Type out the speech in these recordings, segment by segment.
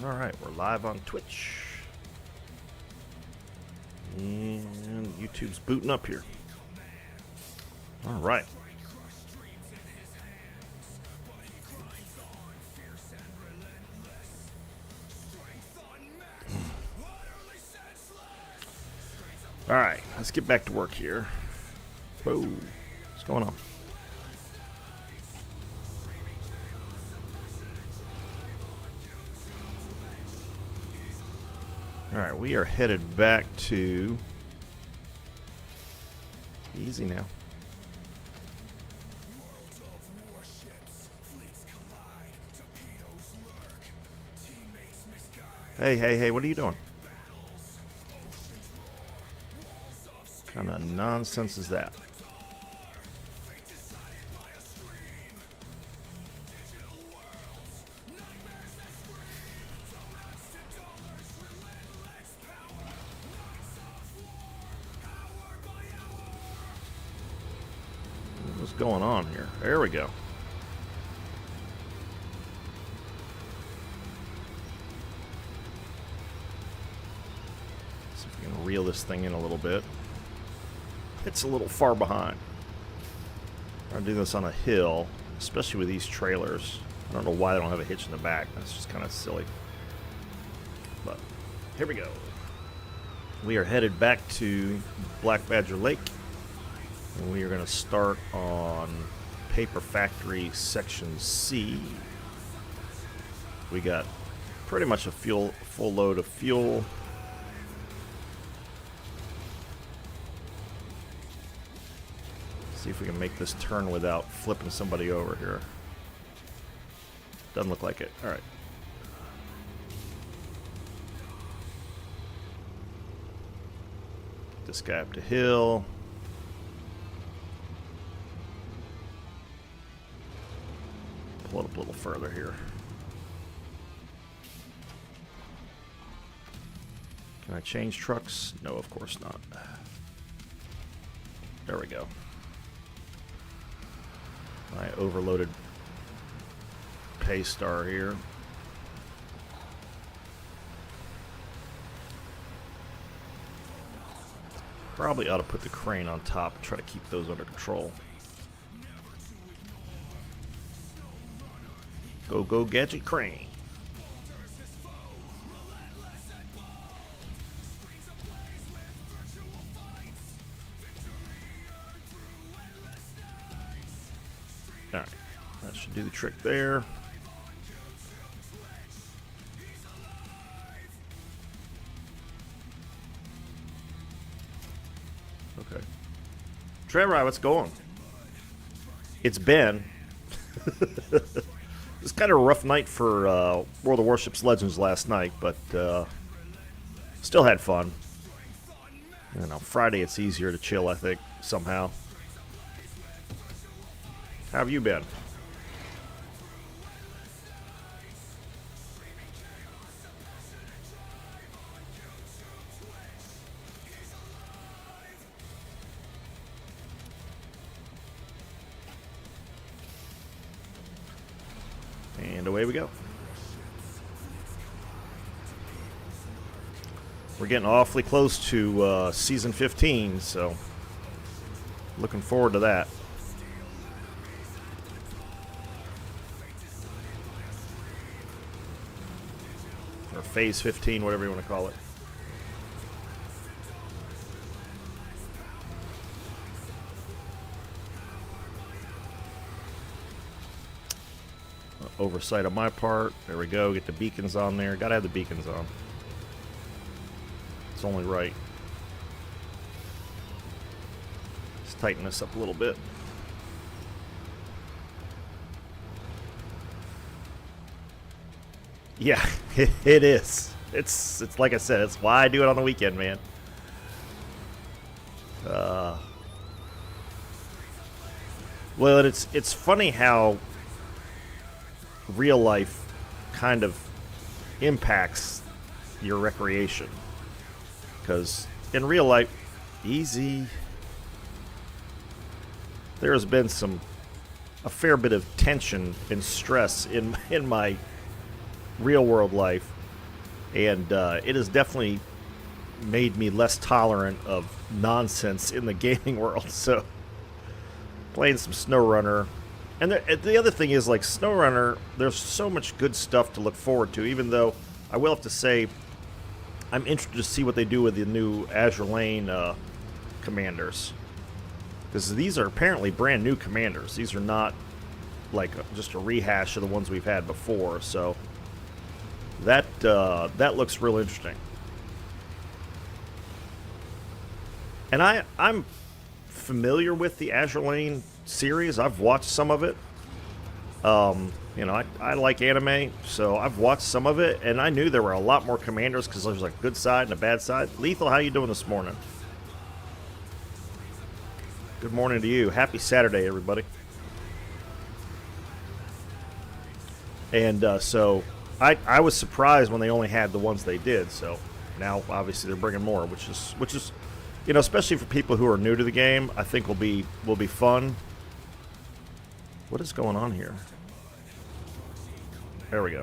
Alright, we're live on Twitch. And YouTube's booting up here. Alright. Alright, let's get back to work here. Whoa, what's going on? Alright, we are headed back to... Easy now. Hey, what are you doing? What kind of nonsense is that? What's going on here? There we go. See if we can reel this thing in a little bit. It's a little far behind. I'm doing this on a hill, especially with these trailers. I don't know why they don't have a hitch in the back. That's just kind of silly. But here we go. We are headed back to Black Badger Lake. And we are going to start on Paper Factory Section C. We got pretty much a full load of fuel. See if we can make this turn without flipping somebody over here. Doesn't look like it. All right. This guy up the hill. Pull it up a little further here. Can I change trucks? No, of course not. There we go. My overloaded Paystar here. Probably ought to put the crane on top and try to keep those under control. Go, gadget crane. Alright, that should do the trick there. Okay. Trevor, what's going? It's Ben. It was kind of a rough night for World of Warships Legends last night, but still had fun. You know, Friday it's easier to chill, I think, somehow. How have you been? And away we go. We're getting awfully close to season 15, so looking forward to that. Or phase 15, whatever you want to call it. Oversight on my part. There we go. Get the beacons on there. Gotta have the beacons on. It's only right. Let's tighten this up a little bit. Yeah, it is. It's like I said. It's why I do it on the weekend, man. Well, it's funny how real life kind of impacts your recreation, because in real life, there has been a fair bit of tension and stress in my real world life And it has definitely made me less tolerant of nonsense in the gaming world. So playing some SnowRunner. And the other thing is, like, SnowRunner, there's so much good stuff to look forward to, even though I will have to say I'm interested to see what they do with the new Azure Lane commanders. Because these are apparently brand new commanders. These are not, like, just a rehash of the ones we've had before. So that looks real interesting. And I'm familiar with the Azure Lane series. I've watched some of it. You know, I like anime, so I've watched some of it, and I knew there were a lot more commanders because there's a good side and a bad side. Lethal, how you doing this morning? Good morning to you. Happy Saturday, everybody. And so I was surprised when they only had the ones they did. So now obviously they're bringing more, which is you know, especially for people who are new to the game, I think will be fun. What is going on here? There we go.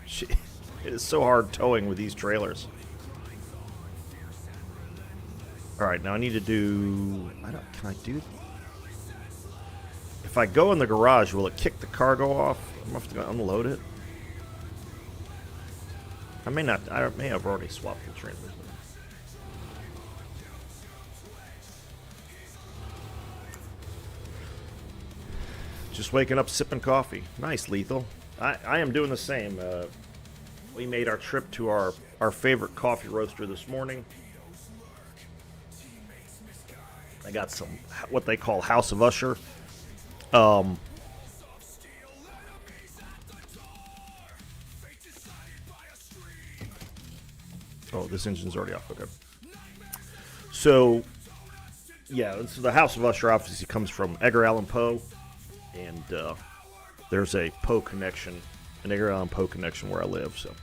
It is so hard towing with these trailers. All right, now I need to do. Can I do? If I go in the garage, will it kick the cargo off? I'm gonna have to go unload it. I may not. I may have already swapped the transmission. Just waking up, sipping coffee. Nice, Lethal. I am doing the same. We made our trip to our favorite coffee roaster this morning. I got some, what they call House of Usher. Oh, this engine's already off. Okay. So, yeah, so the House of Usher obviously comes from Edgar Allan Poe. And there's a Poe connection, an Edgar Allan Poe connection where I live, so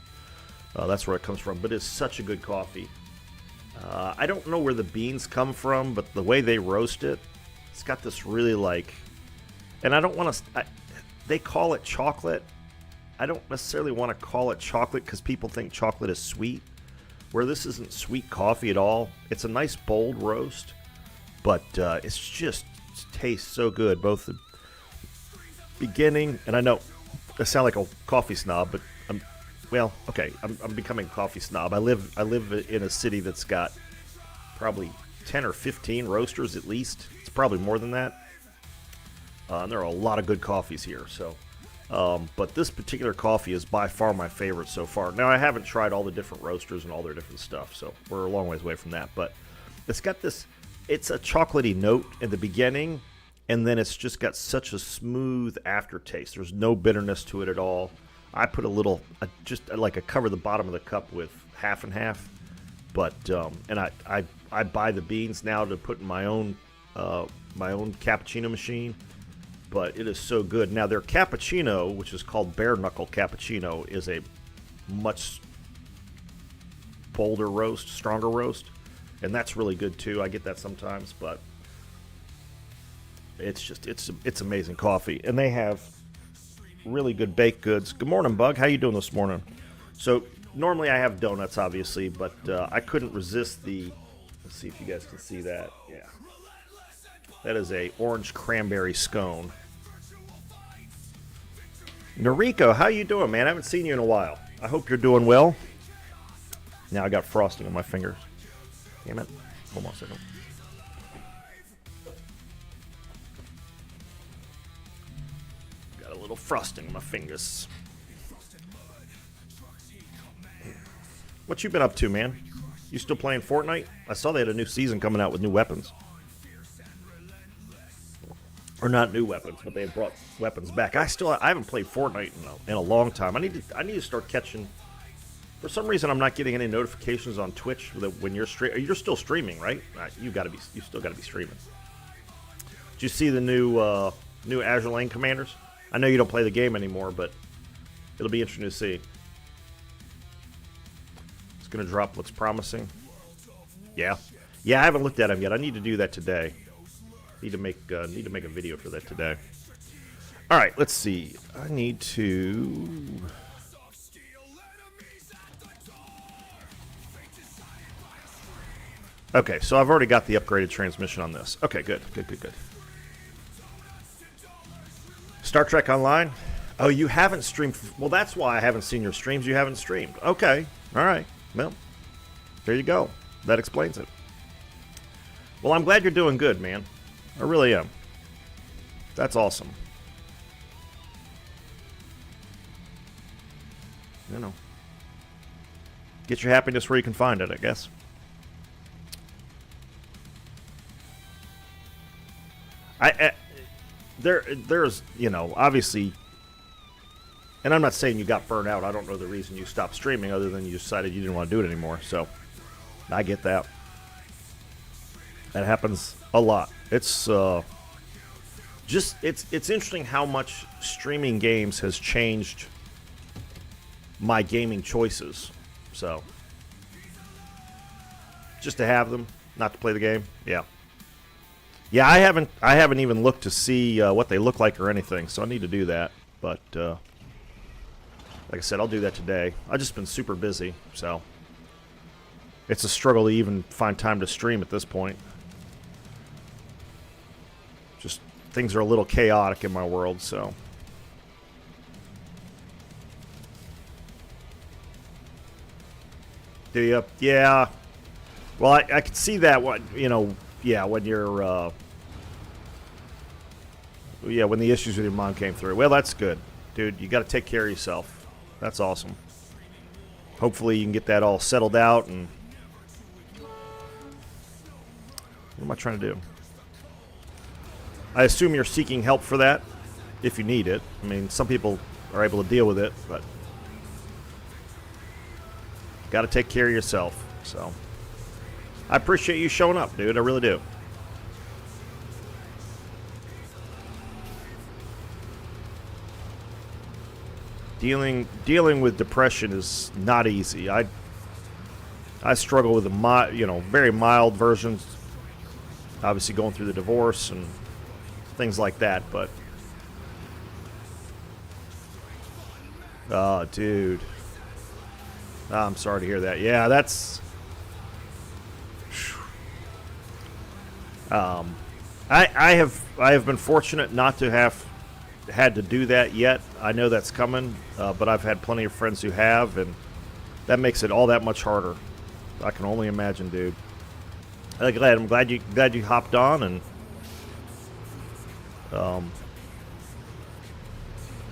that's where it comes from. But it's such a good coffee. I don't know where the beans come from, but the way they roast it, it's got this really like, and I don't want to. They call it chocolate. I don't necessarily want to call it chocolate because people think chocolate is sweet, where this isn't sweet coffee at all. It's a nice bold roast, but it's just tastes so good. Both the beginning, and I know I sound like a coffee snob, but I'm becoming a coffee snob. I live in a city that's got probably 10 or 15 roasters at least. It's probably more than that. And there are a lot of good coffees here. So, but this particular coffee is by far my favorite so far. Now I haven't tried all the different roasters and all their different stuff, so we're a long ways away from that. But it's got this. It's a chocolatey note in the beginning. And then it's just got such a smooth aftertaste. There's no bitterness to it at all. I put a little, just like I cover the bottom of the cup with half and half. But and I buy the beans now to put in my own cappuccino machine. But it is so good. Now their cappuccino, which is called bare knuckle cappuccino, is a much bolder roast, stronger roast, and that's really good too. I get that sometimes, but. It's amazing coffee, and they have really good baked goods. Good morning, Bug. How you doing this morning? So normally I have donuts, obviously, but I couldn't resist the. Let's see if you guys can see that. Yeah, that is a orange cranberry scone. Noriko, how you doing, man? I haven't seen you in a while. I hope you're doing well. Now I got frosting on my fingers. Damn it! Hold on a second. Little frosting on my fingers. What you been up to, man? You still playing Fortnite? I saw they had a new season coming out with new weapons. Or not new weapons, but they have brought weapons back. I haven't played Fortnite in a long time. I need to start catching. For some reason, I'm not getting any notifications on Twitch when you're You're still streaming, right? You still got to be streaming. Did you see the new Azure Lane commanders? I know you don't play the game anymore, but it'll be interesting to see. It's going to drop looks promising. Yeah. Yeah, I haven't looked at them yet. I need to do that today. Need to make a video for that today. All right, let's see. I need to Okay, so I've already got the upgraded transmission on this. Okay, good. Star Trek Online? Oh, you haven't streamed. Well, that's why I haven't seen your streams. You haven't streamed. Okay, all right. Well, there you go. That explains it. Well, I'm glad you're doing good, man. I really am. That's awesome. You know, get your happiness where you can find it, I guess. There's, you know, obviously, and I'm not saying you got burned out. I don't know the reason you stopped streaming other than you decided you didn't want to do it anymore. So I get that. That happens a lot. It's it's interesting how much streaming games has changed my gaming choices. So just to have them, not to play the game. Yeah, I haven't even looked to see what they look like or anything, so I need to do that. But like I said, I'll do that today. I've just been super busy, so it's a struggle to even find time to stream at this point. Just things are a little chaotic in my world, so. Do you? Yeah. Well, I can see that. What, you know? Yeah, when you're. Yeah, when the issues with your mom came through. Well, that's good, dude. You got to take care of yourself. That's awesome. Hopefully, you can get that all settled out. And what am I trying to do? I assume you're seeking help for that, if you need it. I mean, some people are able to deal with it, but got to take care of yourself. So, I appreciate you showing up, dude. I really do. Dealing with depression is not easy. I struggle with the very mild versions. Obviously, going through the divorce and things like that, but oh, dude, I'm sorry to hear that. Yeah, that's I have been fortunate not to have had to do that yet. I know that's coming, but I've had plenty of friends who have, and that makes it all that much harder. I can only imagine, dude. I'm glad you hopped on, and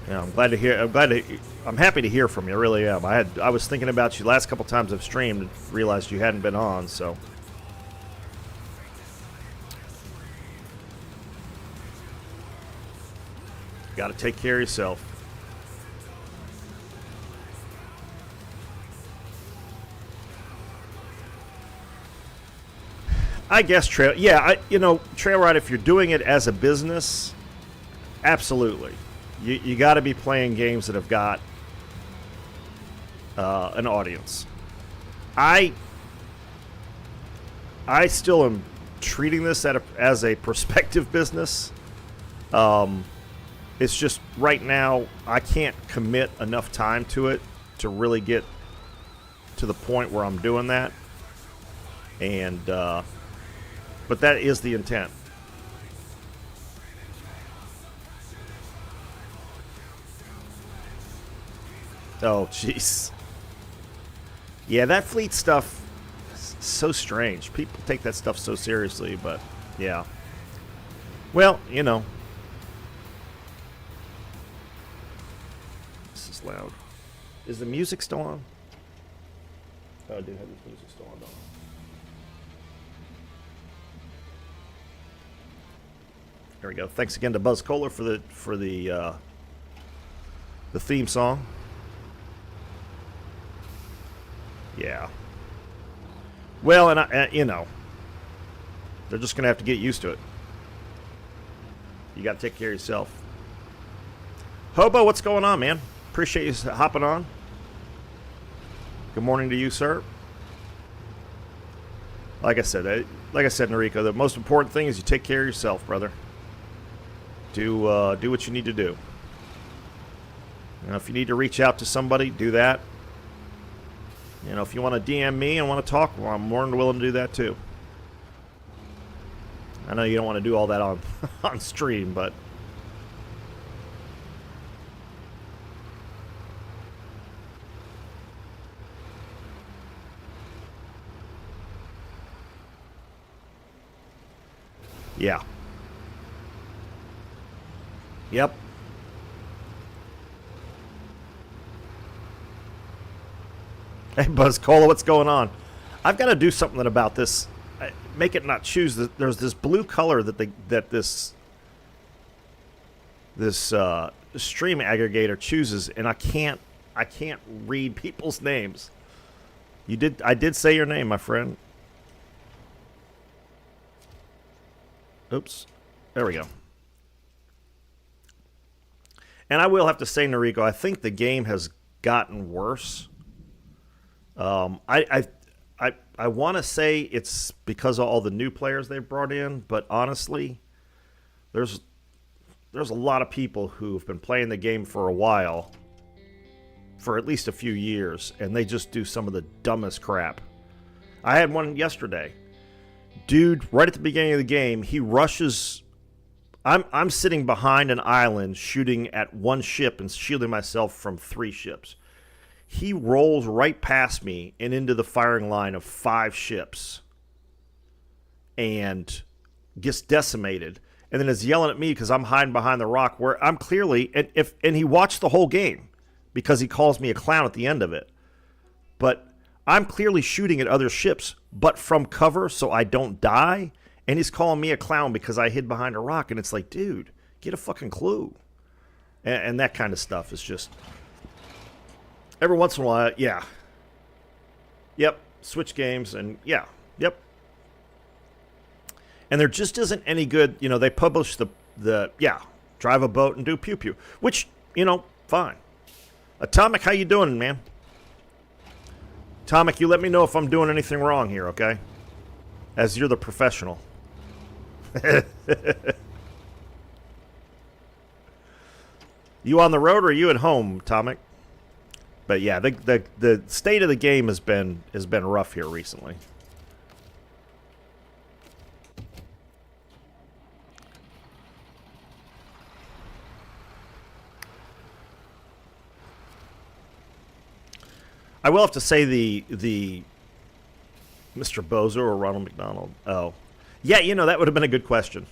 yeah, I'm happy to hear from you. I really am. I was thinking about you last couple times I've streamed and realized you hadn't been on, so. Got to take care of yourself. I guess trail. Yeah, trail ride. If you're doing it as a business, absolutely. You got to be playing games that have got an audience. I still am treating this as a prospective business. It's just right now I can't commit enough time to it to really get to the point where I'm doing that. And but that is the intent. Oh, jeez. Yeah, that fleet stuff is so strange. People take that stuff so seriously, but yeah. Well, this is loud. Is the music still on? Oh, I do have this music still on, don't I? There we go. Thanks again to Buzz Kohler for the theme song. Yeah. Well, and they're just gonna have to get used to it. You got to take care of yourself. Hobo, what's going on, man? Appreciate you hopping on. Good morning to you, sir. Like I said, Noriko, the most important thing is you take care of yourself, brother. Do what you need to do. If you need to reach out to somebody, do that. If you want to DM me and want to talk, well, I'm more than willing to do that too. I know you don't want to do all that on on stream, but yeah. Yep. Hey, Buzz Cola, what's going on? I've got to do something about this. Make it not choose. There's this blue color that this stream aggregator chooses, and I can't read people's names. I did say your name, my friend. Oops. There we go. And I will have to say, Noriko, I think the game has gotten worse. I want to say it's because of all the new players they've brought in, but honestly, there's a lot of people who've been playing the game for a while, for at least a few years, and they just do some of the dumbest crap. I had one yesterday. Dude, right at the beginning of the game, he rushes. I'm sitting behind an island shooting at one ship and shielding myself from 3 ships. He rolls right past me and into the firing line of 5 ships and gets decimated. And then is yelling at me because I'm hiding behind the rock where I'm clearly, and he watched the whole game because he calls me a clown at the end of it. But I'm clearly shooting at other ships, but from cover so I don't die. And he's calling me a clown because I hid behind a rock. And it's like, dude, get a fucking clue. And that kind of stuff is just... Every once in a while, yeah. Yep, switch games, and yeah, yep. And there just isn't any good, they publish drive a boat and do pew-pew. Which, fine. Atomic, how you doing, man? Atomic, you let me know if I'm doing anything wrong here, okay? As you're the professional. You on the road or are you at home, Atomic? But yeah, the state of the game has been rough here recently. I will have to say the Mr. Bozo or Ronald McDonald. Oh, yeah, that would have been a good question.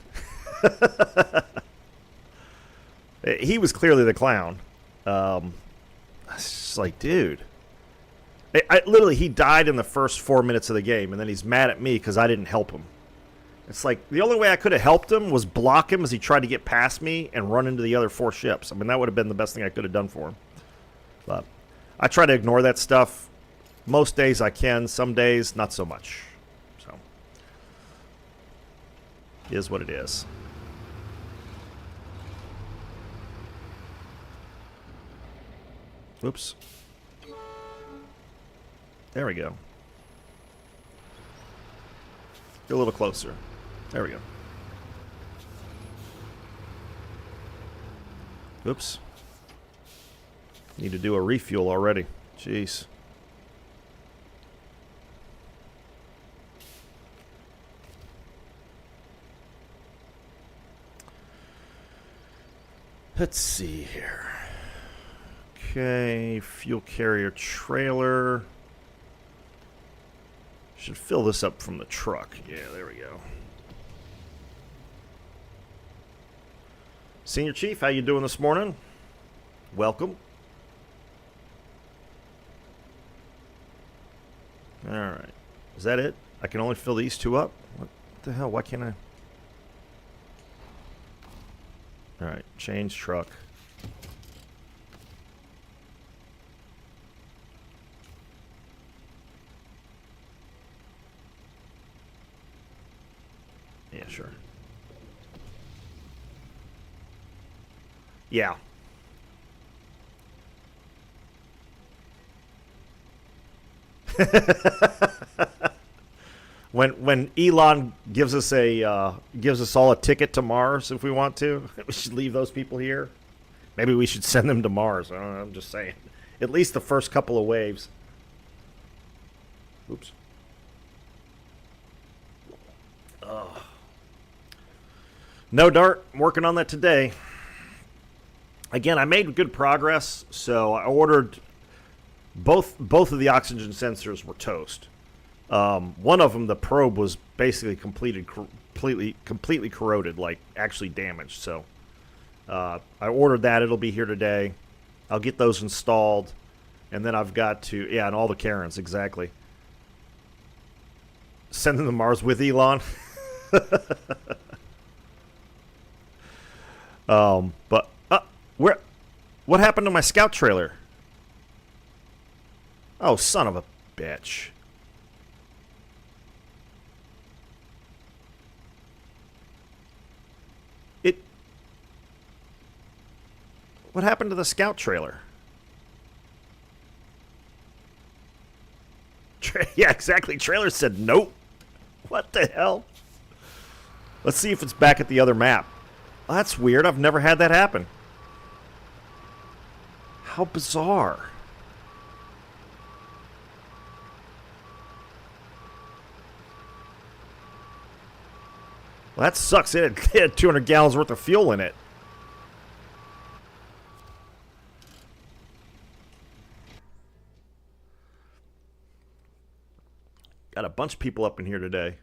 He was clearly the clown. It's like, dude. Literally, he died in the first 4 minutes of the game, and then he's mad at me because I didn't help him. It's like, the only way I could have helped him was block him as he tried to get past me and run into the other 4 ships. I mean, that would have been the best thing I could have done for him. But I try to ignore that stuff. Most days I can. Some days, not so much. So, it is what it is. Oops. There we go. Get a little closer. There we go. Oops. Need to do a refuel already. Jeez. Let's see here. Okay, fuel carrier trailer. Should fill this up from the truck. Yeah, there we go. Senior Chief, how you doing this morning? Welcome. All right. Is that it? I can only fill these 2 up? What the hell? Why can't I? All right. Change truck. Yeah, sure. Yeah. when Elon gives us all a ticket to Mars if we want to, we should leave those people here. Maybe we should send them to Mars. I don't know, I'm just saying. At least the first couple of waves. Oops. Oh. No, Dart. I'm working on that today. Again, I made good progress, so I ordered both of the oxygen sensors were toast. One of them, the probe was basically completely corroded, like actually damaged. So I ordered that. It'll be here today. I'll get those installed, and then I've got to and all the Karens exactly. Send them to Mars with Elon. But what happened to my scout trailer? Oh, son of a bitch. What happened to the scout trailer? Yeah, exactly. Trailer said nope. What the hell? Let's see if it's back at the other map. Oh, that's weird. I've never had that happen. How bizarre. Well, that sucks. It had 200 gallons worth of fuel in it. Got a bunch of people up in here today.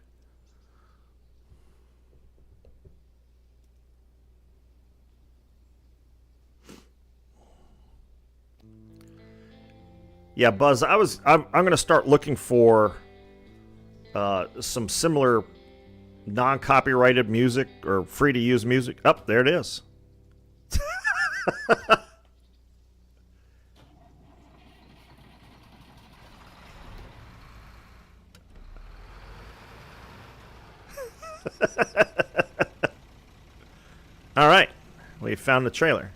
Yeah, Buzz, I'm going to start looking for some similar non-copyrighted music or free-to-use music. Oh, there it is. All right, we found the trailer.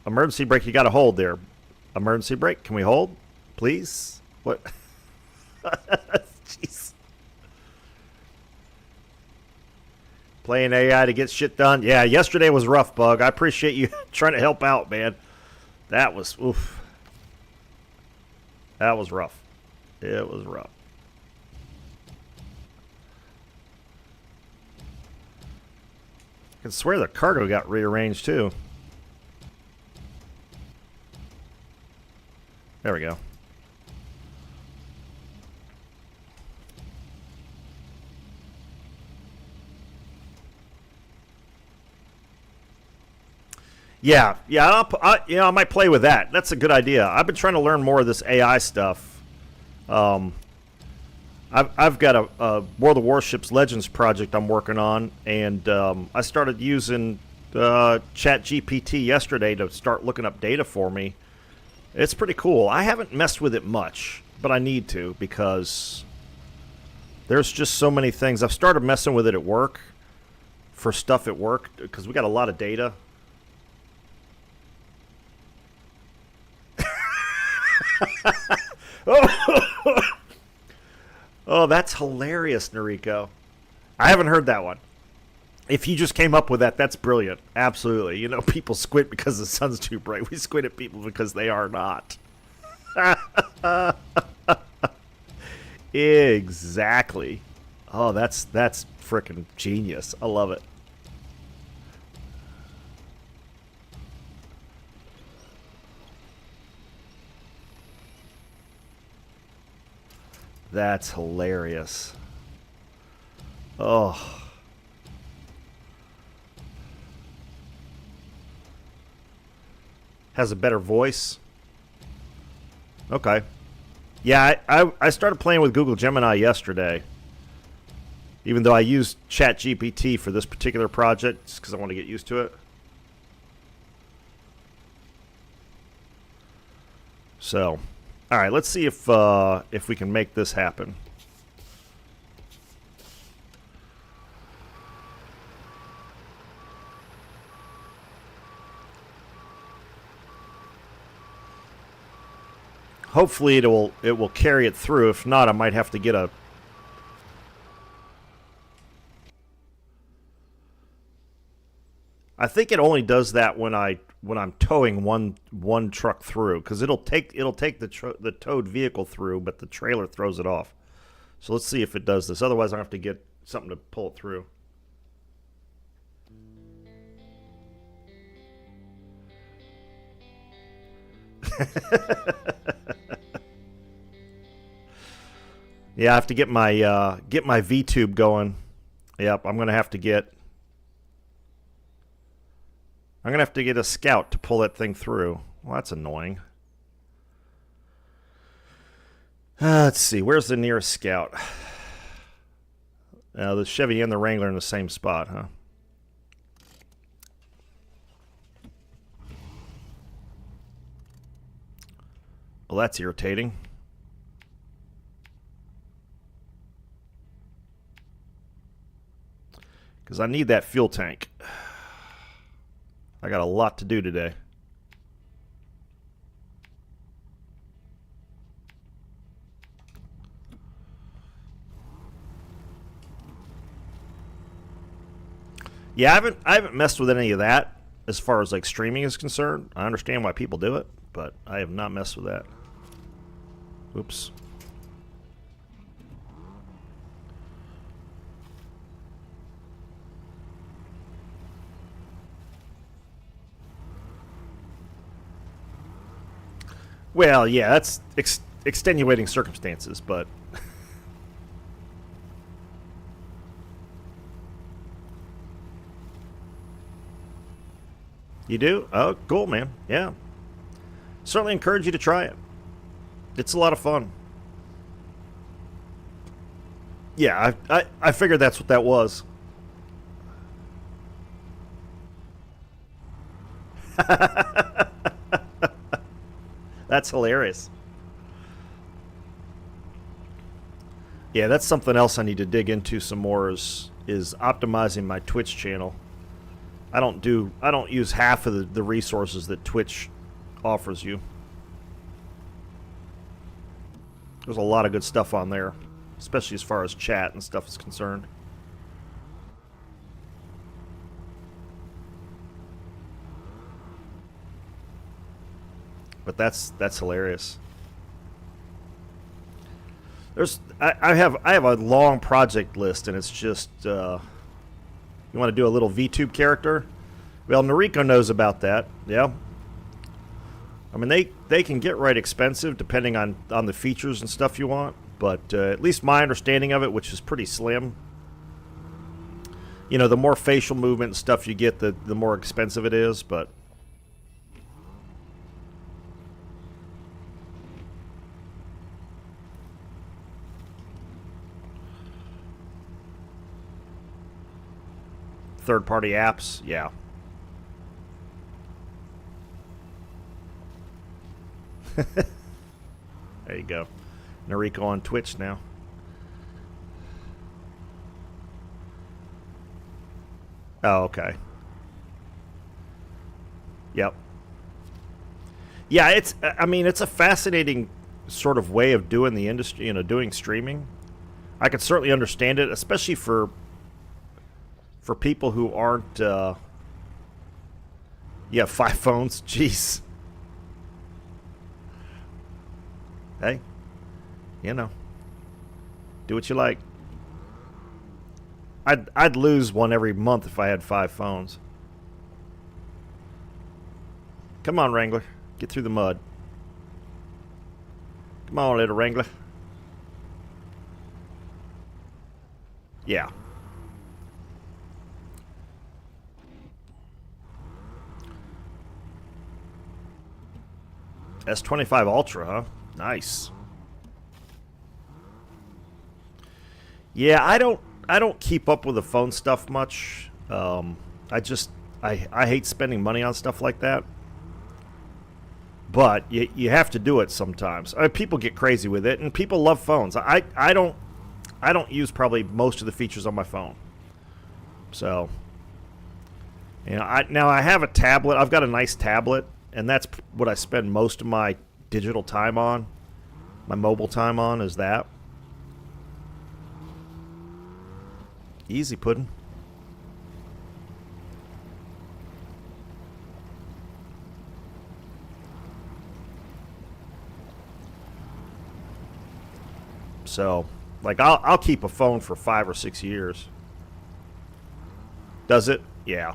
Emergency brake, you got to hold there. Emergency brake, can we hold? Please? What? Jeez. Playing AI to get shit done. Yeah, yesterday was rough, Bug. I appreciate you trying to help out, man. That was, oof. That was rough. It was rough. I can swear the cargo got rearranged, too. There we go. Yeah, I might play with that. That's a good idea. I've been trying to learn more of this AI stuff. I've got a World of Warships Legends project I'm working on, and I started using ChatGPT yesterday to start looking up data for me. It's pretty cool. I haven't messed with it much, but I need to because there's just so many things. I've started messing with it at work for stuff at work because we got a lot of data. Oh, that's hilarious, Noriko. I haven't heard that one. If you just came up with that, that's brilliant. Absolutely. You know, people squint because the sun's too bright. We squint at people because they are not. Exactly. Oh, that's freaking genius. I love it. That's hilarious. Oh. Has a better voice. Okay. Yeah, I started playing with Google Gemini yesterday. Even though I used ChatGPT for this particular project, just because I want to get used to it. So, all right, let's see if we can make this happen. Hopefully it will carry it through. If not, I might have to get a I think it only does that when I'm towing one truck through, because it'll take the towed vehicle through, but the trailer throws it off. So let's see if it does this. Otherwise, I have to get something to pull it through. Yeah, I have to get my V tube going. Yep, I'm gonna have to get a scout to pull that thing through. Well, that's annoying. Let's see, where's the nearest scout? The Chevy and the Wrangler in the same spot, huh? Well, that's irritating. Because I need that fuel tank. I got a lot to do today. Yeah, I haven't messed with any of that as far as like streaming is concerned. I understand why people do it, but I have not messed with that. Oops. Well, yeah, that's extenuating circumstances, but you do? Oh, cool, man. Yeah. Certainly encourage you to try it. It's a lot of fun. Yeah, I figured that's what that was. That's hilarious. Yeah, that's something else I need to dig into some more is optimizing my Twitch channel. I don't use half of the resources that Twitch offers you. There's a lot of good stuff on there, especially as far as chat and stuff is concerned. But that's hilarious. I have a long project list, and it's just you want to do a little VTube character? Well, Noriko knows about that. Yeah. I mean, they can get right expensive depending on the features and stuff you want, but at least my understanding of it, which is pretty slim. You know, the more facial movement and stuff you get, the more expensive it is, but third-party apps, yeah. There you go. Noriko on Twitch now. Oh, okay. Yep. Yeah, I mean, it's a fascinating sort of way of doing the industry, you know, doing streaming. I could certainly understand it, especially for people who aren't, yeah, 5 phones. Jeez. Hey, you know, do what you like. I'd lose one every month if I had 5 phones. Come on, Wrangler. Get through the mud. Come on, little Wrangler. Yeah. S25 Ultra, huh? Nice. Yeah, I don't keep up with the phone stuff much. I hate spending money on stuff like that. But you have to do it sometimes. People get crazy with it, and people love phones. I don't use probably most of the features on my phone. So, you know, I have a tablet. I've got a nice tablet, and that's what I spend most of my digital time on. My mobile time on is that. Easy pudding. So, like, I'll keep a phone for 5 or 6 years. Does it? Yeah.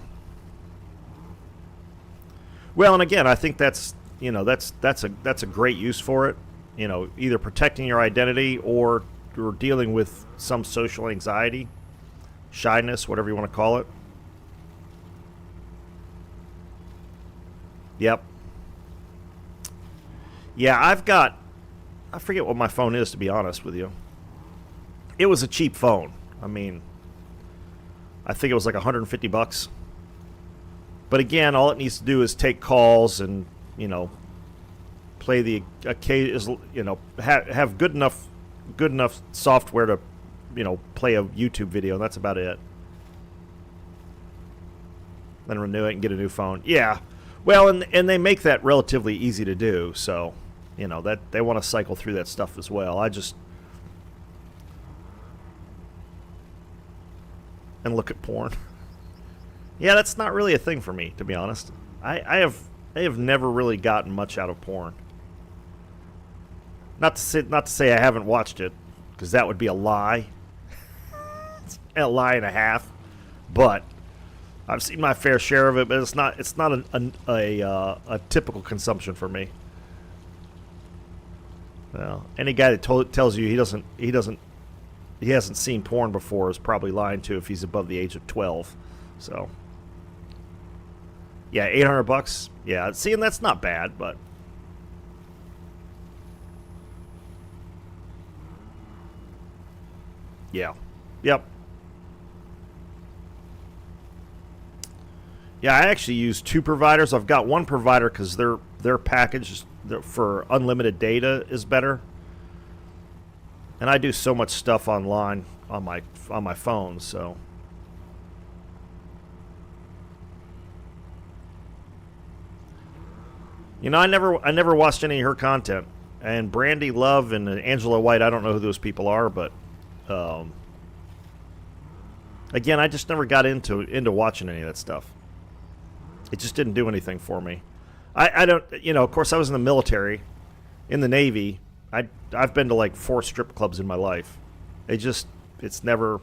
Well, and again, I think that's that's a great use for it. Either protecting your identity or dealing with some social anxiety, shyness, whatever you want to call it. Yep. Yeah, I forget what my phone is, to be honest with you. It was a cheap phone. I mean, I think it was like $150. But again, all it needs to do is take calls and, play the occasion, have good enough software to, play a YouTube video, and that's about it. Then renew it and get a new phone. Yeah. Well, and they make that relatively easy to do, so, that they want to cycle through that stuff as well. And look at porn. Yeah, that's not really a thing for me, to be honest. I have never really gotten much out of porn. Not to say I haven't watched it, because that would be a lie. It's a lie and a half. But I've seen my fair share of it, but it's not a typical consumption for me. Well, any guy that tells you he hasn't seen porn before is probably lying to if he's above the age of 12. So, yeah, $800. Yeah, see, and that's not bad, but yeah, yep. Yeah, I actually use 2 providers. I've got one provider because their package for unlimited data is better. And I do so much stuff online on my phone, so. I never watched any of her content. And Brandy Love and Angela White, I don't know who those people are, but again, I just never got into watching any of that stuff. It just didn't do anything for me. I don't, of course I was in the military, in the Navy. I've been to like 4 strip clubs in my life. It's never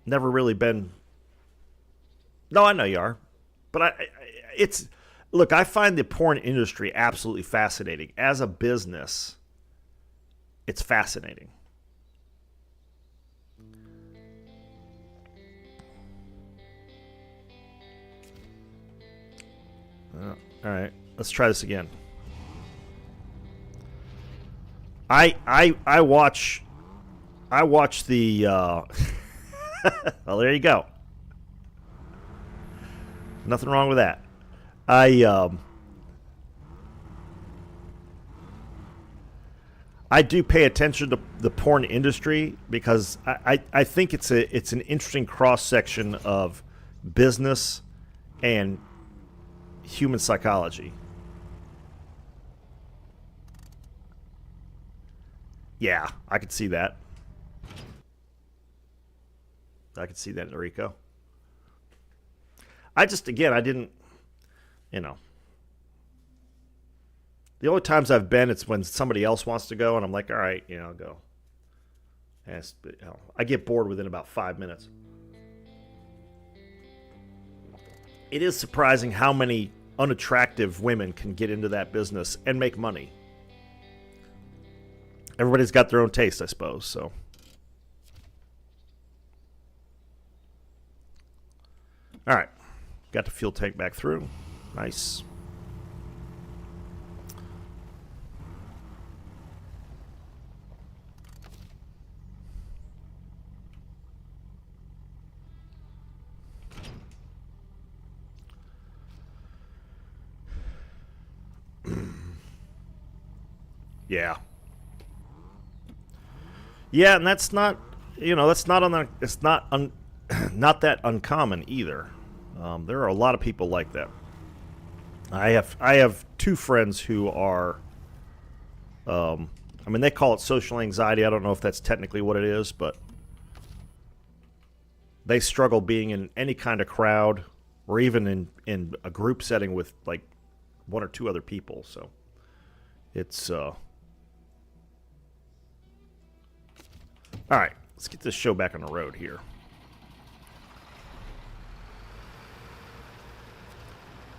really been. No, I know you are, but look, I find the porn industry absolutely fascinating. As a business, it's fascinating. All right, let's try this again. I watch the well, there you go. Nothing wrong with that. I do pay attention to the porn industry because I think it's an interesting cross section of business and human psychology. Yeah, I could see that. I could see that, Enrico. I didn't, the only times I've been, it's when somebody else wants to go, and I'm like, all right, I'll go. And I get bored within about 5 minutes. It is surprising how many unattractive women can get into that business and make money. Everybody's got their own taste, I suppose, so. All right. Got the fuel tank back through. Nice. Yeah. Yeah, and that's not, that's not it's not not that uncommon either. There are a lot of people like that. I have 2 friends who are, they call it social anxiety. I don't know if that's technically what it is, but they struggle being in any kind of crowd or even in a group setting with like 1 or 2 other people. So it's All right, let's get this show back on the road here.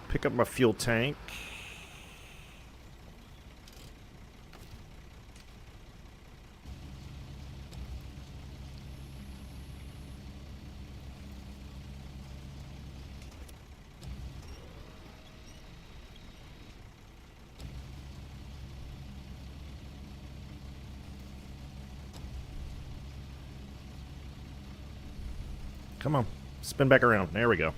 Pick up my fuel tank. Come on, spin back around. There we go.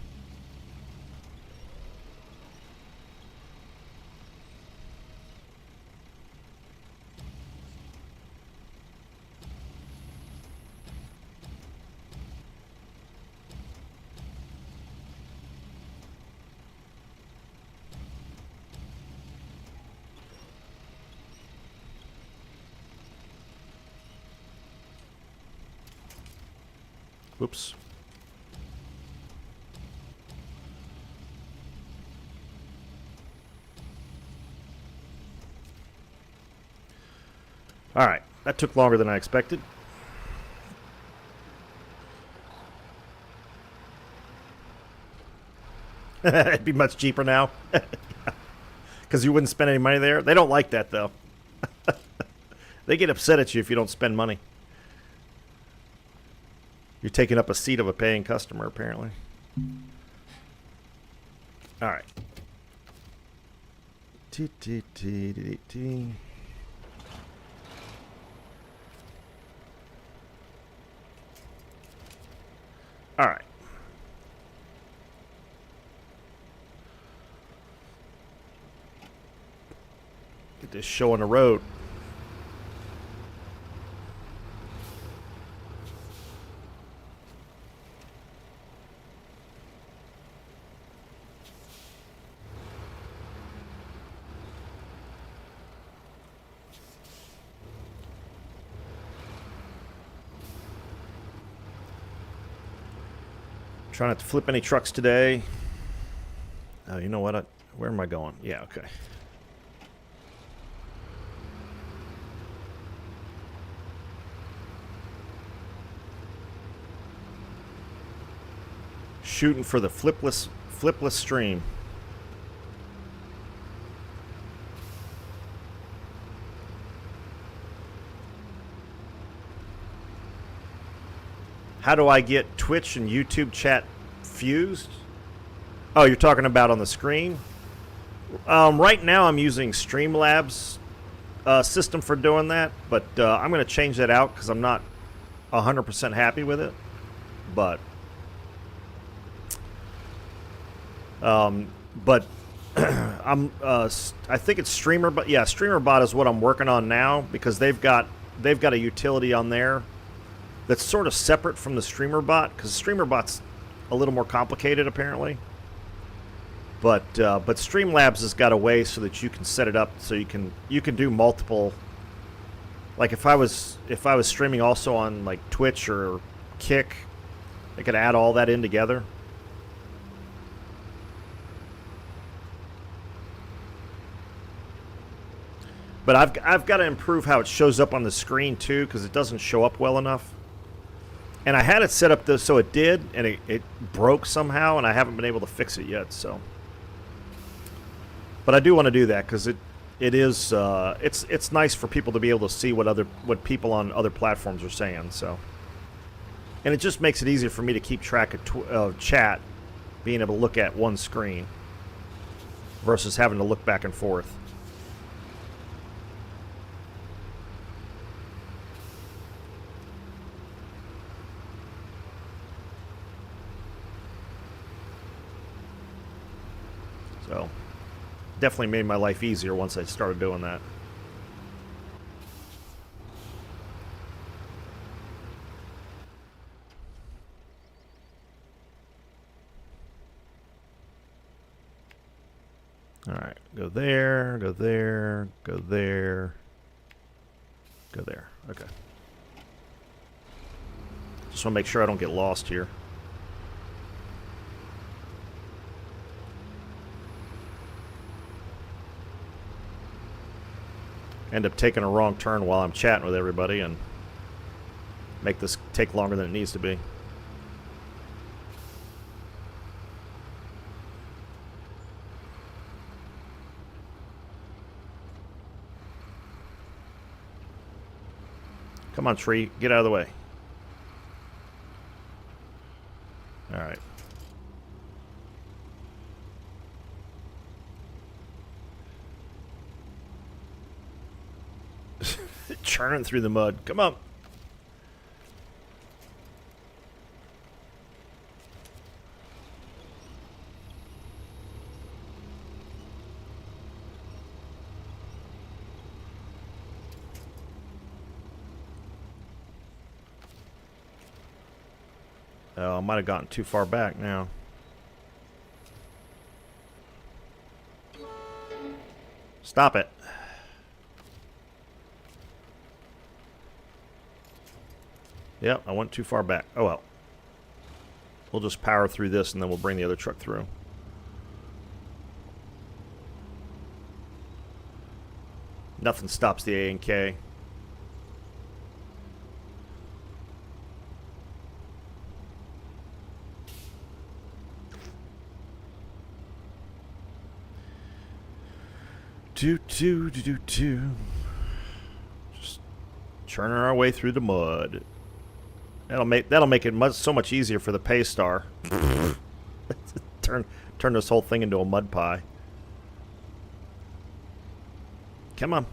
Whoops. All right, that took longer than I expected. It'd be much cheaper now. Because you wouldn't spend any money there. They don't like that, though. They get upset at you if you don't spend money. You're taking up a seat of a paying customer, apparently. All right. All right. Get this show on the road. Trying not to flip any trucks today. Oh, you know what? Where am I going? Yeah, okay. Shooting for the flipless stream. How do I get Twitch and YouTube chat fused? Oh, you're talking about on the screen? Right now I'm using Streamlabs system for doing that, but I'm going to change that out because I'm not 100% happy with it. But I'm I think it's StreamerBot. Yeah, StreamerBot is what I'm working on now because they've got a utility on there that's sort of separate from the StreamerBot because StreamerBot's a little more complicated apparently. But Streamlabs has got a way so that you can set it up so you can do multiple. Like if I was streaming also on like Twitch or Kick, I could add all that in together. But I've got to improve how it shows up on the screen too because it doesn't show up well enough. And I had it set up so it did, and it broke somehow, and I haven't been able to fix it yet. So, but I do want to do that because it's nice for people to be able to see what people on other platforms are saying. So, and it just makes it easier for me to keep track of chat, being able to look at one screen versus having to look back and forth. So, definitely made my life easier once I started doing that. All right, go there, go there, go there, go there. Okay. Just want to make sure I don't get lost here. End up taking a wrong turn while I'm chatting with everybody and Make this take longer than it needs to be. Come on, tree. Get out of the way. All right. Churning through the mud. Come on. Oh, I might have gotten too far back now. Stop it. Yep, I went too far back. Oh well. We'll just power through this and then we'll bring the other truck through. Nothing stops the ANK. Just churning our way through the mud. That'll make it so much easier for the pay star. turn this whole thing into a mud pie. Come on.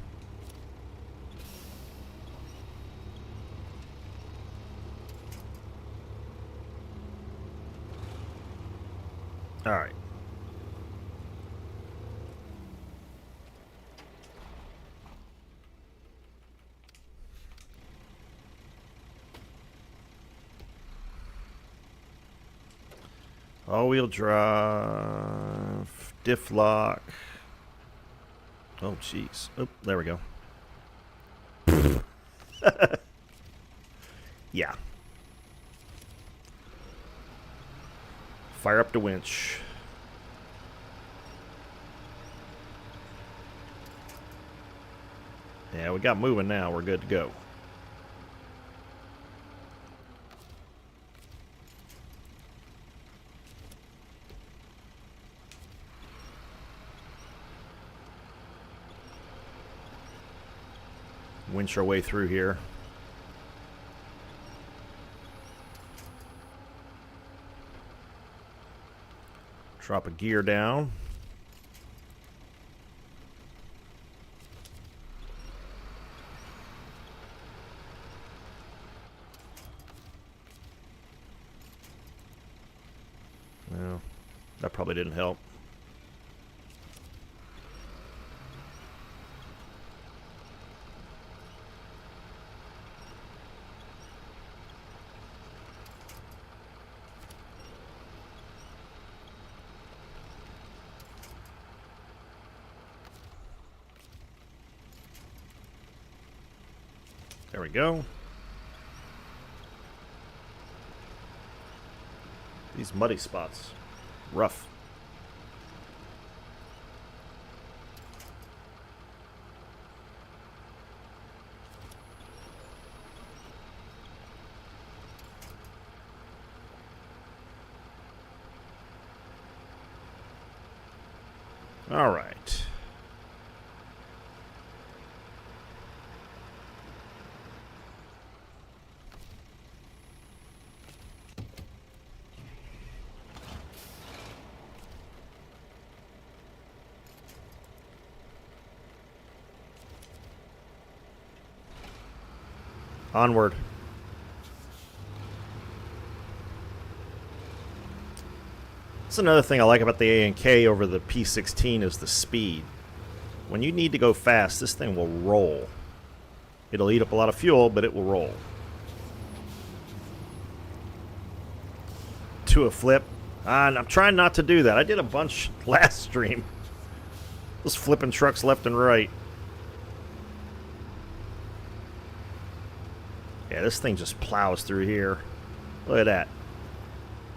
All right. All-wheel drive, diff lock. Oh, jeez. Oh, there we go. Yeah. Fire up the winch. Yeah, we got moving now. We're good to go. Winch our way through here. Drop a gear down. Well, that probably didn't help. There we go. These muddy spots. Rough. All right. Onward. That's another thing I like about the ANK over the P16 is the speed. When you need to go fast, this thing will roll. It'll eat up a lot of fuel, but it will roll. To a flip. And I'm trying not to do that. I did a bunch last stream. Just flipping trucks left and right. Yeah, this thing just plows through here. Look at that.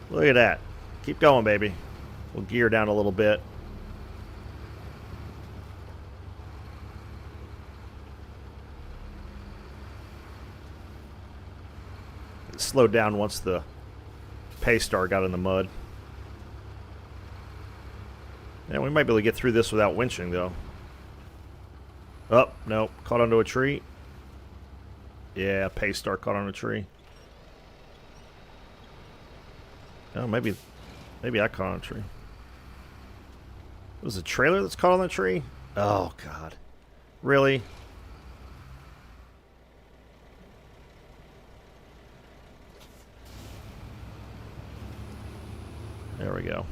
Look at that. Keep going, baby. We'll gear down a little bit. slowed down once the pay star got in the mud. Yeah, we might be able to get through this without winching, though. Oh, no. Caught onto a tree. Yeah, pay star caught on a tree. Oh, maybe I caught on a tree. It was a trailer that's caught on the tree? Oh, God. Really? There we go.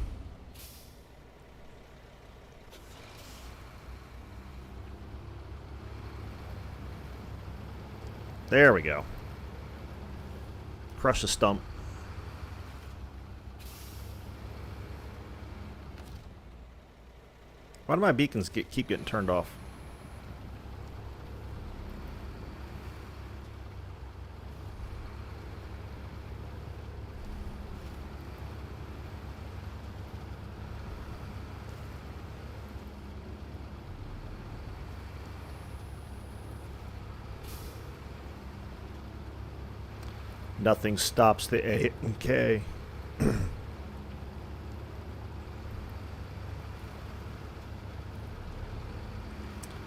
There we go. Crush the stump. Why do my beacons keep getting turned off? Nothing stops the ANK.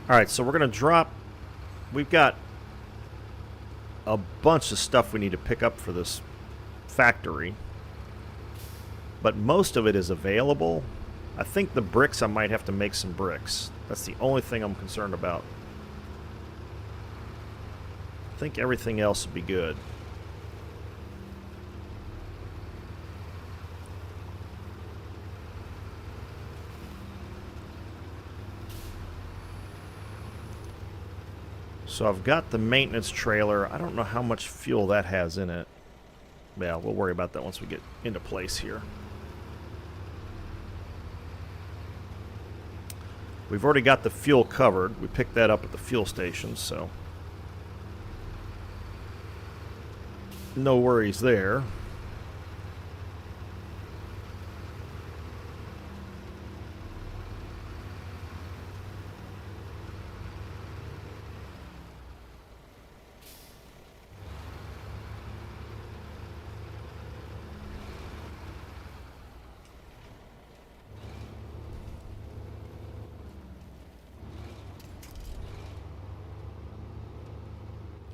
Alright, so we're going to drop... We've got a bunch of stuff we need to pick up for this factory. But most of it is available. I think the bricks, I might have to make some bricks. That's the only thing I'm concerned about. I think everything else would be good. So I've got the maintenance trailer. I don't know how much fuel that has in it. Yeah, we'll worry about that once we get into place here. We've already got the fuel covered. We picked that up at the fuel station, so no worries there.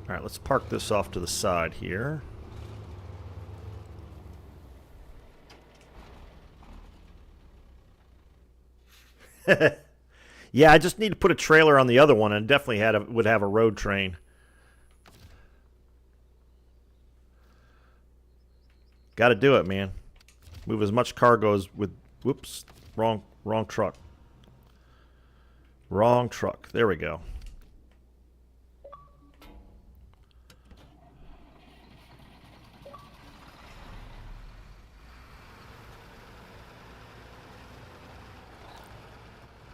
All right, let's park this off to the side here. Yeah, I just need to put a trailer on the other one, and definitely would have a road train. Got to do it, man. Move as much cargo as with... Whoops, wrong truck. Wrong truck. There we go.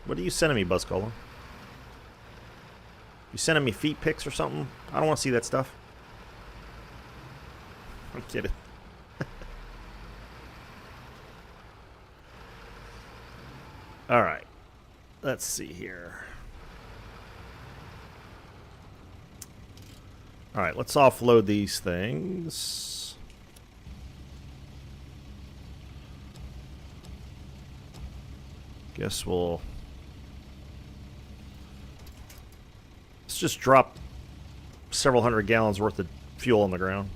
What are you sending me, Buzzcaller? You sending me feet pics or something? I don't want to see that stuff. I'm kidding. Alright. Let's see here. Alright, let's offload these things. Guess we'll... Let's just drop several hundred gallons worth of fuel on the ground.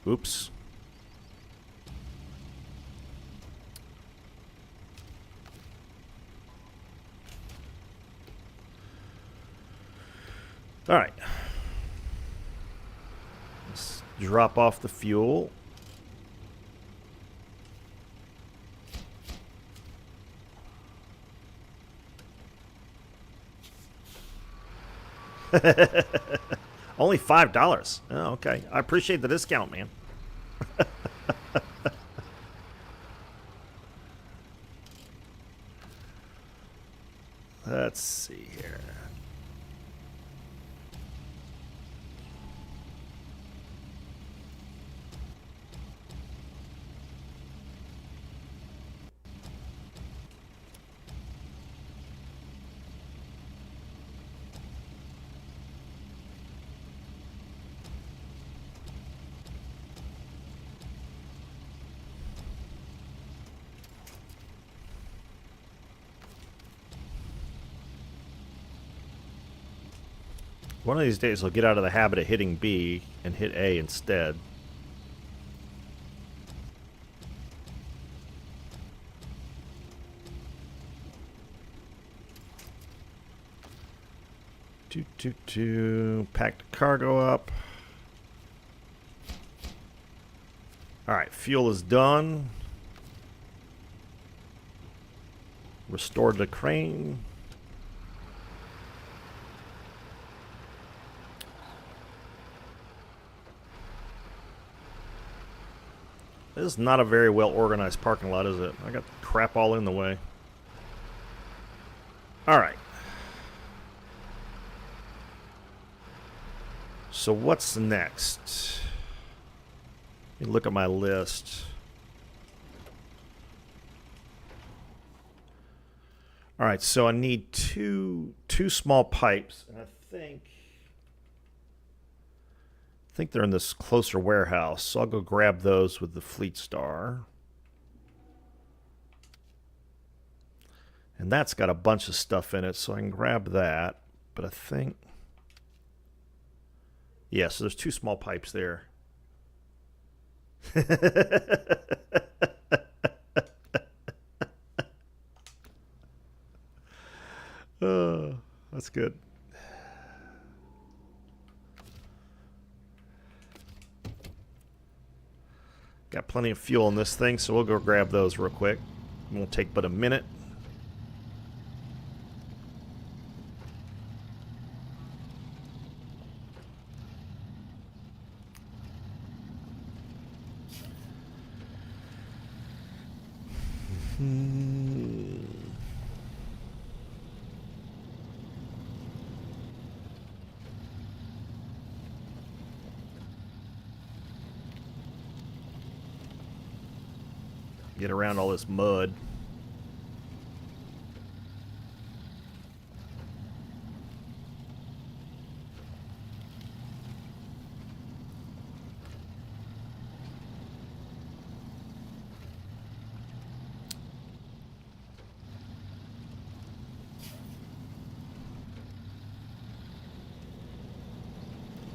Oops. All right. Let's drop off the fuel. Only $5. Oh, okay. I appreciate the discount, man. Let's see here. One of these days I'll get out of the habit of hitting B and hit A instead. Pack the cargo up. Alright, fuel is done. Restored the crane. This is not a very well organized parking lot, is it? I got crap all in the way. Alright. So what's next? Let me look at my list. Alright, so I need two small pipes, and I think they're in this closer warehouse, so I'll go grab those with the Fleet Star. And that's got a bunch of stuff in it, so I can grab that. But I think... yeah, so there's two small pipes there. That's good. Got plenty of fuel in this thing, so we'll go grab those real quick. It won't take but a minute. Get around all this mud.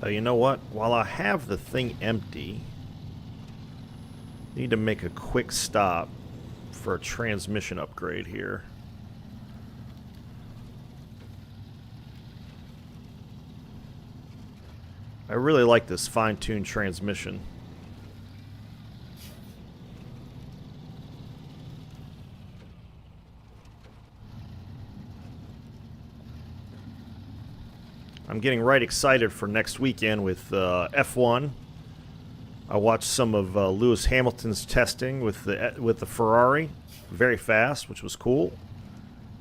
Oh, you know what? While I have the thing empty, need to make a quick stop for a transmission upgrade here. I really like this fine-tuned transmission. I'm getting right excited for next weekend with F1. I watched some of Lewis Hamilton's testing with the Ferrari, very fast, which was cool.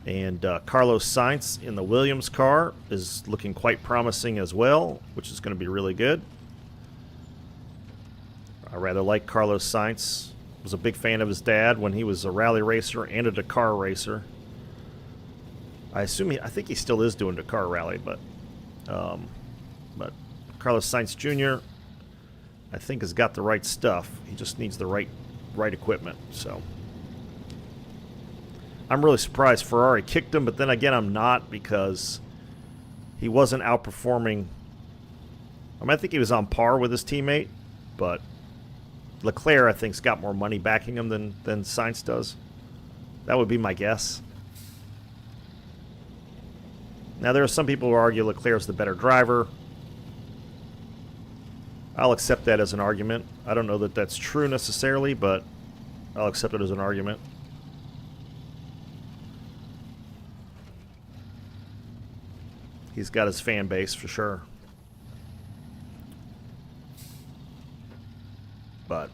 And Carlos Sainz in the Williams car is looking quite promising as well, which is going to be really good. I rather like Carlos Sainz. Was a big fan of his dad when he was a rally racer and a Dakar racer. I think he still is doing Dakar rally, but Carlos Sainz Jr. I think has got the right stuff. He just needs the right equipment. So I'm really surprised Ferrari kicked him, but then again I'm not, because he wasn't outperforming. I mean, I think he was on par with his teammate, but Leclerc I think's got more money backing him than Sainz does. That would be my guess. Now there are some people who argue Leclerc's the better driver. I'll accept that as an argument. I don't know that that's true necessarily, but I'll accept it as an argument. He's got his fan base for sure. But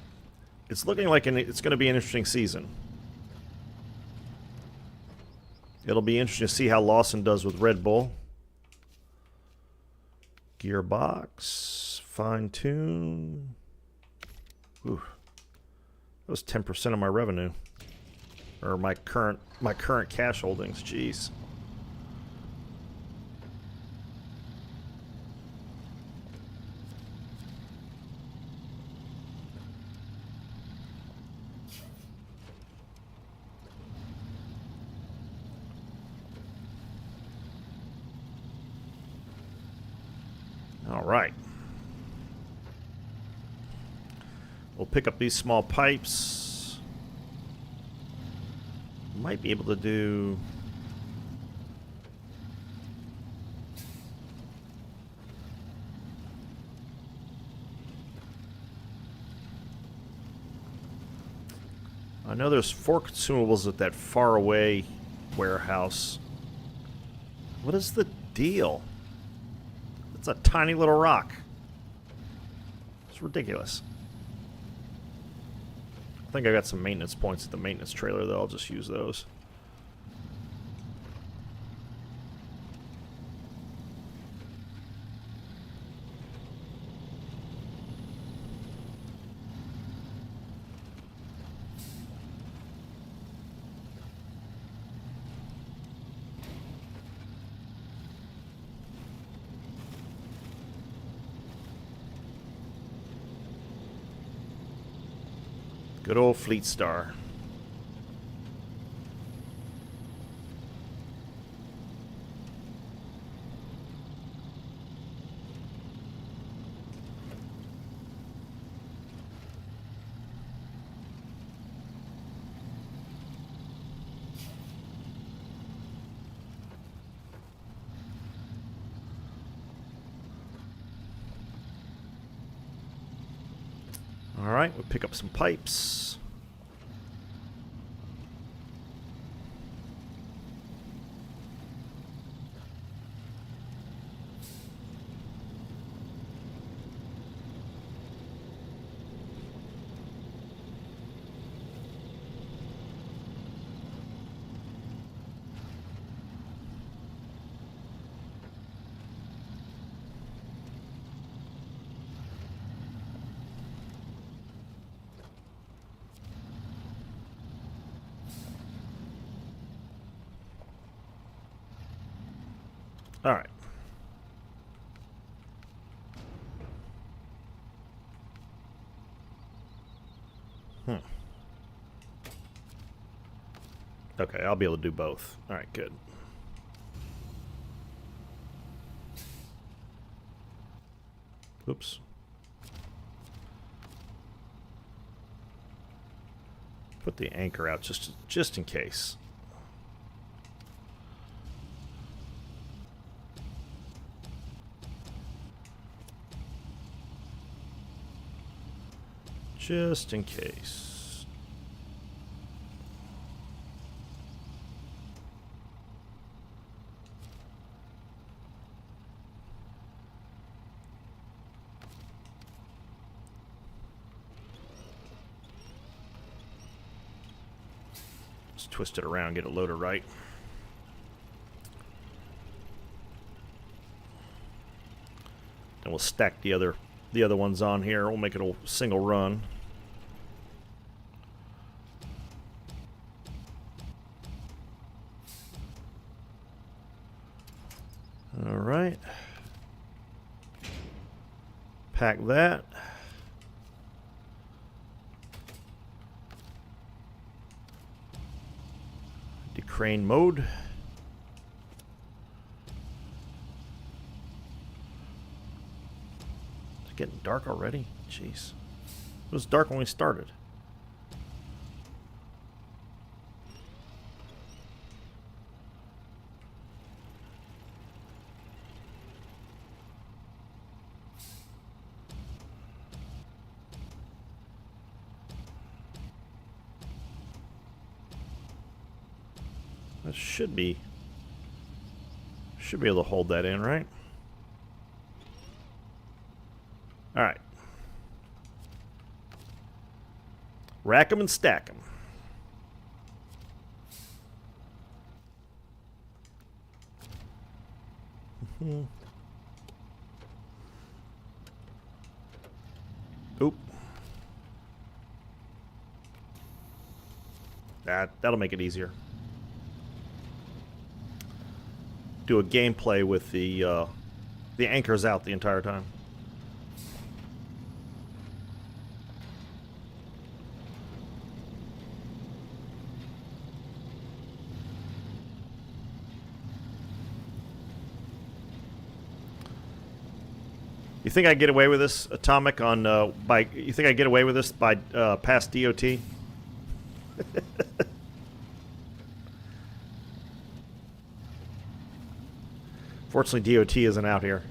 it's looking like it's going to be an interesting season. It'll be interesting to see how Lawson does with Red Bull. Gearbox, fine-tune. Ooh, that was 10% of my revenue, or my current cash holdings. Jeez. All right. We'll pick up these small pipes. Might be able to do... I know there's 4 consumables at that faraway warehouse. What is the deal? It's a tiny little rock. It's ridiculous. I think I got some maintenance points at the maintenance trailer, though. I'll just use those. Good old Fleet Star. All right, we'll pick up some pipes. All right. Okay, I'll be able to do both. All right, good. Oops. Put the anchor out just in case. Just in case. Just twist it around, get it loaded right. And we'll stack the other ones on here. We'll make it a single run. All right. Pack that. Decrane mode. It's getting dark already. Jeez. It was dark when we started. That should be able to hold that in, right? All right. Rack them and stack them. Oop. That'll make it easier. Do a gameplay with the anchors out the entire time. You think I get away with this, Atomic, on by? You think I get away with this by past DOT? Fortunately, DOT isn't out here.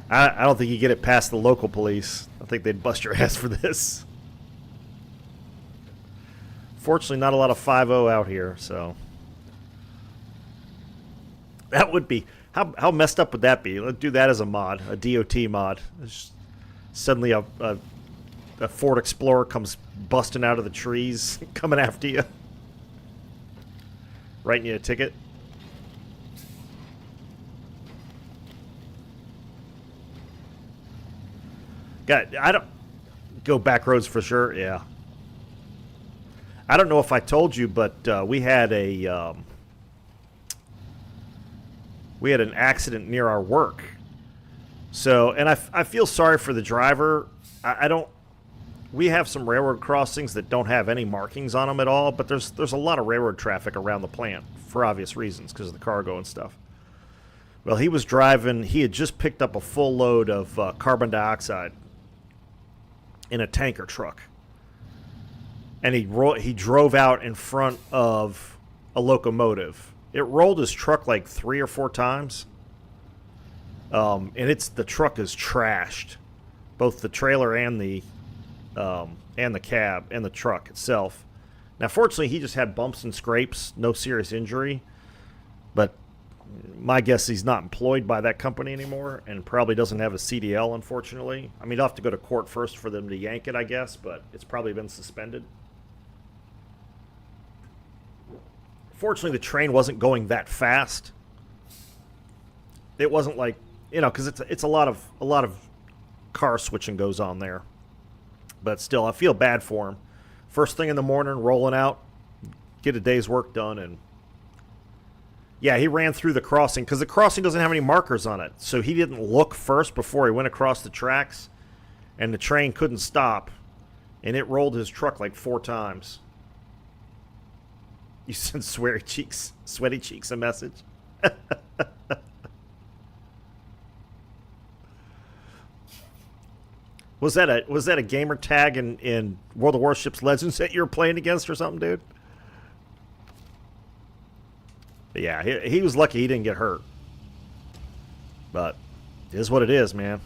I don't think you get it past the local police. I think they'd bust your ass for this. Fortunately, not a lot of 5.0 out here, so that would be how messed up would that be? Let's do that as a mod, a DOT mod. Suddenly, a Ford Explorer comes busting out of the trees, coming after you, writing you a ticket. I don't go back roads for sure. Yeah. I don't know if I told you, but we had an accident near our work. So, and I feel sorry for the driver. I don't. We have some railroad crossings that don't have any markings on them at all, but there's a lot of railroad traffic around the plant for obvious reasons because of the cargo and stuff. Well, he was driving. He had just picked up a full load of carbon dioxide in a tanker truck. And he drove out in front of a locomotive. It rolled his truck like 3 or 4 times. And the truck is trashed. Both the trailer and the cab and the truck itself. Now, fortunately, he just had bumps and scrapes, no serious injury. But my guess he's not employed by that company anymore and probably doesn't have a CDL, unfortunately. I mean, he'll have to go to court first for them to yank it, I guess, but it's probably been suspended. Fortunately, the train wasn't going that fast. It wasn't like, because it's a lot of car switching goes on there. But still, I feel bad for him. First thing in the morning, rolling out, get a day's work done, and yeah, he ran through the crossing because the crossing doesn't have any markers on it. So he didn't look first before he went across the tracks, and the train couldn't stop, and it rolled his truck like 4 times. You sent sweaty cheeks a message. Was that a gamer tag in World of Warships Legends that you were playing against or something, dude? But yeah, he was lucky he didn't get hurt. But it is what it is, man.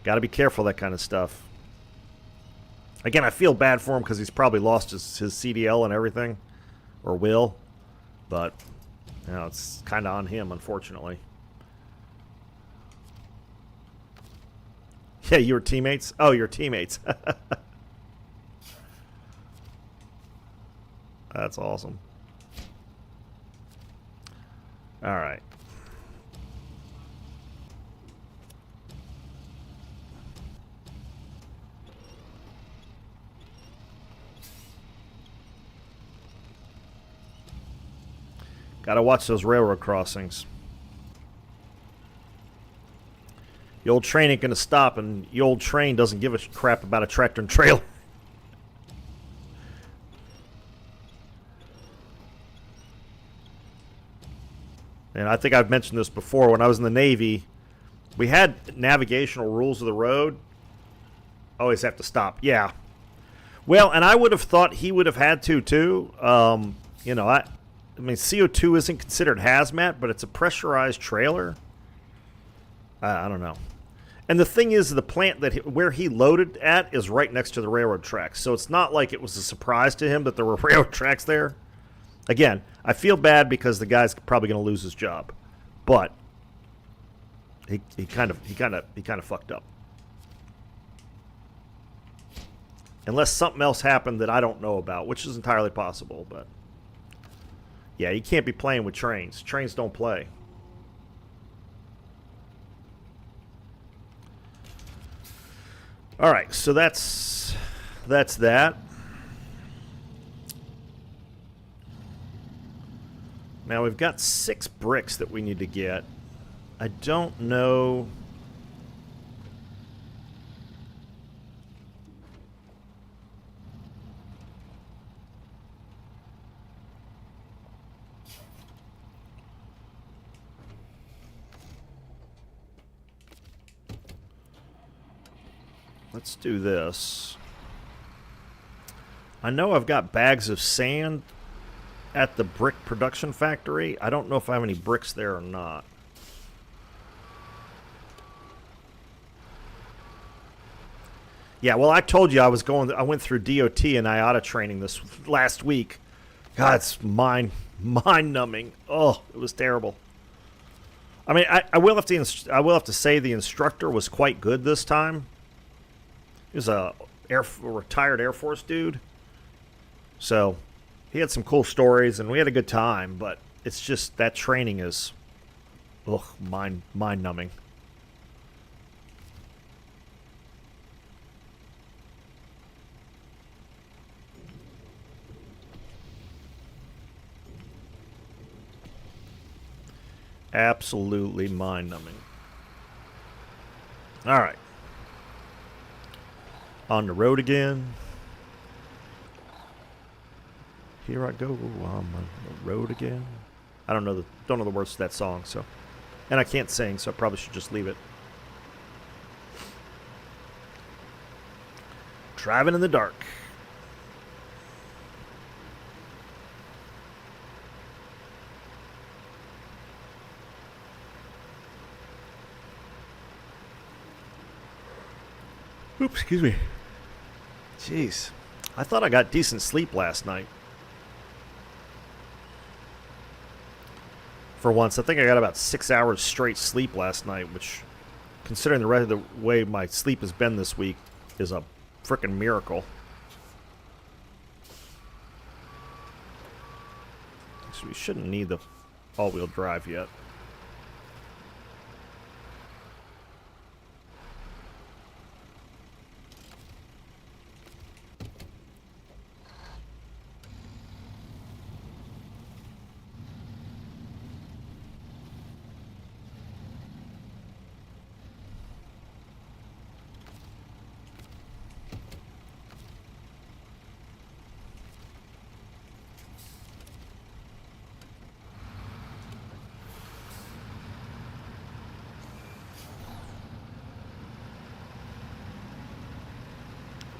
Got to be careful of that kind of stuff. Again, I feel bad for him because he's probably lost his CDL and everything. Or will. But, it's kind of on him, unfortunately. Yeah, you were teammates? Oh, you're teammates. That's awesome. All right. Gotta watch those railroad crossings. The old train ain't gonna stop, and the old train doesn't give a crap about a tractor and trailer. And I think I've mentioned this before. When I was in the Navy, we had navigational rules of the road. Always have to stop. Yeah. Well, and I would have thought he would have had to, too. I mean, CO2 isn't considered hazmat, but it's a pressurized trailer. I don't know. And the thing is, the plant where he loaded at is right next to the railroad tracks. So it's not like it was a surprise to him that there were railroad tracks there. Again, I feel bad because the guy's probably going to lose his job, but he kind of fucked up. Unless something else happened that I don't know about, which is entirely possible, but yeah, you can't be playing with trains. Trains don't play. All right, so that's that. Now we've got 6 bricks that we need to get. I don't know. Let's do this. I know I've got bags of sand at the brick production factory. I don't know if I have any bricks there or not. Yeah, well, I told you I went through DOT and IATA training this last week. God, it's mind-numbing. Oh, it was terrible. I mean, I will have to say the instructor was quite good this time. He was a retired Air Force dude. So, he had some cool stories, and we had a good time, but it's just that training is, mind-numbing. Absolutely mind-numbing. All right. On the road again. Here I go on the road again. I don't know the words to that song, so, and I can't sing, so I probably should just leave it. Driving in the dark. Oops, excuse me. Jeez. I thought I got decent sleep last night. For once, I think I got about 6 hours straight sleep last night, which, considering the rest of the way my sleep has been this week, is a frickin' miracle. So we shouldn't need the all-wheel drive yet.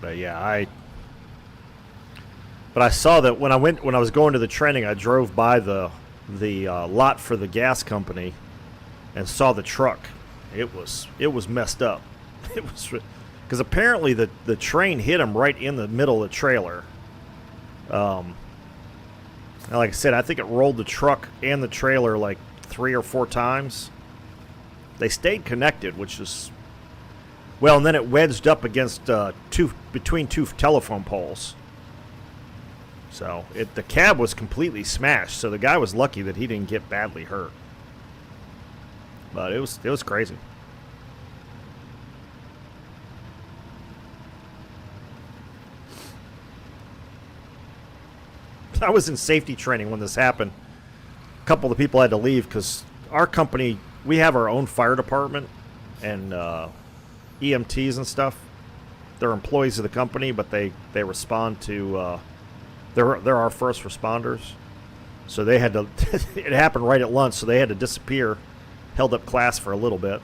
But yeah, I saw that when I was going to the training, I drove by the lot for the gas company and saw the truck. It was messed up. It was because apparently the train hit him right in the middle of the trailer. And like I said, I think it rolled the truck and the trailer like 3 or 4 times. They stayed connected, which is. Well, and then it wedged up against between 2 telephone poles. So the cab was completely smashed. So the guy was lucky that he didn't get badly hurt. But it was crazy. I was in safety training when this happened. A couple of the people had to leave because our company, we have our own fire department and EMTs and stuff. They're employees of the company, but they respond to they're our first responders. So they had to it happened right at lunch, so they had to disappear. Held up class for a little bit.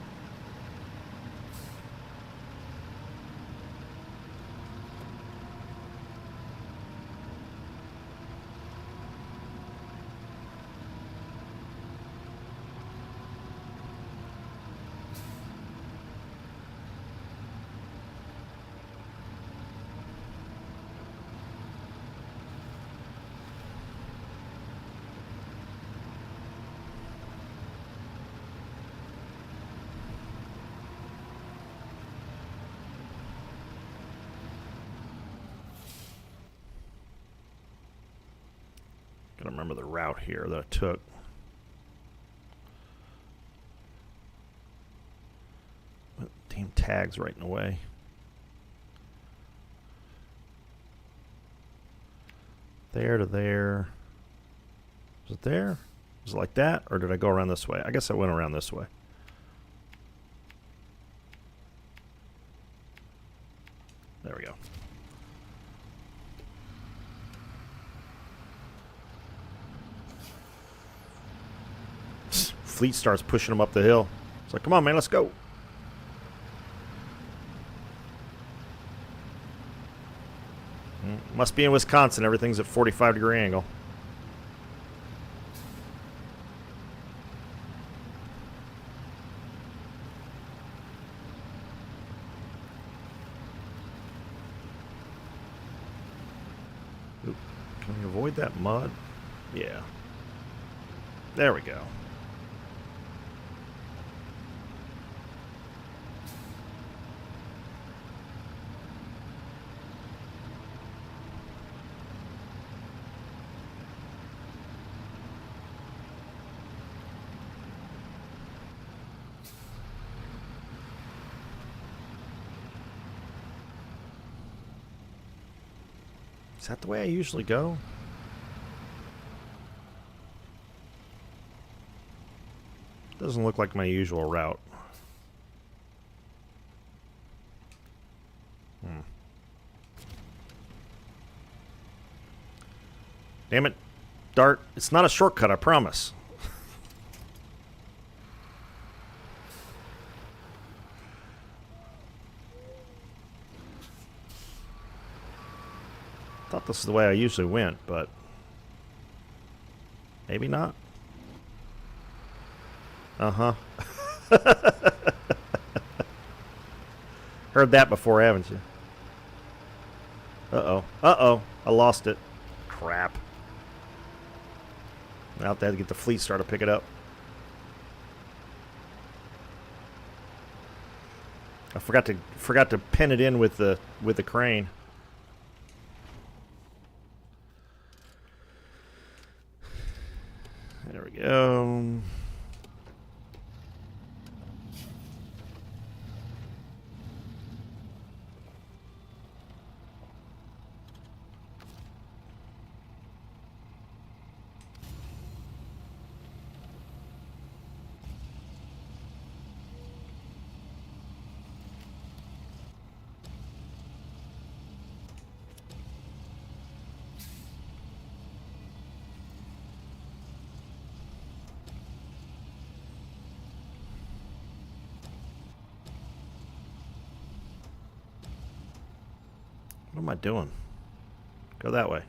I remember the route here that I took. Damn tags right in the way. There to there. Is it there? Is it like that, or did I go around this way? I guess I went around this way. There we go. Fleet starts pushing them up the hill. It's like, come on, man, let's go. Must be in Wisconsin. Everything's at 45-degree angle. Oop. Can we avoid that mud? Yeah. There we go. Is that the way I usually go? Doesn't look like my usual route. Damn it, Dart. It's not a shortcut, I promise. Thought this is the way I usually went, but maybe not. Uh-huh. Heard that before, haven't you? Uh-oh. Uh-oh. I lost it. Crap. Out there to get the fleet star to pick it up. I forgot to pin it in with the crane. There we go. What am I doing? Go that way.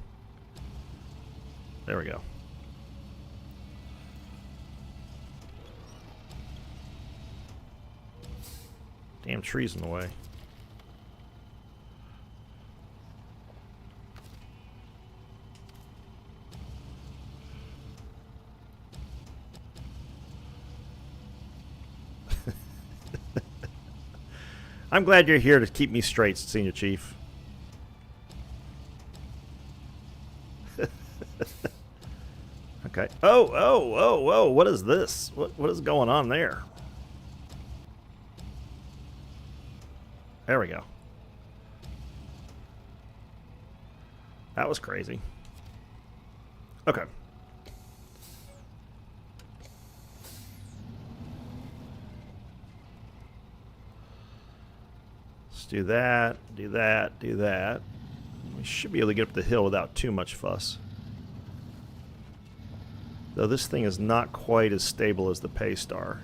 There we go. Damn trees in the way. I'm glad you're here to keep me straight, Senior Chief. Okay. Oh, what is this? What is going on there? There we go. That was crazy. Okay. Let's do that, do that, do that. We should be able to get up the hill without too much fuss. Though this thing is not quite as stable as the Paystar.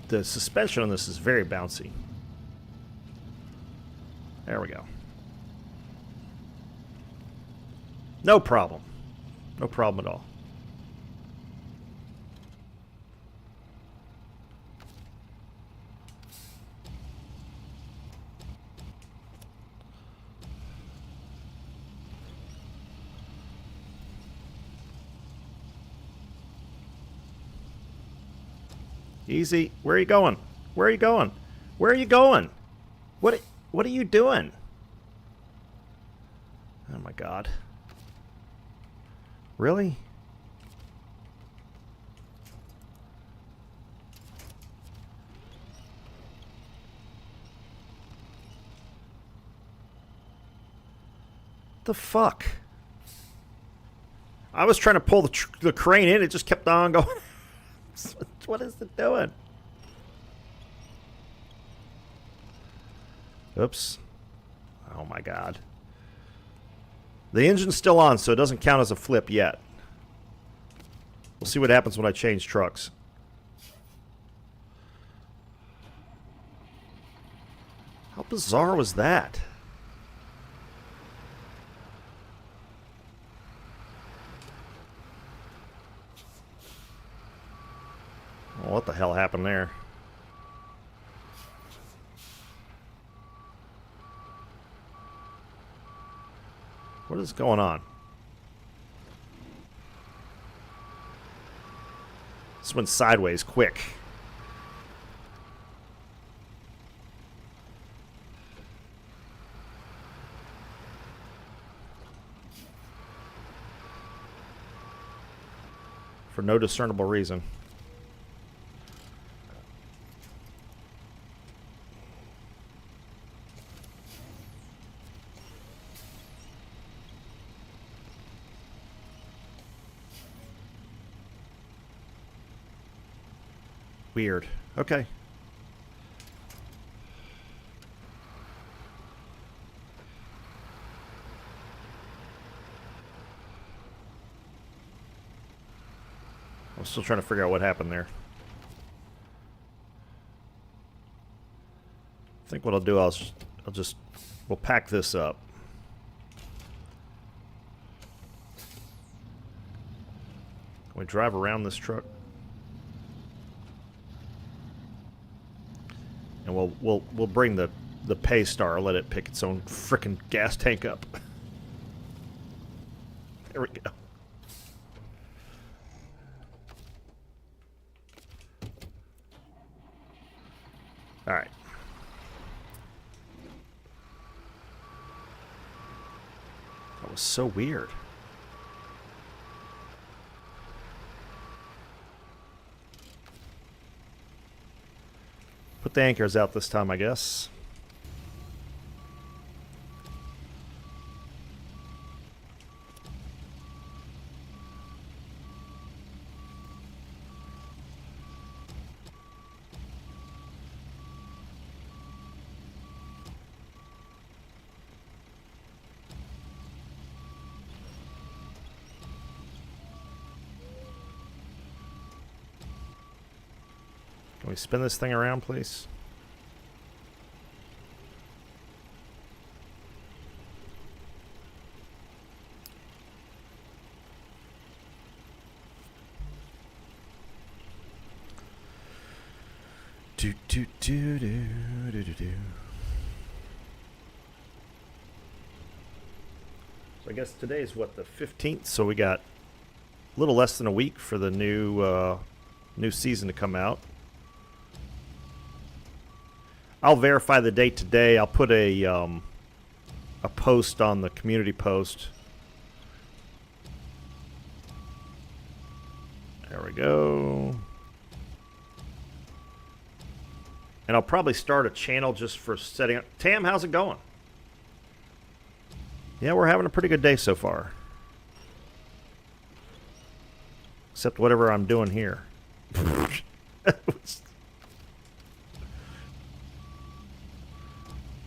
The suspension on this is very bouncy. There we go. No problem. No problem at all. Easy. Where are you going? Where are you going? Where are you going? What are you doing? Oh my God. Really? The fuck? I was trying to pull the crane in. It just kept on going. What is it doing? Oops. Oh my god. The engine's still on, so it doesn't count as a flip yet. We'll see what happens when I change trucks. How bizarre was that? Well, what the hell happened there? What is going on? This went sideways quick. For no discernible reason. Weird. Okay. I'm still trying to figure out what happened there. I think what I'll do, we'll pack this up. Can we drive around this truck? And we'll bring the Paystar, let it pick its own frickin' gas tank up. There we go. All right. That was so weird. Put the anchors out this time, I guess. Can we spin this thing around, please? Do do do do do do do. So I guess today's what, the 15th, so we got a little less than a week for the new season to come out. I'll verify the date today. I'll put a post on the community post. There we go. And I'll probably start a channel just for setting up. Tam, how's it going? Yeah, we're having a pretty good day so far. Except whatever I'm doing here.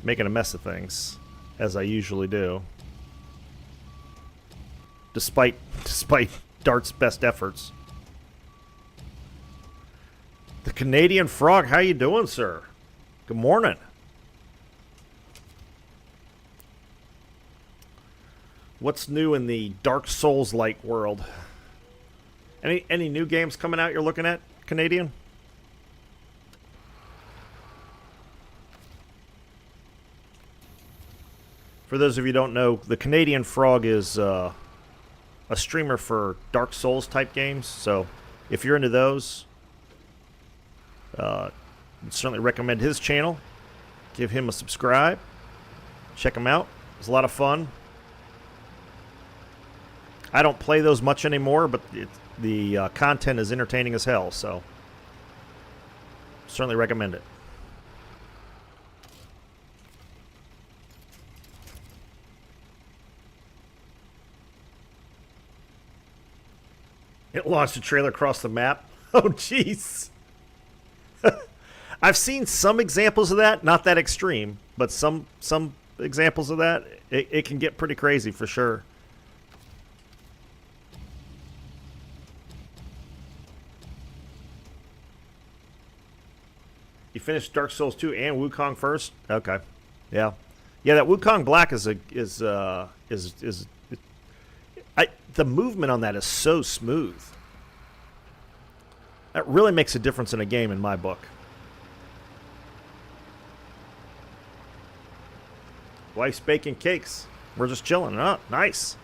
Making a mess of things, as I usually do. Despite Dart's best efforts. The Canadian Frog, how you doing, sir? Good morning. What's new in the Dark Souls-like world? Any new games coming out you're looking at, Canadian? For those of you who don't know, the Canadian Frog is a streamer for Dark Souls type games. So if you're into those, I'd certainly recommend his channel. Give him a subscribe. Check him out. It's a lot of fun. I don't play those much anymore, but the content is entertaining as hell. So certainly recommend it. It launched a trailer across the map. Oh, jeez. I've seen some examples of that. Not that extreme, but some examples of that. It can get pretty crazy for sure. You finished Dark Souls 2 and Wukong first? Okay. Yeah. Yeah, that Wukong Black is the movement on that is so smooth. That really makes a difference in a game in my book. Wife's baking cakes. We're just chilling. Oh, nice.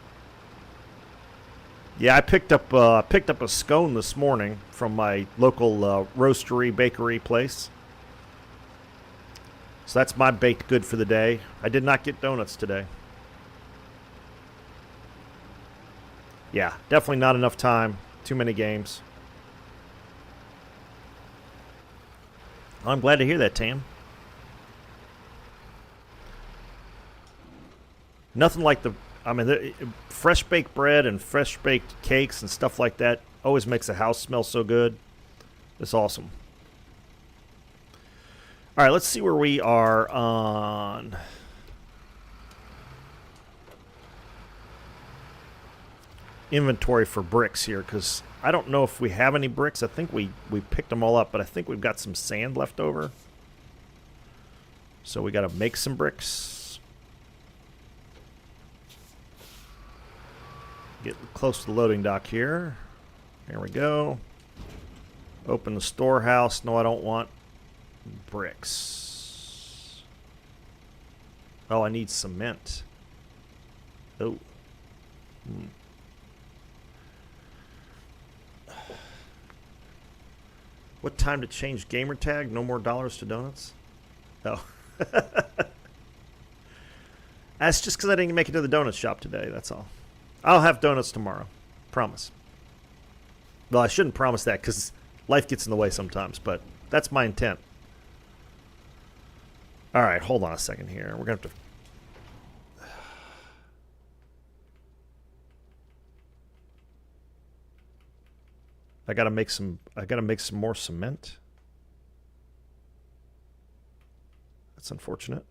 Yeah, I picked up a scone this morning from my local roastery bakery place. So that's my baked good for the day. I did not get donuts today. Yeah, definitely not enough time. Too many games. I'm glad to hear that, Tam. Nothing like fresh baked bread and fresh baked cakes and stuff like that always makes the house smell so good. It's awesome. All right, let's see where we are on inventory for bricks here, because I don't know if we have any bricks. I think we picked them all up, but I think we've got some sand left over. So we got to make some bricks. Get close to the loading dock here. There we go. Open the storehouse. No, I don't want bricks. Oh, I need cement. Oh. What time to change gamer tag? No more dollars to donuts? Oh. That's just because I didn't make it to the donut shop today. That's all. I'll have donuts tomorrow. Promise. Well, I shouldn't promise that because life gets in the way sometimes, but that's my intent. All right, hold on a second here. We're going to have to... I got to make some more cement. That's unfortunate.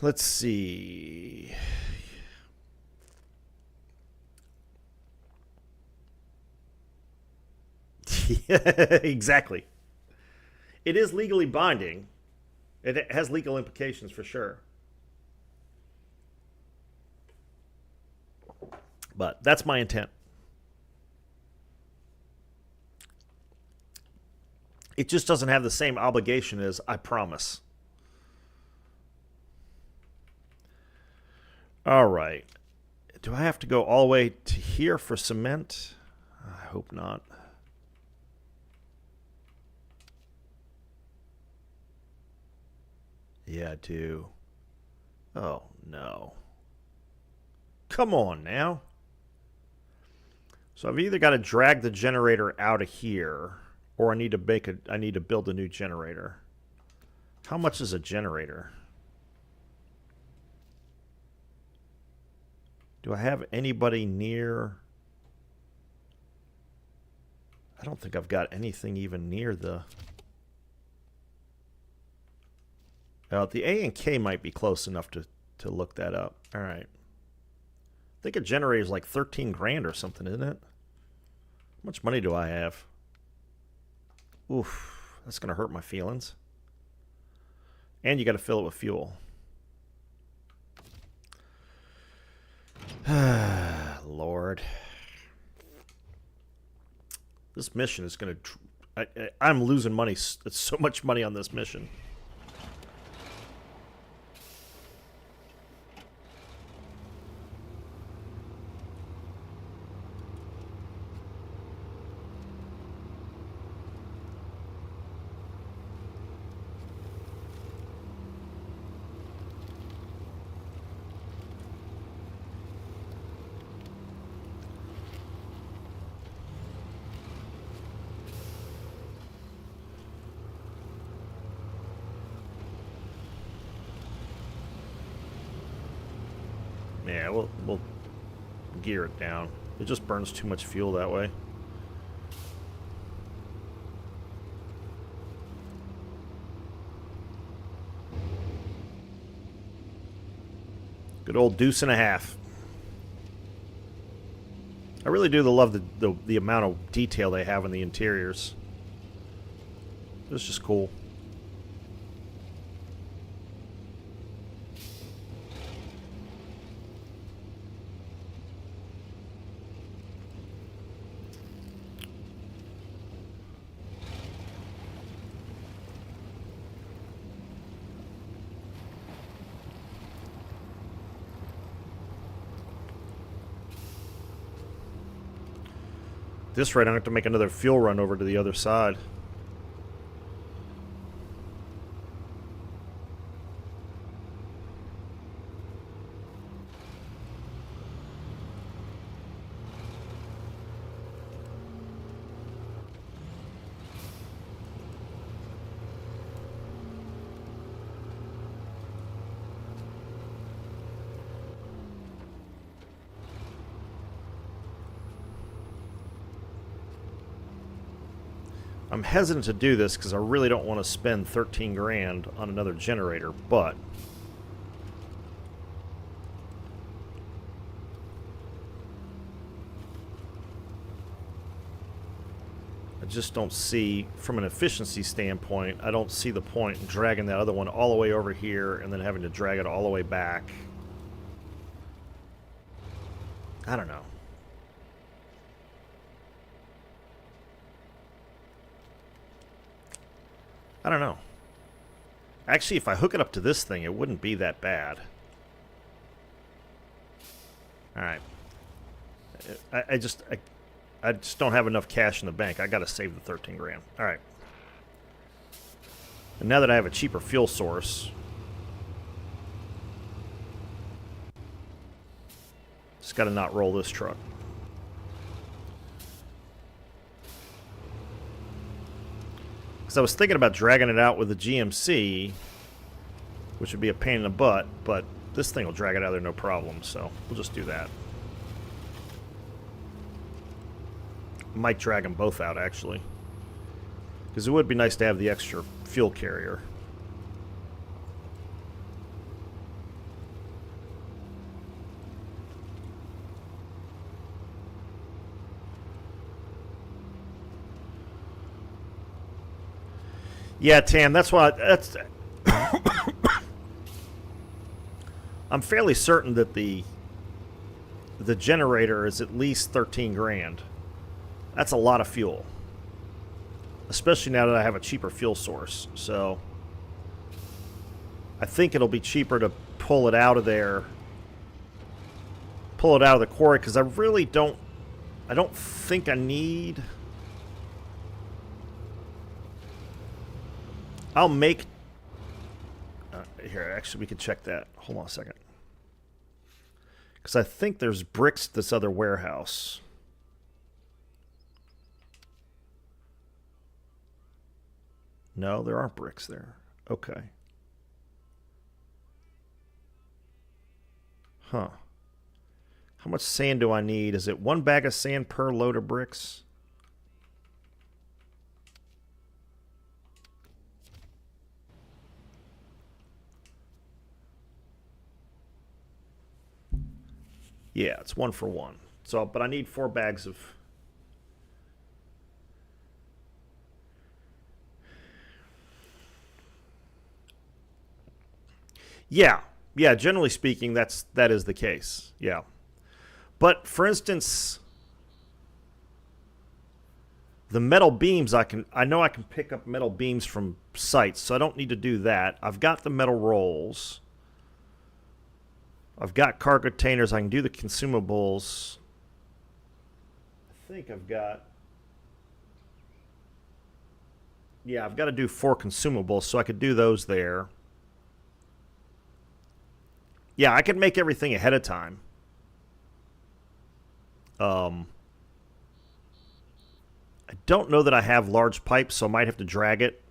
Let's see. Yeah, exactly. It is legally binding. It has legal implications for sure. But that's my intent. It just doesn't have the same obligation as I promise. All right. Do I have to go all the way to here for cement? I hope not. Yeah, I do. Oh, no. Come on now. So I've either got to drag the generator out of here, or I need to build a new generator. How much is a generator? Do I have anybody near? I don't think I've got anything even near the... the A and K might be close enough to look that up. All right. I think a generator is like 13 grand or something, isn't it? How much money do I have? Oof, that's going to hurt my feelings. And you got to fill it with fuel. Lord. This mission is going to... I'm losing money. It's so much money on this mission. Yeah, we'll gear it down. It just burns too much fuel that way. Good old deuce and a half. I really do love the amount of detail they have in the interiors. It's just cool. This rate, I have to make another fuel run over to the other side. I'm hesitant to do this because I really don't want to spend 13 grand on another generator, but I just don't see, from an efficiency standpoint, I don't see the point in dragging that other one all the way over here and then having to drag it all the way back. I don't know. I don't know. Actually, if I hook it up to this thing, it wouldn't be that bad. Alright. I just don't have enough cash in the bank. I gotta save the 13 grand. Alright. And now that I have a cheaper fuel source, just gotta not roll this truck. I was thinking about dragging it out with the GMC, which would be a pain in the butt, but this thing will drag it out of there no problem, so we'll just do that. Might drag them both out, actually, because it would be nice to have the extra fuel carrier. Yeah, Tam, that's why. I'm fairly certain that the generator is at least 13 grand. That's a lot of fuel, especially now that I have a cheaper fuel source. So I think it'll be cheaper to pull it out of there, pull it out of the quarry, because I really don't. I don't think I need. I'll make... here, actually, we could check that. Hold on a second. Because I think there's bricks at this other warehouse. No, there aren't bricks there. Okay. Huh. How much sand do I need? Is it 1 bag of sand per load of bricks? Yeah, it's 1 for 1. So, but I need 4 bags of... Yeah, generally speaking, that is the case. Yeah. But for instance, the metal beams, I know I can pick up metal beams from sites, so I don't need to do that. I've got the metal rolls. I've got cargo containers. I can do the consumables. I think I've got... Yeah, I've got to do 4 consumables, so I could do those there. Yeah, I could make everything ahead of time. I don't know that I have large pipes, so I might have to drag it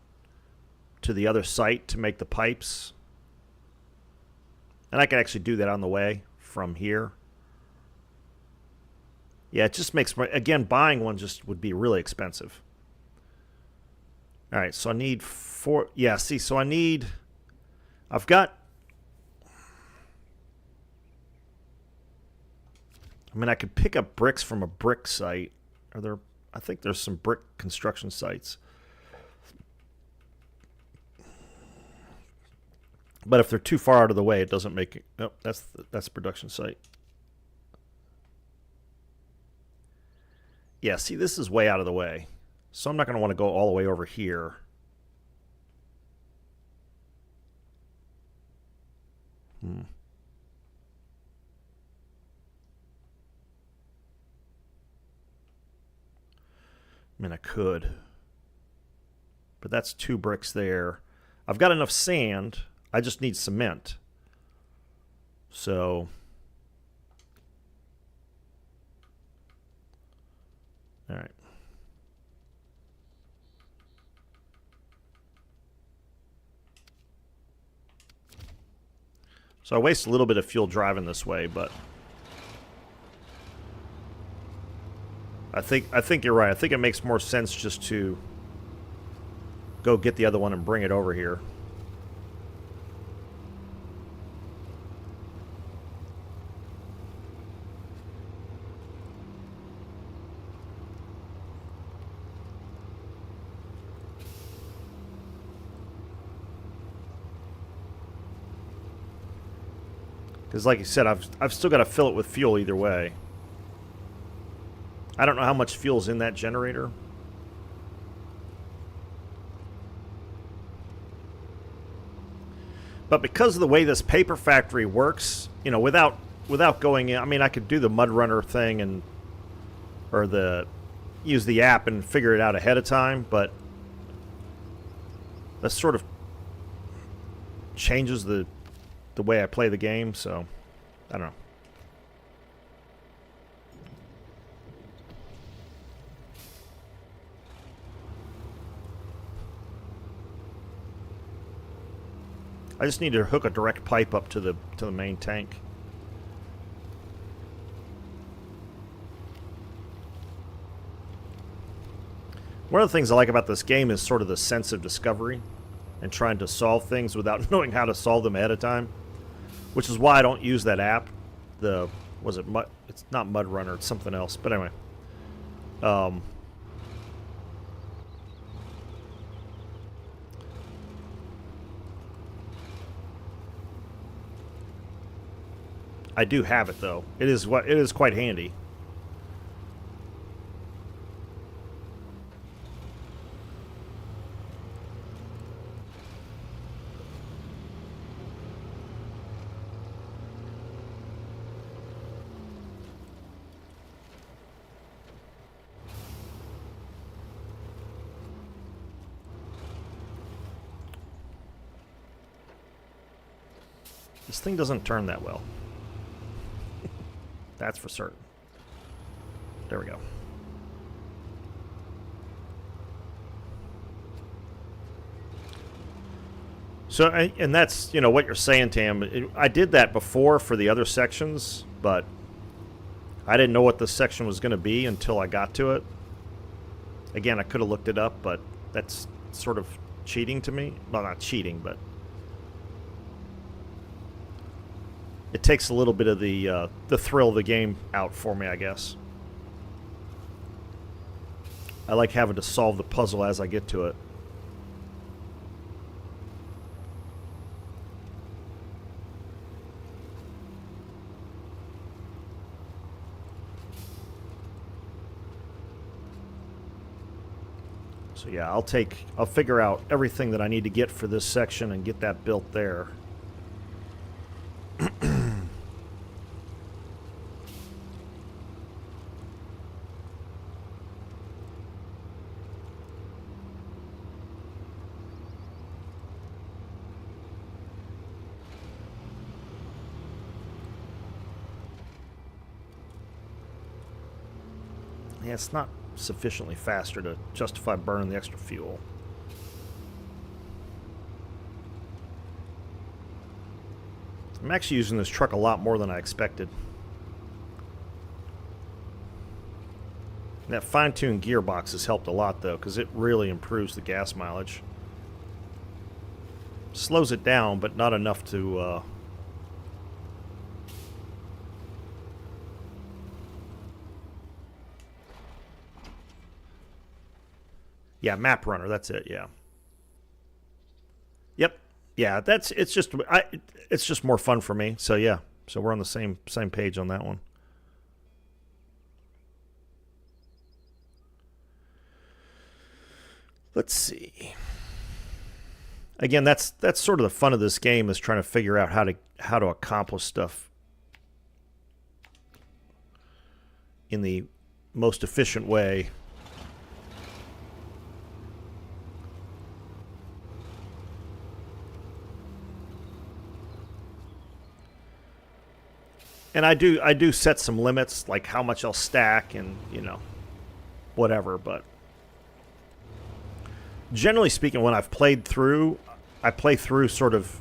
to the other site to make the pipes. And I can actually do that on the way from here. Yeah, it just makes, again, buying one just would be really expensive. All right, so I need 4, yeah, see, so I've got, I mean, I could pick up bricks from a brick site. I think there's some brick construction sites. But if they're too far out of the way, it doesn't make it. Oh, that's the production site. Yeah, see, this is way out of the way. So I'm not going to want to go all the way over here. I mean, I could. But that's 2 bricks there. I've got enough sand. I just need cement. So, all right. So I waste a little bit of fuel driving this way, but I think you're right. I think it makes more sense just to go get the other one and bring it over here. Because like you said, I've still got to fill it with fuel either way. I don't know how much fuel's in that generator. But because of the way this paper factory works, you know, without going in, I mean, I could do the mud runner thing or use the app and figure it out ahead of time, but that sort of changes the way I play the game, so I don't know. I just need to hook a direct pipe up to the main tank. One of the things I like about this game is sort of the sense of discovery and trying to solve things without knowing how to solve them ahead of time. Which is why I don't use that app. It's not Mud Runner, it's something else. But anyway. I do have it though. It is quite handy. This thing doesn't turn that well. That's for certain. There we go. So, and that's, you know, what you're saying, Tam. I did that before for the other sections, but I didn't know what this section was going to be until I got to it. Again, I could have looked it up, but that's sort of cheating to me. Well, not cheating, but it takes a little bit of the thrill of the game out for me, I guess. I like having to solve the puzzle as I get to it. So yeah, I'll figure out everything that I need to get for this section and get that built there. Yeah, it's not sufficiently faster to justify burning the extra fuel. I'm actually using this truck a lot more than I expected. And that fine-tuned gearbox has helped a lot, though, because it really improves the gas mileage. Slows it down, but not enough to... Yeah, Map Runner, that's it, yeah. Yep. Yeah, it's just more fun for me. So yeah. So we're on the same page on that one. Let's see. Again, that's sort of the fun of this game, is trying to figure out how to accomplish stuff in the most efficient way. And I do set some limits, like how much I'll stack and, you know, whatever. But generally speaking, when I've played through, I play through sort of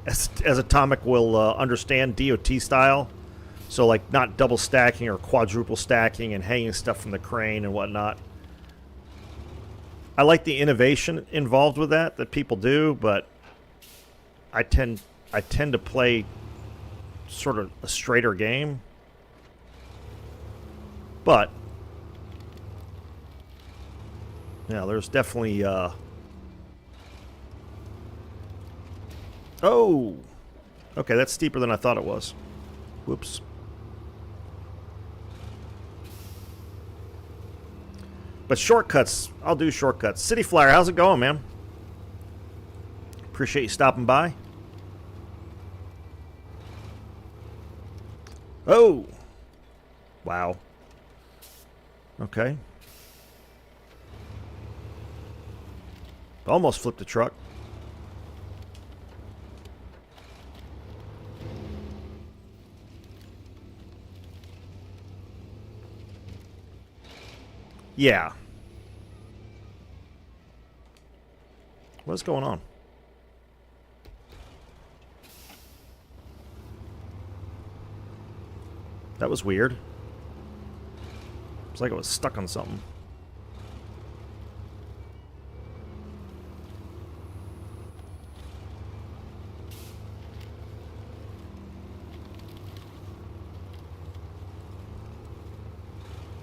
as Atomic will understand, DOT style. So like not double stacking or quadruple stacking and hanging stuff from the crane and whatnot. I like the innovation involved with that people do, but I tend to play sort of a straighter game. But yeah, there's definitely oh, okay, that's steeper than I thought it was. Whoops. But shortcuts, I'll do shortcuts. City Flyer, how's it going, man? Appreciate you stopping by. Oh! Wow. Okay. Almost flipped the truck. Yeah. What's going on? That was weird. It's like it was stuck on something.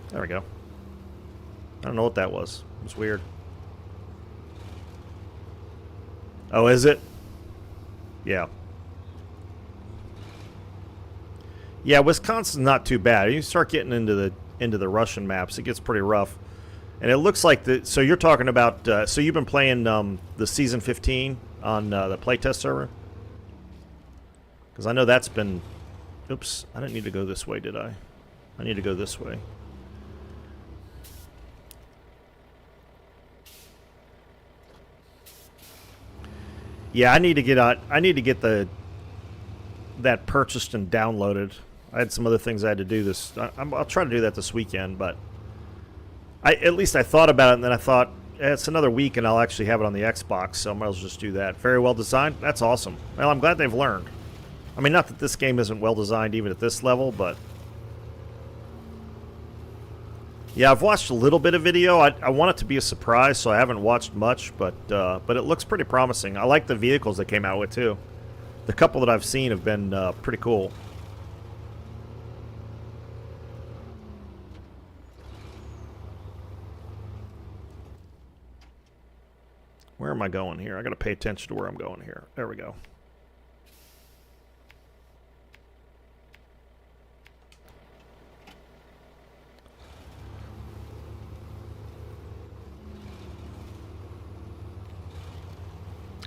There we go. I don't know what that was. It was weird. Oh, is it? Yeah. Yeah, Wisconsin's not too bad. You start getting into the Russian maps, it gets pretty rough. And it looks like so you're talking about so you've been playing the season 15 on the playtest server? Because I know that's been... Oops, I didn't need to go this way, did I? I need to go this way. Yeah, I need to get that purchased and downloaded. I had some other things I had to do this. I'll try to do that this weekend, but at least I thought about it, and then I thought it's another week, and I'll actually have it on the Xbox, so I might as well just do that. Very well designed. That's awesome. Well, I'm glad they've learned. I mean, not that this game isn't well designed even at this level, but yeah, I've watched a little bit of video. I want it to be a surprise, so I haven't watched much, but it looks pretty promising. I like the vehicles they came out with, too. The couple that I've seen have been pretty cool. Where am I going here? I got to pay attention to where I'm going here. There we go.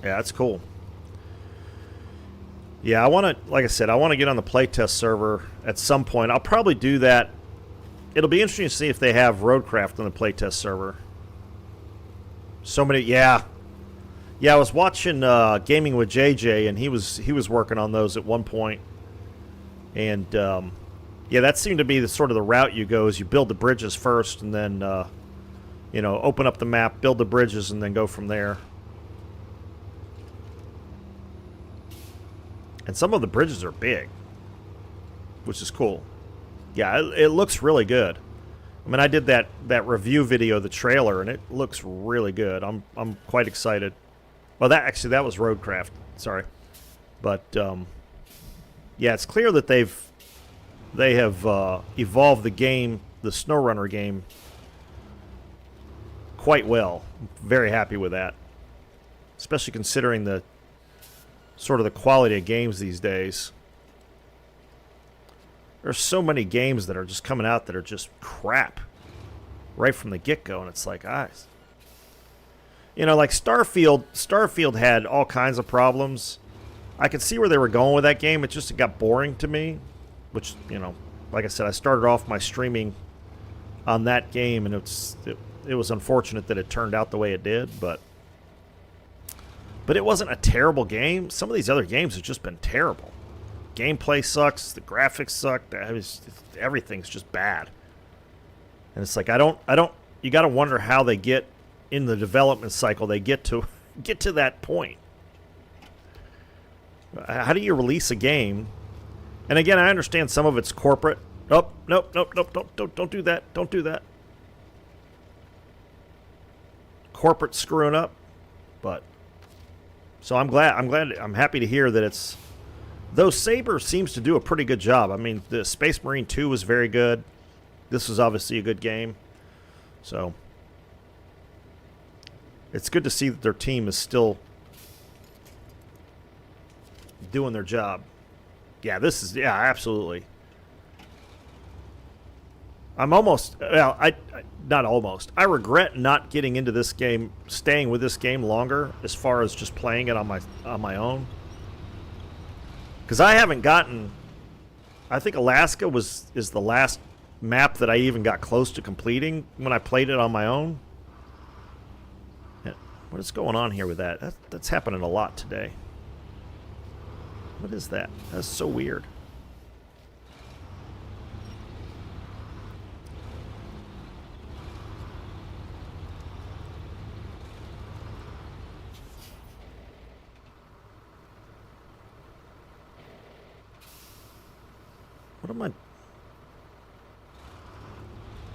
Yeah, that's cool. Yeah, I want to, like I said, I want to get on the playtest server at some point. I'll probably do that. It'll be interesting to see if they have Roadcraft on the playtest server. So many, yeah. Yeah, I was watching Gaming with JJ, and he was working on those at one point. And, yeah, that seemed to be the sort of the route you go, is you build the bridges first, and then, you know, open up the map, build the bridges, and then go from there. And some of the bridges are big, which is cool. Yeah, it looks really good. I mean, I did that review video of the trailer, and it looks really good. I'm quite excited. Well, that was Roadcraft. Sorry, but yeah, it's clear that they have evolved the game, the SnowRunner game, quite well. I'm very happy with that, especially considering the sort of the quality of games these days. There's so many games that are just coming out that are just crap right from the get-go, and it's like, you know, like Starfield had all kinds of problems. I could see where they were going with that game. It just got boring to me, which, you know, like I said, I started off my streaming on that game, and it was unfortunate that it turned out the way it did, but it wasn't a terrible game. Some of these other games have just been terrible. Gameplay sucks. The graphics suck. Everything's just bad. And it's like, you got to wonder how they get in the development cycle. They get to that point. How do you release a game? And again, I understand some of it's corporate. Nope, don't do that. Don't do that. Corporate screwing up. But so I'm happy to hear that it's, though Sabre seems to do a pretty good job. I mean, the Space Marine 2 was very good. This was obviously a good game. So it's good to see that their team is still doing their job. Yeah, absolutely. I'm almost, well, not almost. I regret not getting into this game, staying with this game longer, as far as just playing it on my own. Because I haven't gotten, I think Alaska is the last map that I even got close to completing when I played it on my own. Yeah. What is going on here with that? That's happening a lot today. What is that? That's so weird.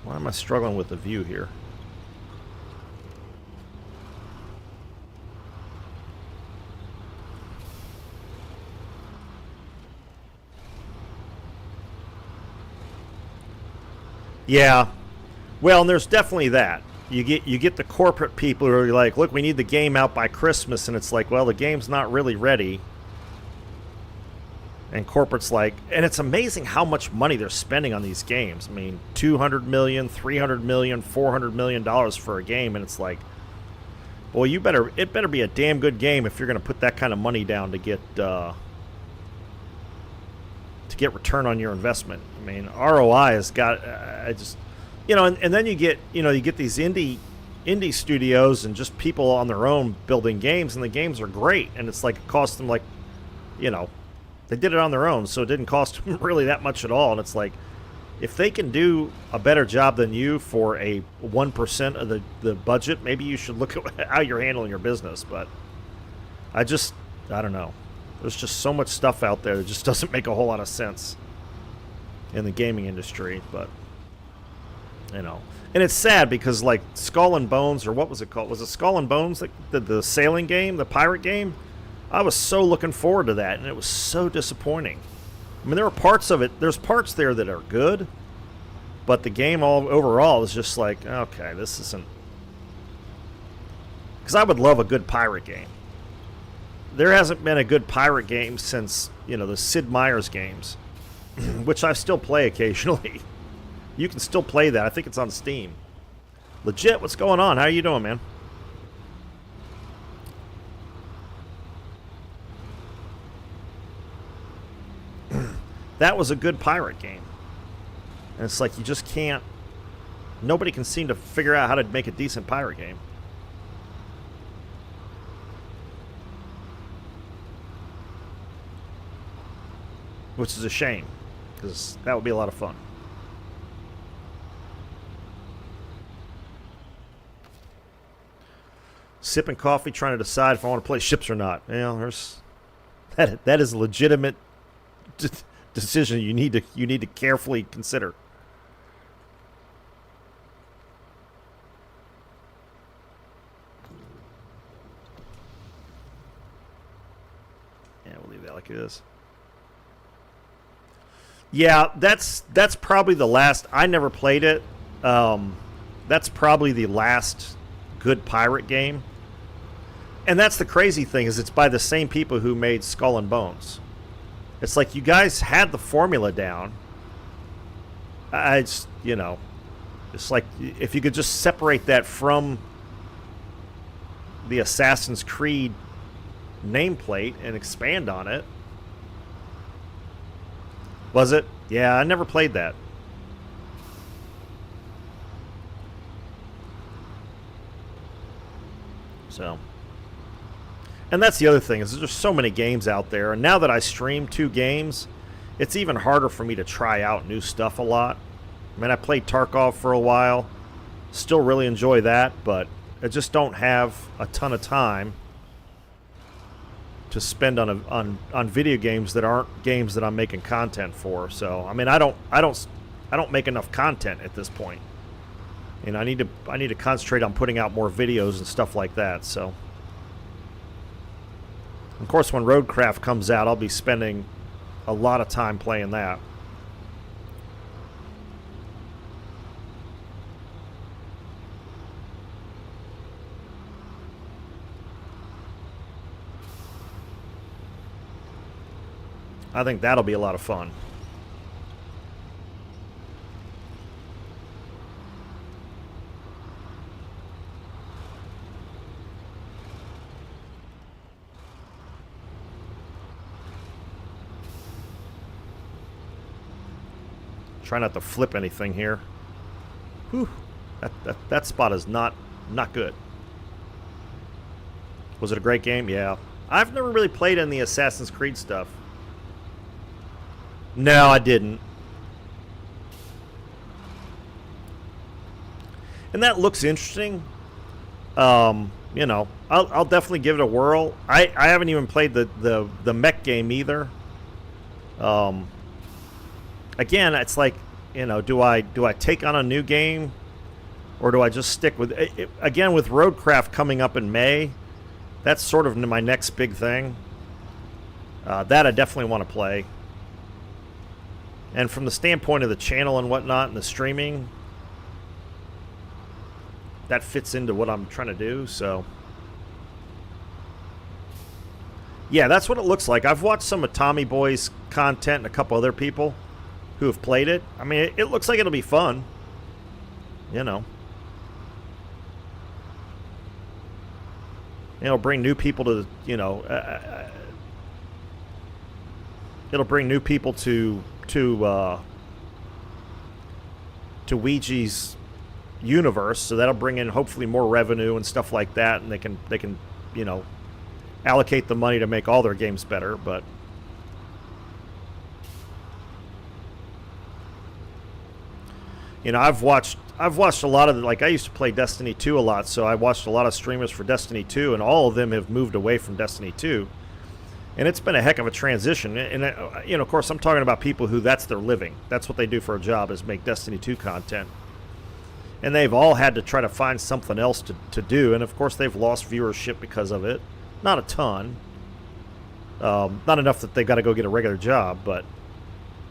Why am I struggling with the view here? Yeah. Well, and there's definitely that. You get the corporate people who are like, look, we need the game out by Christmas, and it's like, well, the game's not really ready. And corporate's like, and it's amazing how much money they're spending on these games. I mean, $200 million, $300 million, $400 million for a game, and it's like, well, it better be a damn good game if you're going to put that kind of money down to get return on your investment. I mean, ROI has got, and then you get these indie studios and just people on their own building games, and the games are great, and it's like it costs them like, they did it on their own, so it didn't cost them really that much at all. And it's like, if they can do a better job than you for a 1% of the budget, maybe you should look at how you're handling your business. But I don't know. There's just so much stuff out there that just doesn't make a whole lot of sense in the gaming industry. But, and it's sad because, like, Skull and Bones, or what was it called? Was it Skull and Bones, the sailing game, the pirate game? I was so looking forward to that, and it was so disappointing. I mean, there were parts of it, there's parts there that are good, but the game overall is just like, okay, this isn't... Because I would love a good pirate game. There hasn't been a good pirate game since, the Sid Meier's games, which I still play occasionally. You can still play that. I think it's on Steam. Legit, what's going on? How you doing, man? That was a good pirate game. And it's like, you just can't... Nobody can seem to figure out how to make a decent pirate game. Which is a shame, because that would be a lot of fun. Sipping coffee, trying to decide if I want to play ships or not. There's... That is a legitimate... decision you need to carefully consider. is. Yeah, that's probably the last. I never played it. That's probably the last good pirate game. And that's the crazy thing, is it's by the same people who made Skull and Bones. It's like you guys had the formula down. It's, you know, it's like if you could just separate that from the Assassin's Creed nameplate and expand on it. Was it? Yeah, I never played that. So, and that's the other thing, is there's so many games out there, and now that I stream 2 games, it's even harder for me to try out new stuff a lot. I mean, I played Tarkov for a while, still really enjoy that, but I just don't have a ton of time to spend on video games that aren't games that I'm making content for. So, I mean, I don't make enough content at this point. And I need to concentrate on putting out more videos and stuff like that. So, of course, when Roadcraft comes out, I'll be spending a lot of time playing that. I think that'll be a lot of fun. Try not to flip anything here. Whew. That spot is not good. Was it a great game? Yeah. I've never really played in the Assassin's Creed stuff. No, I didn't. And that looks interesting. You know, I'll definitely give it a whirl. I haven't even played the mech game either. Again, it's like, you know, do I take on a new game, or do I just stick with it? Again, with Roadcraft coming up in May, that's sort of my next big thing. That I definitely want to play. And from the standpoint of the channel and whatnot and the streaming, that fits into what I'm trying to do. So, yeah, that's what it looks like. I've watched some of Tommy Boy's content and a couple other people who have played it. I mean, it looks like it'll be fun. You know. It'll bring new people to, you know, it'll bring new people to Ouija's universe, so that'll bring in hopefully more revenue and stuff like that, and they can you know, allocate the money to make all their games better. But you know, I've watched a lot of like, I used to play Destiny 2 a lot, so I watched a lot of streamers for Destiny 2, and all of them have moved away from Destiny 2. And it's been a heck of a transition. And, you know, of course, I'm talking about people who that's their living. That's what they do for a job, is make Destiny 2 content. And they've all had to try to find something else to do. And, of course, they've lost viewership because of it. Not a ton. Not enough that they've got to go get a regular job. But,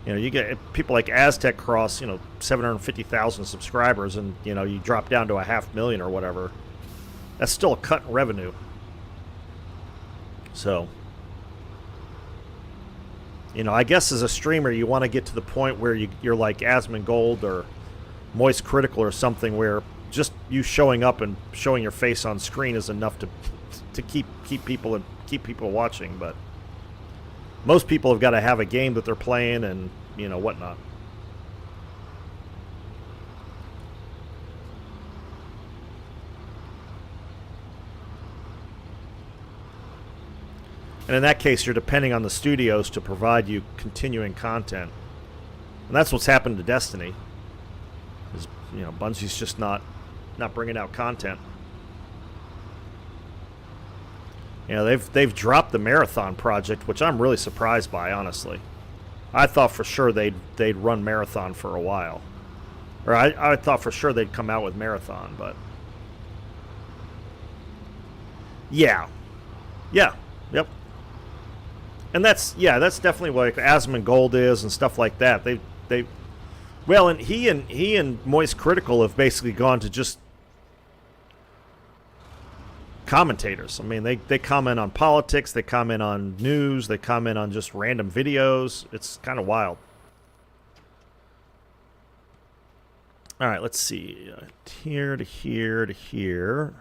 you know, you get people like Aztec Cross, you know, 750,000 subscribers. And, you know, you drop down to 500,000 or whatever. That's still a cut in revenue. So, you know, I guess as a streamer, you want to get to the point where you're like Asmongold or Moist Critical or something, where just you showing up and showing your face on screen is enough to keep people watching. But most people have got to have a game that they're playing and, you know, whatnot. And in that case, you're depending on the studios to provide you continuing content. And that's what's happened to Destiny. Is, you know, Bungie's just not bringing out content. You know, they've dropped the Marathon project, which I'm really surprised by, honestly. I thought for sure they'd run Marathon for a while. Or I thought for sure they'd come out with Marathon, but yeah. Yeah. Yep. And that's definitely what like Asmongold is and stuff like that. They well, and he and Moist Critical have basically gone to just commentators. I mean, they comment on politics, they comment on news, they comment on just random videos. It's kind of wild. All right, let's see. Here to here to here.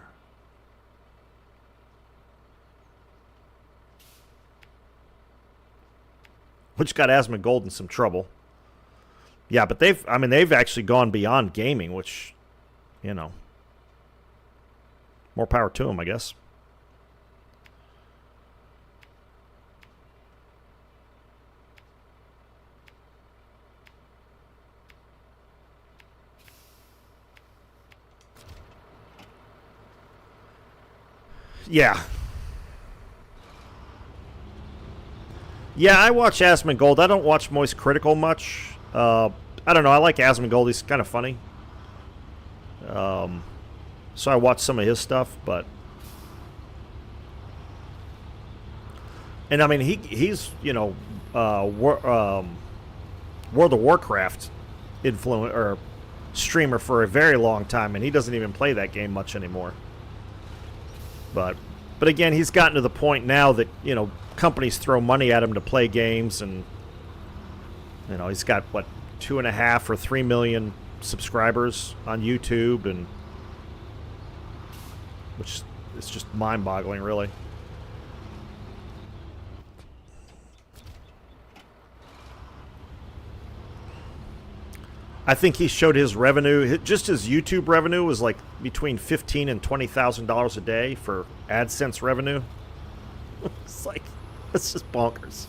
Which got Asmongold in some trouble. Yeah, but they've actually gone beyond gaming, which, you know, more power to them, I guess. Yeah. Yeah, I watch Asmongold. I don't watch Moist Critical much. I don't know. I like Asmongold. He's kind of funny. So I watch some of his stuff, but... And I mean, he's, you know, World of Warcraft or streamer for a very long time, and he doesn't even play that game much anymore. But again, he's gotten to the point now that, you know, companies throw money at him to play games, and, you know, he's got, what, 2.5 or 3 million subscribers on YouTube, and which is just mind-boggling, really. I think he showed his revenue, just his YouTube revenue was like between $15,000 and $20,000 a day for AdSense revenue. It's like, it's just bonkers.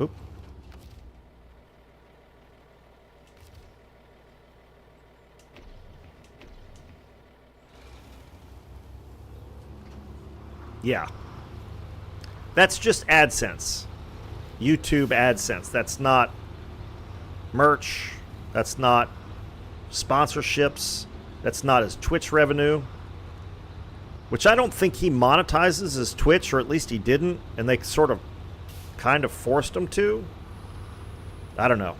Oop. Yeah. That's just AdSense. YouTube AdSense. That's not merch. That's not sponsorships. That's not his Twitch revenue. Which I don't think he monetizes his Twitch, or at least he didn't, and they sort of kind of forced him to. I don't know.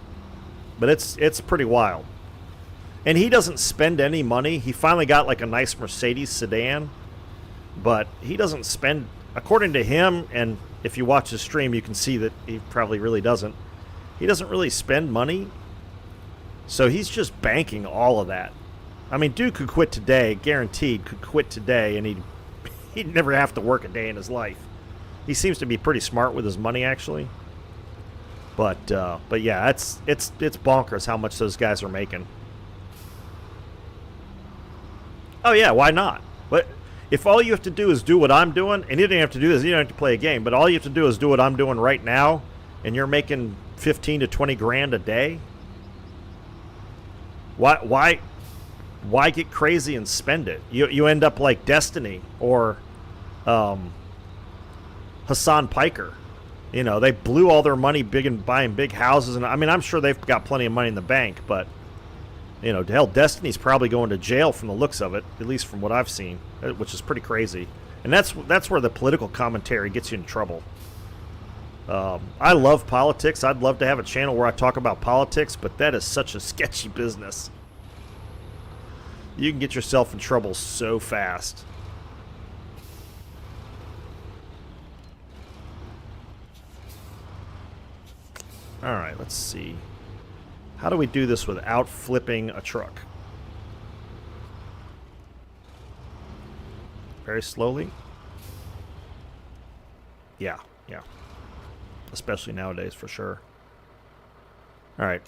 But it's pretty wild. And he doesn't spend any money. He finally got like a nice Mercedes sedan, but he doesn't spend, according to him, and if you watch his stream, you can see that he probably really doesn't. He doesn't really spend money, so he's just banking all of that. I mean, dude could quit today, guaranteed could quit today, and he'd never have to work a day in his life. He seems to be pretty smart with his money, actually. But yeah, it's bonkers how much those guys are making. Oh yeah, why not? But if all you have to do is do what I'm doing, and you don't have to do this, you don't have to play a game, but all you have to do is do what I'm doing right now, and you're making 15 to 20 grand a day, why get crazy and spend it? You end up like Destiny or Hassan Piker. You know, they blew all their money big and buying big houses, and I mean, I'm sure they've got plenty of money in the bank, but you know, hell, Destiny's probably going to jail from the looks of it, at least from what I've seen, which is pretty crazy. And that's where the political commentary gets you in trouble. I love politics. I'd love to have a channel where I talk about politics, but that is such a sketchy business. You can get yourself in trouble so fast. All right, let's see. How do we do this without flipping a truck? Very slowly. Yeah. Especially nowadays, for sure. All right.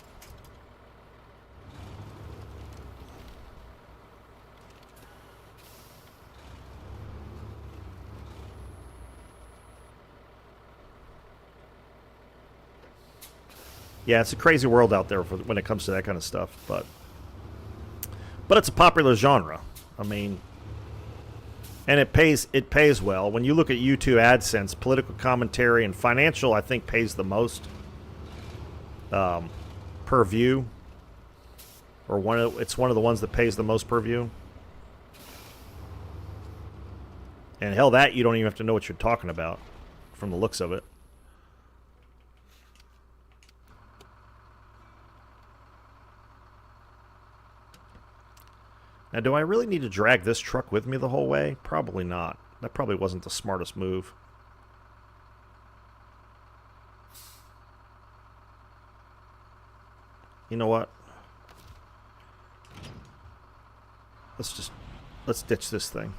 Yeah, it's a crazy world out there when it comes to that kind of stuff, but it's a popular genre. I mean, and it pays well. When you look at YouTube AdSense, political commentary and financial, I think pays the most per view, or it's one of the ones that pays the most per view. And hell, that you don't even have to know what you're talking about. from the looks of it. Now, do I really need to drag this truck with me the whole way? Probably not. That probably wasn't the smartest move. You know what? Let's ditch this thing.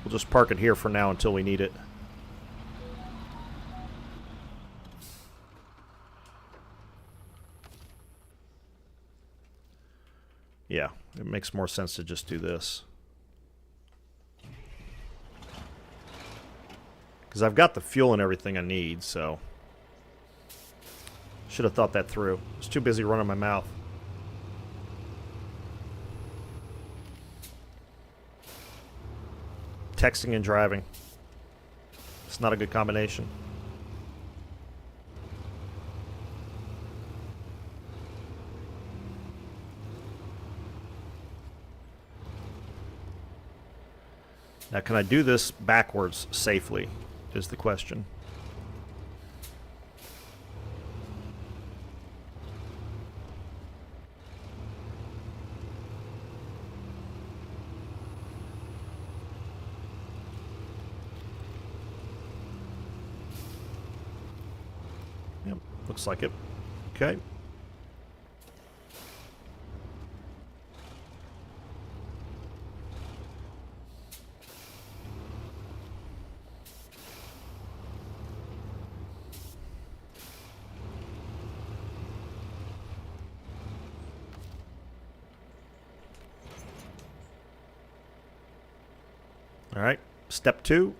We'll just park it here for now until we need it. Yeah, it makes more sense to just do this. Because I've got the fuel and everything I need, so... Should have thought that through. I was too busy running my mouth. Texting and driving. It's not a good combination. Now, can I do this backwards safely, is the question. Yep, looks like it. Okay. All right, step 2.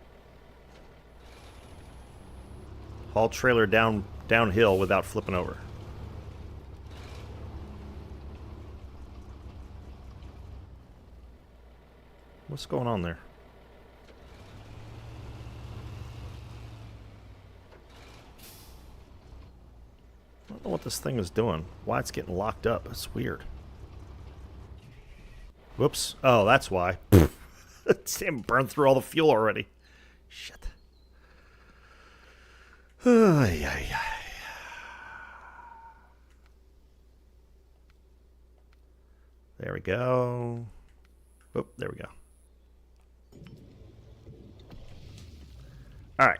Haul trailer downhill without flipping over. What's going on there? I don't know what this thing is doing. Why it's getting locked up. It's weird. Whoops. Oh, that's why. Damn, burned through all the fuel already. Shit. There we go. Oh, there we go. All right.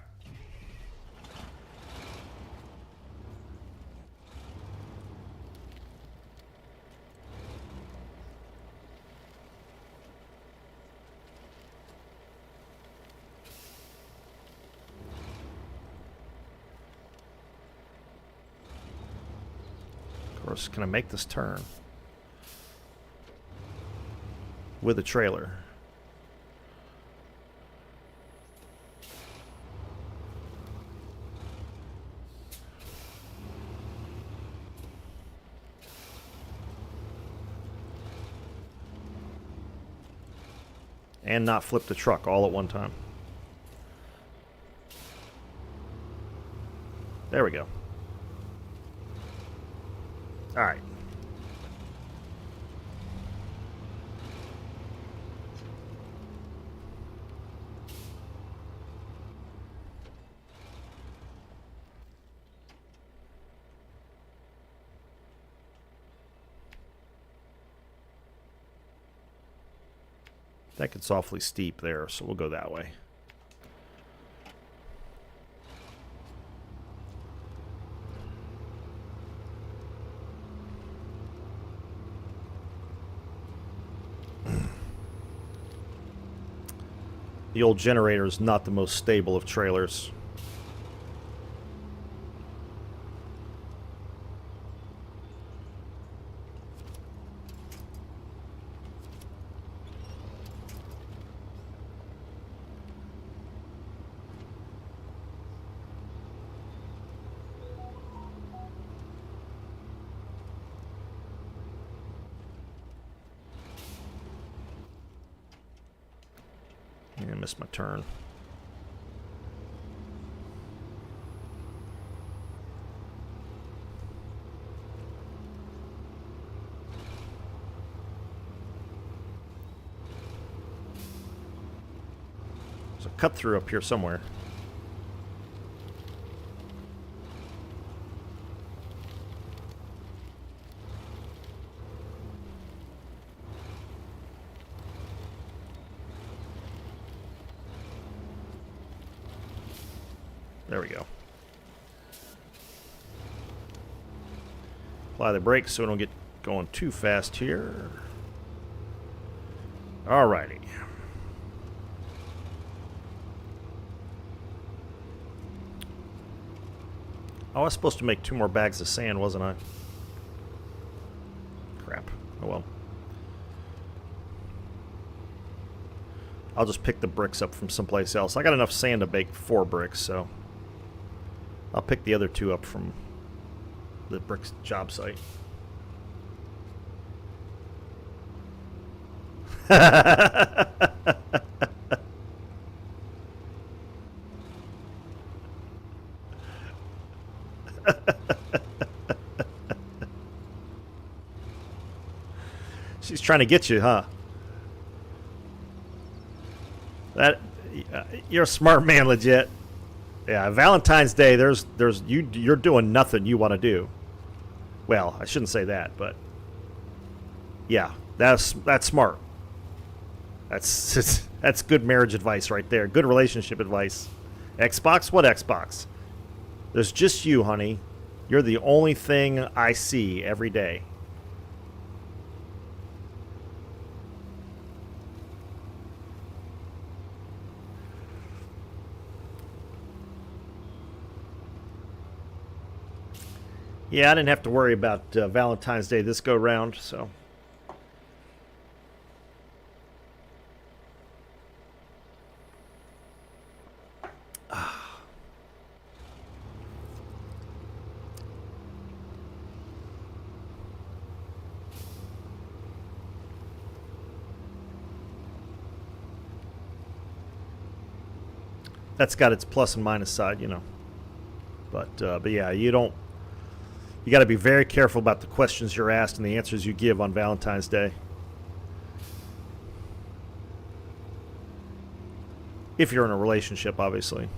Of course, can I make this turn with a trailer? And not flip the truck all at one time. There we go. All right. That gets awfully steep there, so we'll go that way. The old generator is not the most stable of trailers. I missed my turn. There's a cut through up here somewhere. There we go. Apply the brakes so we don't get going too fast here. Alrighty. Oh, I was supposed to make 2 more bags of sand, wasn't I? Crap. Oh well. I'll just pick the bricks up from someplace else. I got enough sand to make 4 bricks, so I'll pick the other 2 up from the bricks job site. She's trying to get you, huh? That you're a smart man, legit. Yeah, Valentine's Day. You're doing nothing you want to do. Well, I shouldn't say that, but yeah, that's smart. That's good marriage advice right there. Good relationship advice. Xbox? What Xbox? There's just you, honey. You're the only thing I see every day. Yeah, I didn't have to worry about Valentine's Day this go round, so. That's got its plus and minus side, you know. But yeah, you got to be very careful about the questions you're asked and the answers you give on Valentine's Day. If you're in a relationship, obviously.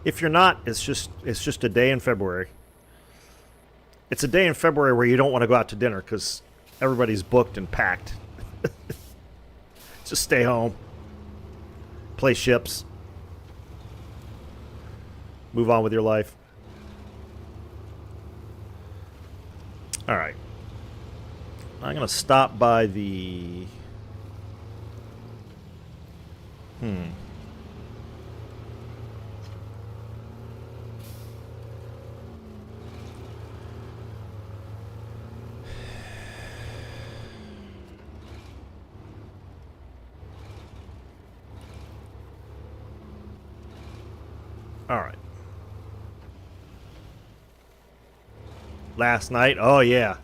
If you're not, it's just a day in February. It's a day in February where you don't want to go out to dinner because everybody's booked and packed. Just stay home. Play ships. Move on with your life. All right. I'm going to stop by the... All right. Last night? Oh, yeah.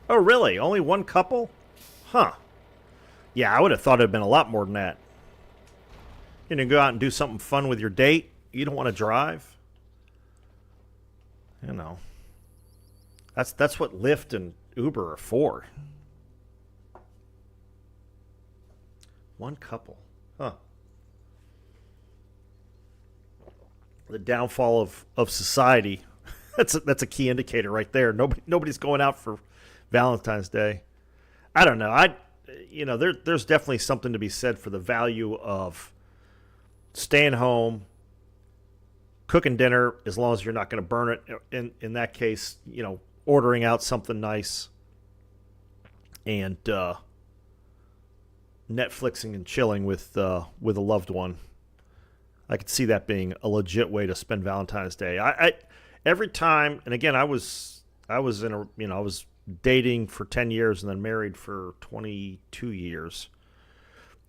Oh, really? Only one couple? Huh. Yeah, I would have thought it had been a lot more than that. You know, go out and do something fun with your date. You don't want to drive. You know. That's what Lyft and Uber are for. One couple. Huh. The downfall of society. That's a key indicator right there. Nobody's going out for Valentine's Day. I don't know. There's definitely something to be said for the value of staying home, cooking dinner as long as you're not going to burn it. In that case, ordering out something nice and Netflixing and chilling with a loved one. I could see that being a legit way to spend Valentine's Day. I every time, and again, I was dating for 10 years and then married for 22 years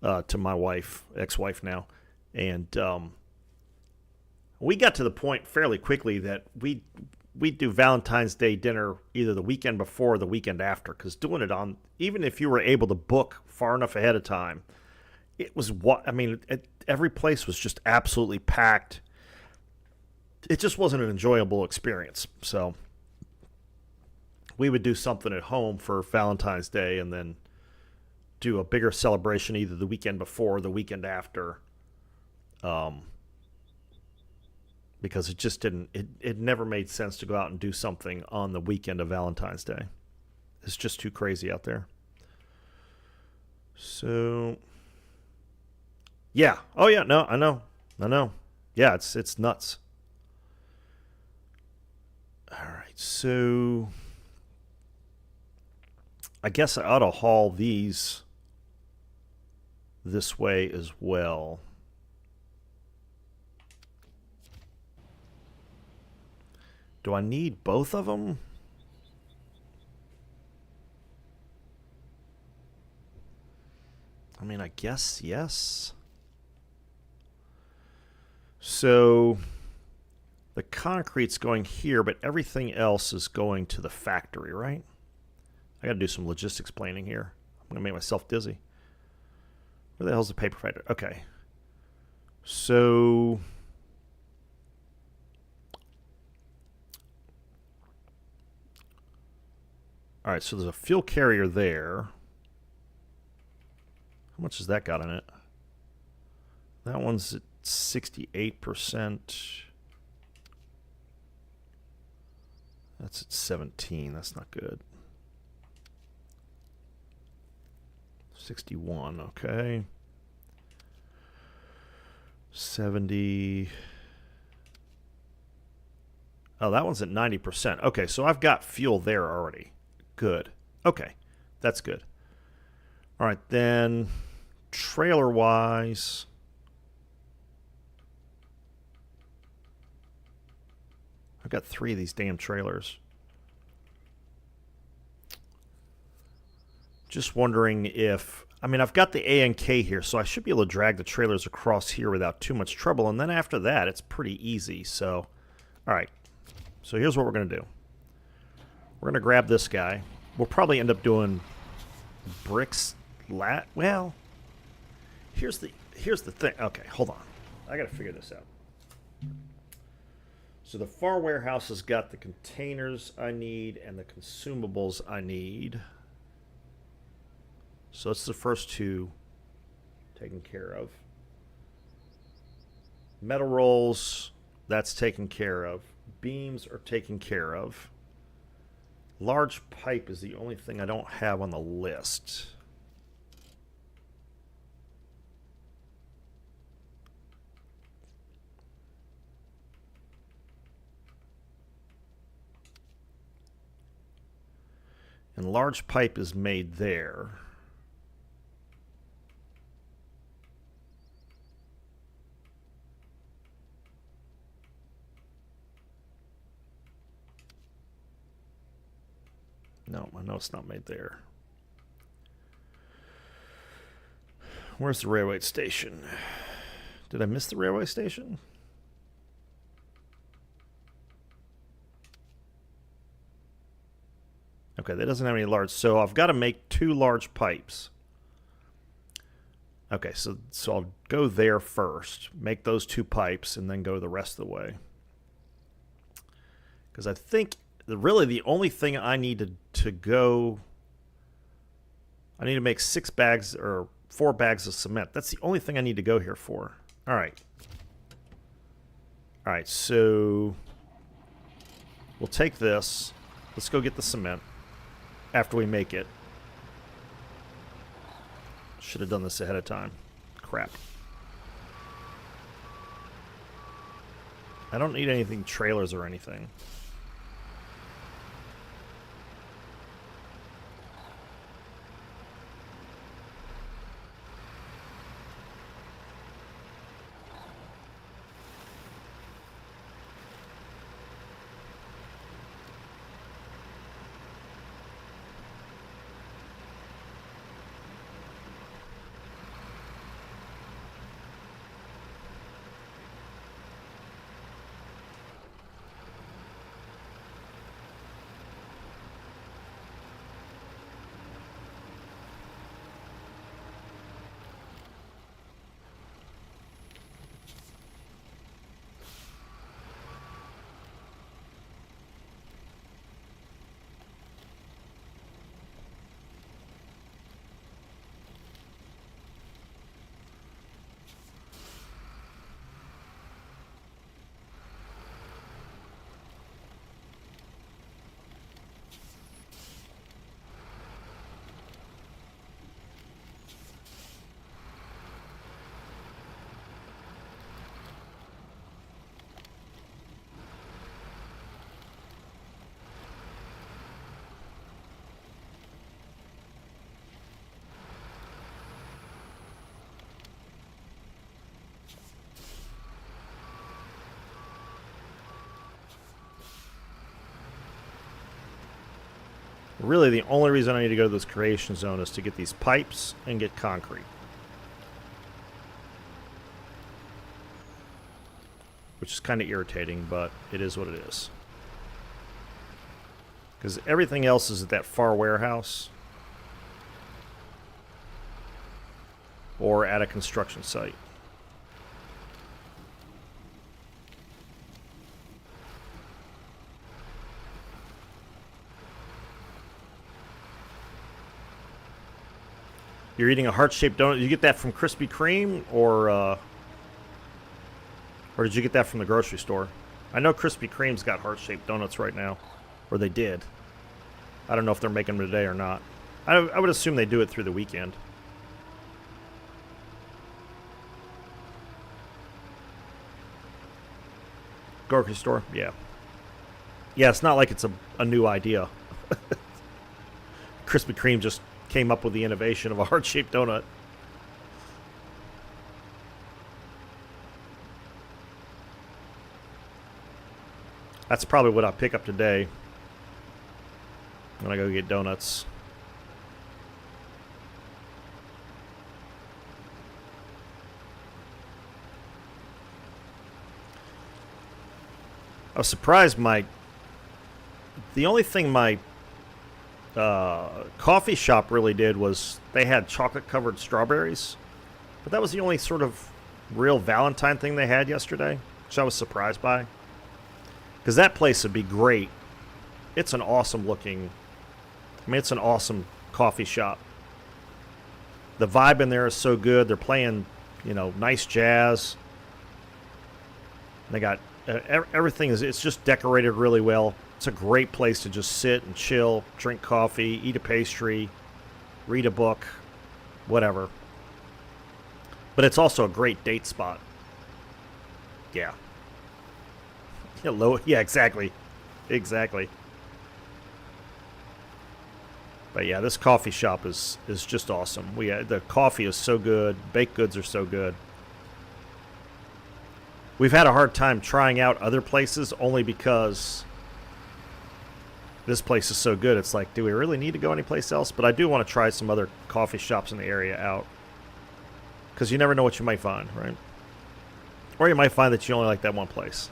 to my wife, ex-wife now, and we got to the point fairly quickly that we'd do Valentine's Day dinner either the weekend before or the weekend after, because doing it on, even if you were able to book far enough ahead of time, it was every place was just absolutely packed. It just wasn't an enjoyable experience. So we would do something at home for Valentine's Day and then do a bigger celebration either the weekend before or the weekend after. Because it just didn't, it never made sense to go out and do something on the weekend of Valentine's Day. It's just too crazy out there. So, yeah. Oh, yeah. No, I know. Yeah, it's nuts. All right. So, I guess I ought to haul these this way as well. Do I need both of them? I mean, I guess yes. So the concrete's going here, but everything else is going to the factory, right? I got to do some logistics planning here. I'm going to make myself dizzy. Where the hell's the paper factory? Okay. So all right, so there's a fuel carrier there. How much has that got in it? That one's at 68%. That's at 17. That's not good. 61, okay. 70. Oh, that one's at 90%. Okay, so I've got fuel there already. Good. Okay, that's good. All right, then trailer-wise, I've got 3 of these damn trailers. Just wondering if, I mean, I've got the ANK here, so I should be able to drag the trailers across here without too much trouble, and then after that, it's pretty easy. So, all right, so here's what we're going to do. We're going to grab this guy. We'll probably end up doing bricks. Well, here's the thing. Okay, hold on. I got to figure this out. So the far warehouse has got the containers I need and the consumables I need. So that's the first 2 taken care of. Metal rolls, that's taken care of. Beams are taken care of. Large pipe is the only thing I don't have on the list. And large pipe is made there. No, I know it's not made there. Where's the railway station? Did I miss the railway station? Okay, that doesn't have any large. So I've got to make 2 large pipes. Okay, so I'll go there first, make those 2 pipes, and then go the rest of the way. Because I think really the only thing I need to go, I need to make 6 bags or 4 bags of cement. That's the only thing I need to go here for. All right. All right, so we'll take this. Let's go get the cement after we make it. Should have done this ahead of time. Crap. I don't need anything trailers or anything. Really, the only reason I need to go to this creation zone is to get these pipes and get concrete. Which is kind of irritating, but it is what it is. Because everything else is at that far warehouse. Or at a construction site. You're eating a heart-shaped donut. Did you get that from Krispy Kreme, or did you get that from the grocery store? I know Krispy Kreme's got heart-shaped donuts right now, or they did. I don't know if they're making them today or not. I would assume they do it through the weekend. Grocery store, yeah. Yeah, it's not like it's a new idea. Krispy Kreme just came up with the innovation of a heart-shaped donut. That's probably what I'll pick up today when I go get donuts. I was surprised the only thing my coffee shop really did was they had chocolate-covered strawberries. But that was the only sort of real Valentine thing they had yesterday, which I was surprised by. Because that place would be great. It's an awesome looking... I mean, it's an awesome coffee shop. The vibe in there is so good. They're playing, you know, nice jazz. They got... everything is... It's just decorated really well. It's a great place to just sit and chill, drink coffee, eat a pastry, read a book, whatever. But it's also a great date spot. Yeah. Hello. Yeah, exactly. Exactly. But yeah, this coffee shop is just awesome. The coffee is so good. Baked goods are so good. We've had a hard time trying out other places only because this place is so good. It's like, do we really need to go anyplace else? But I do want to try some other coffee shops in the area out. Because you never know what you might find, right? Or you might find that you only like that one place.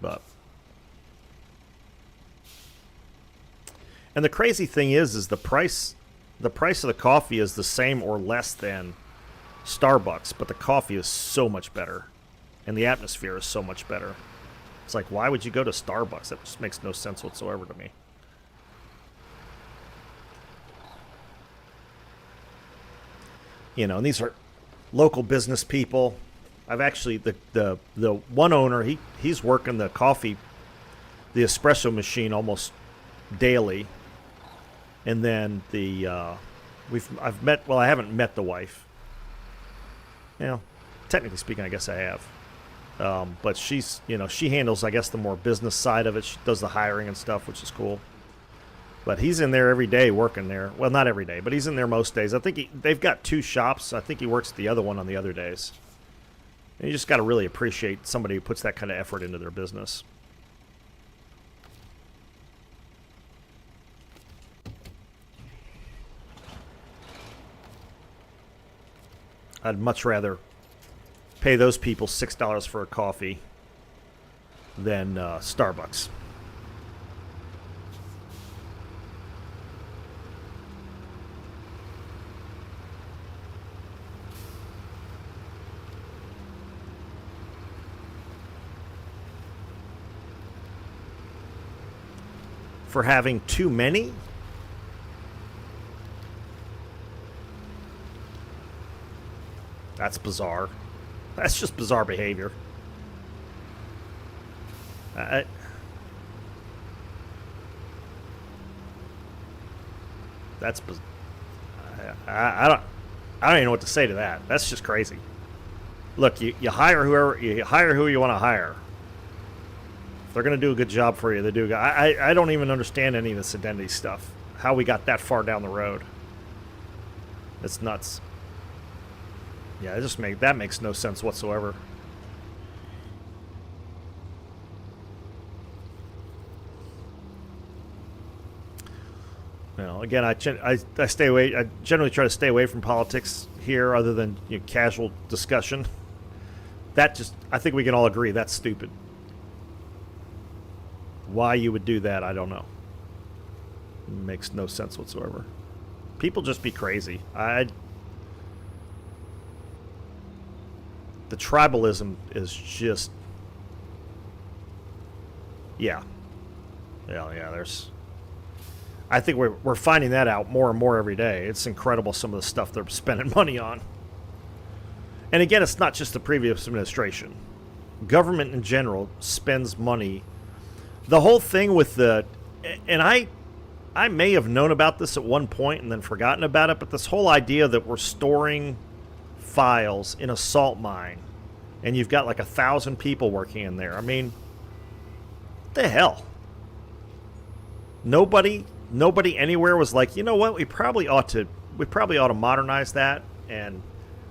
But... And the crazy thing is the price of the coffee is the same or less than Starbucks, but the coffee is so much better. And the atmosphere is so much better. It's like, why would you go to Starbucks? That just makes no sense whatsoever to me. You know, and these are local business people. I've actually, the one owner, he's working the the espresso machine almost daily. And then I haven't met the wife. You know, technically speaking, I guess I have. But she's, you know, she handles, I guess, the more business side of it. She does the hiring and stuff, which is cool. But he's in there every day working there. Well, not every day, but he's in there most days. I think they've got 2 shops. I think he works at the other one on the other days. And you just got to really appreciate somebody who puts that kind of effort into their business. I'd much rather pay those people $6 for a coffee than Starbucks. For having too many? That's bizarre. That's just bizarre behavior. That's I don't even know what to say to that. That's just crazy. Look, you hire who you want to hire. If they're going to do a good job for you, they do. I don't even understand any of this identity stuff. How we got that far down the road. It's nuts. Yeah, that makes no sense whatsoever. Again, I stay away. I generally try to stay away from politics here, other than casual discussion. I think we can all agree that's stupid. Why you would do that, I don't know. It makes no sense whatsoever. People just be crazy. The tribalism is just, yeah. I think we're finding that out more and more every day. It's incredible some of the stuff they're spending money on. And again, it's not just the previous administration. Government in general spends money. The whole thing with and I may have known about this at one point and then forgotten about it, but this whole idea that we're storing files in a salt mine and you've got like 1,000 people working in there. I mean, what the hell? Nobody anywhere was like, you know what, we probably ought to modernize that and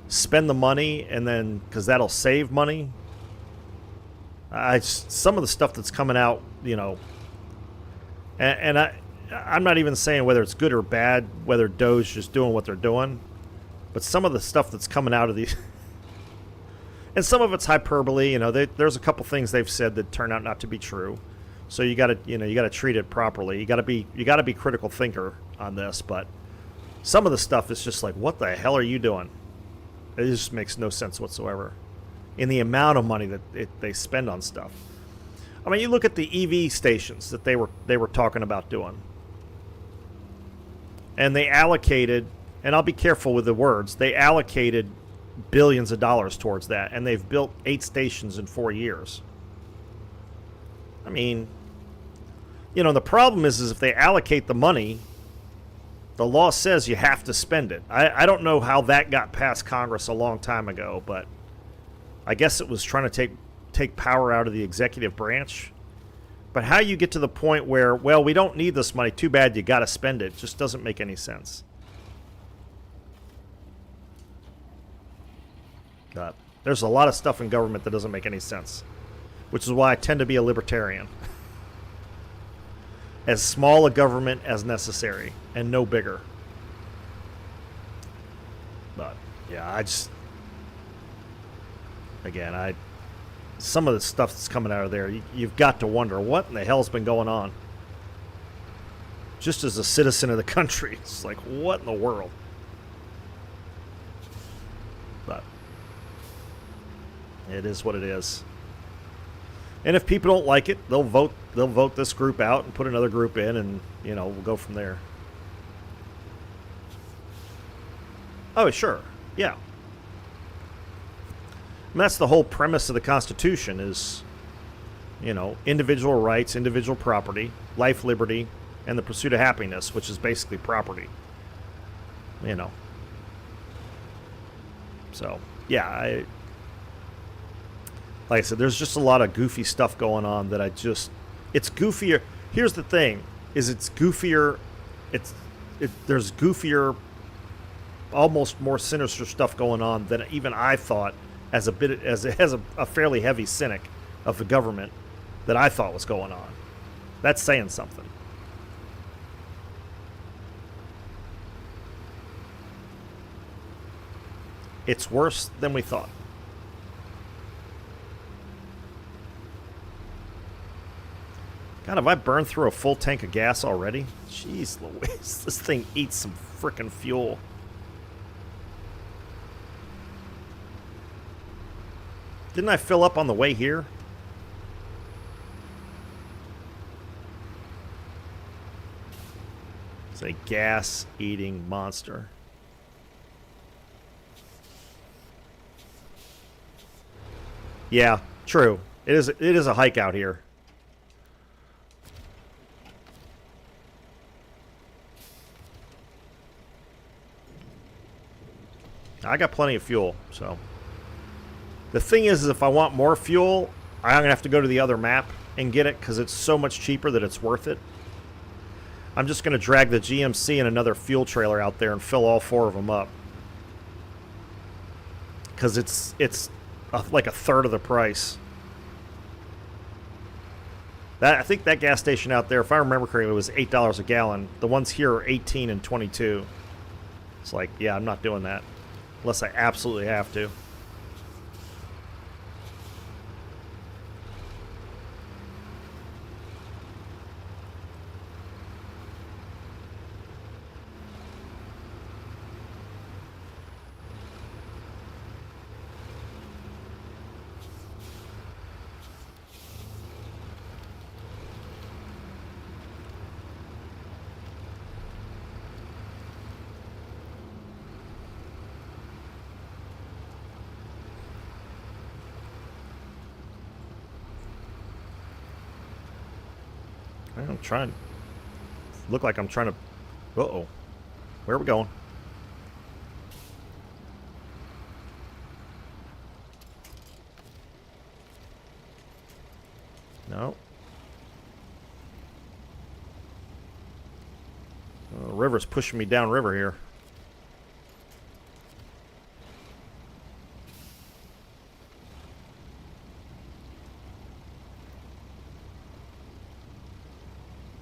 spend the money, and then because that'll save money. Some of the stuff that's coming out, and I'm not even saying whether it's good or bad, whether Doge just doing what they're doing, but some of the stuff that's coming out of these, and some of it's hyperbole. There's a couple things they've said that turn out not to be true. So you got to treat it properly. You got to be critical thinker on this. But some of the stuff is just like, what the hell are you doing? It just makes no sense whatsoever in the amount of money that they spend on stuff. I mean, you look at the EV stations that they were talking about doing, and they allocated, and I'll be careful with the words, they allocated billions of dollars towards that, and they've built 8 stations in 4 years. I mean, the problem is if they allocate the money, the law says you have to spend it. I don't know how that got past Congress a long time ago, but I guess it was trying to take power out of the executive branch. But how you get to the point where, well, we don't need this money, too bad you got to spend it, just doesn't make any sense. There's a lot of stuff in government that doesn't make any sense, which is why I tend to be a libertarian. As small a government as necessary, and no bigger. But, yeah, some of the stuff that's coming out of there, you've got to wonder, what in the hell's been going on? Just as a citizen of the country, it's like, what in the world? But, it is what it is. And if people don't like it, they'll vote this group out and put another group in, and we'll go from there. Oh, sure. Yeah. And that's the whole premise of the Constitution is, individual rights, individual property, life, liberty, and the pursuit of happiness, which is basically property. So, yeah, like I said, there's just a lot of goofy stuff going on that it's goofier. Here's the thing, is it's goofier. There's goofier, almost more sinister stuff going on than even I thought as a fairly heavy cynic of the government that I thought was going on. That's saying something. It's worse than we thought. God, have I burned through a full tank of gas already? Jeez Louise, this thing eats some frickin' fuel. Didn't I fill up on the way here? It's a gas-eating monster. Yeah, true. It is a hike out here. I got plenty of fuel, so. The thing is if I want more fuel, I'm going to have to go to the other map and get it because it's so much cheaper that it's worth it. I'm just going to drag the GMC and another fuel trailer out there and fill all 4 of them up. Because it's like a third of the price. That I think that gas station out there, if I remember correctly, was $8 a gallon. The ones here are 18 and 22. It's like, yeah, I'm not doing that unless I absolutely have to. I'm trying. Look like I'm trying to. Uh-oh. Where are we going? No. The river's pushing me downriver here.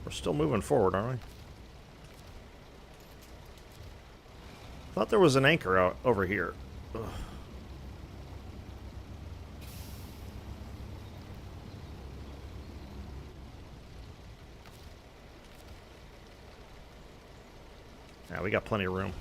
We're still moving forward, aren't we? Thought there was an anchor out over here. Ugh. Yeah, we got plenty of room.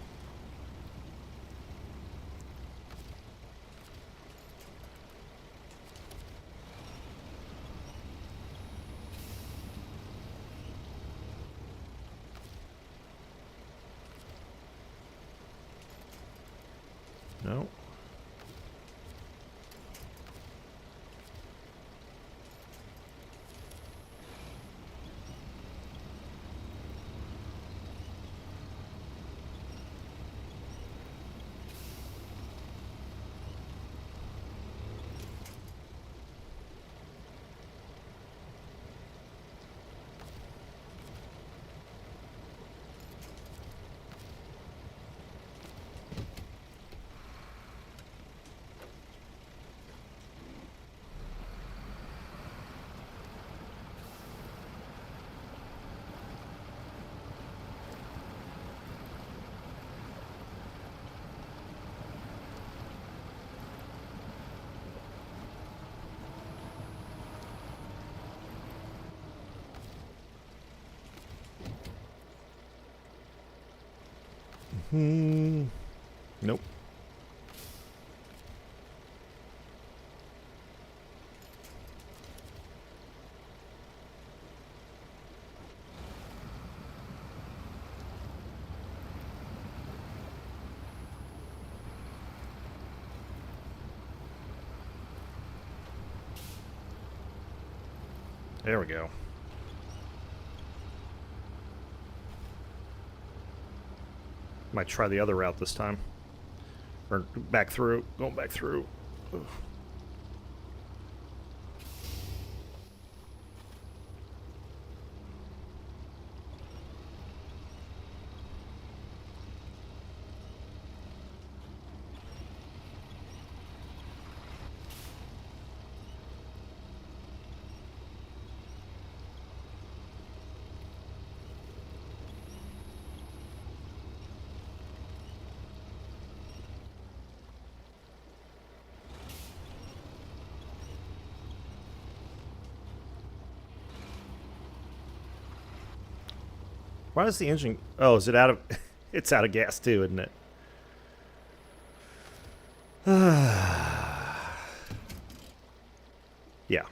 No. Nope. There we go. Might try the other route this time. Or back through. Going back through. Ugh. Why is the engine... Oh, is it out of... It's out of gas too, isn't it? Yeah.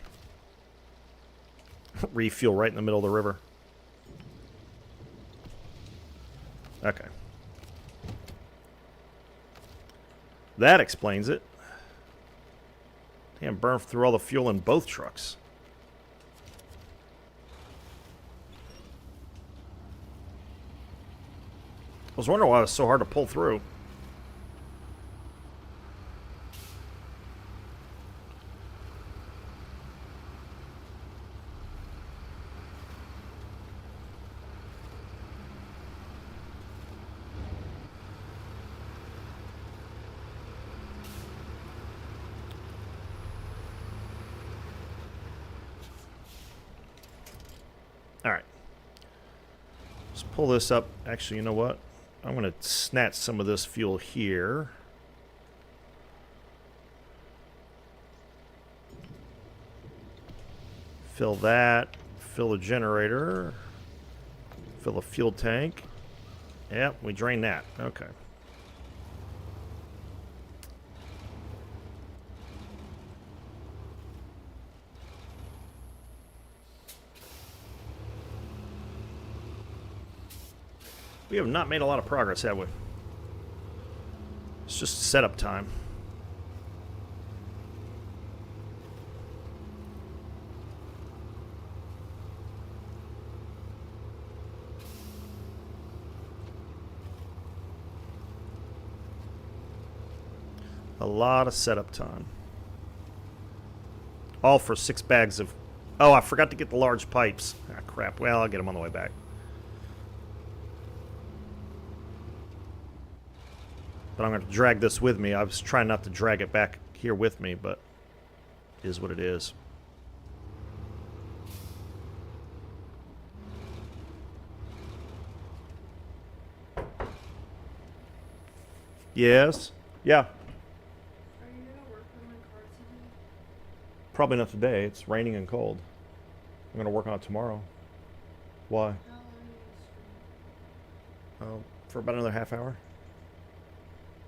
Refuel right in the middle of the river. Okay. That explains it. Damn, burned through all the fuel in both trucks. I was wondering why it was so hard to pull through. Alright. Let's pull this up. Actually, you know what? I'm going to snatch some of this fuel here. Fill that. Fill the generator. Fill a fuel tank. Yep, we drain that. Okay. We have not made a lot of progress, have we? It's just setup time. A lot of setup time. All for 6 bags of... Oh, I forgot to get the large pipes. Ah, crap. Well, I'll get them on the way back. But I'm going to drag this with me. I was trying not to drag it back here with me, but it is what it is. Yes? Yeah. Are you going to work on my car today? Probably not today. It's raining and cold. I'm going to work on it tomorrow. Why? How long are you going to stream? Oh, for about another half hour.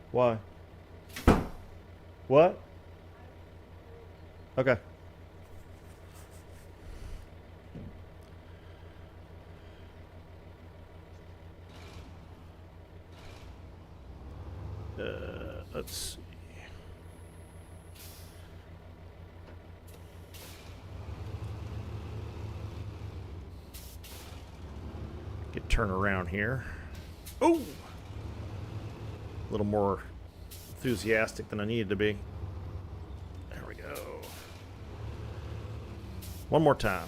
Why? What? Okay. Let's see. Get turned around here. Oh! A little more enthusiastic than I needed to be. There we go. One more time.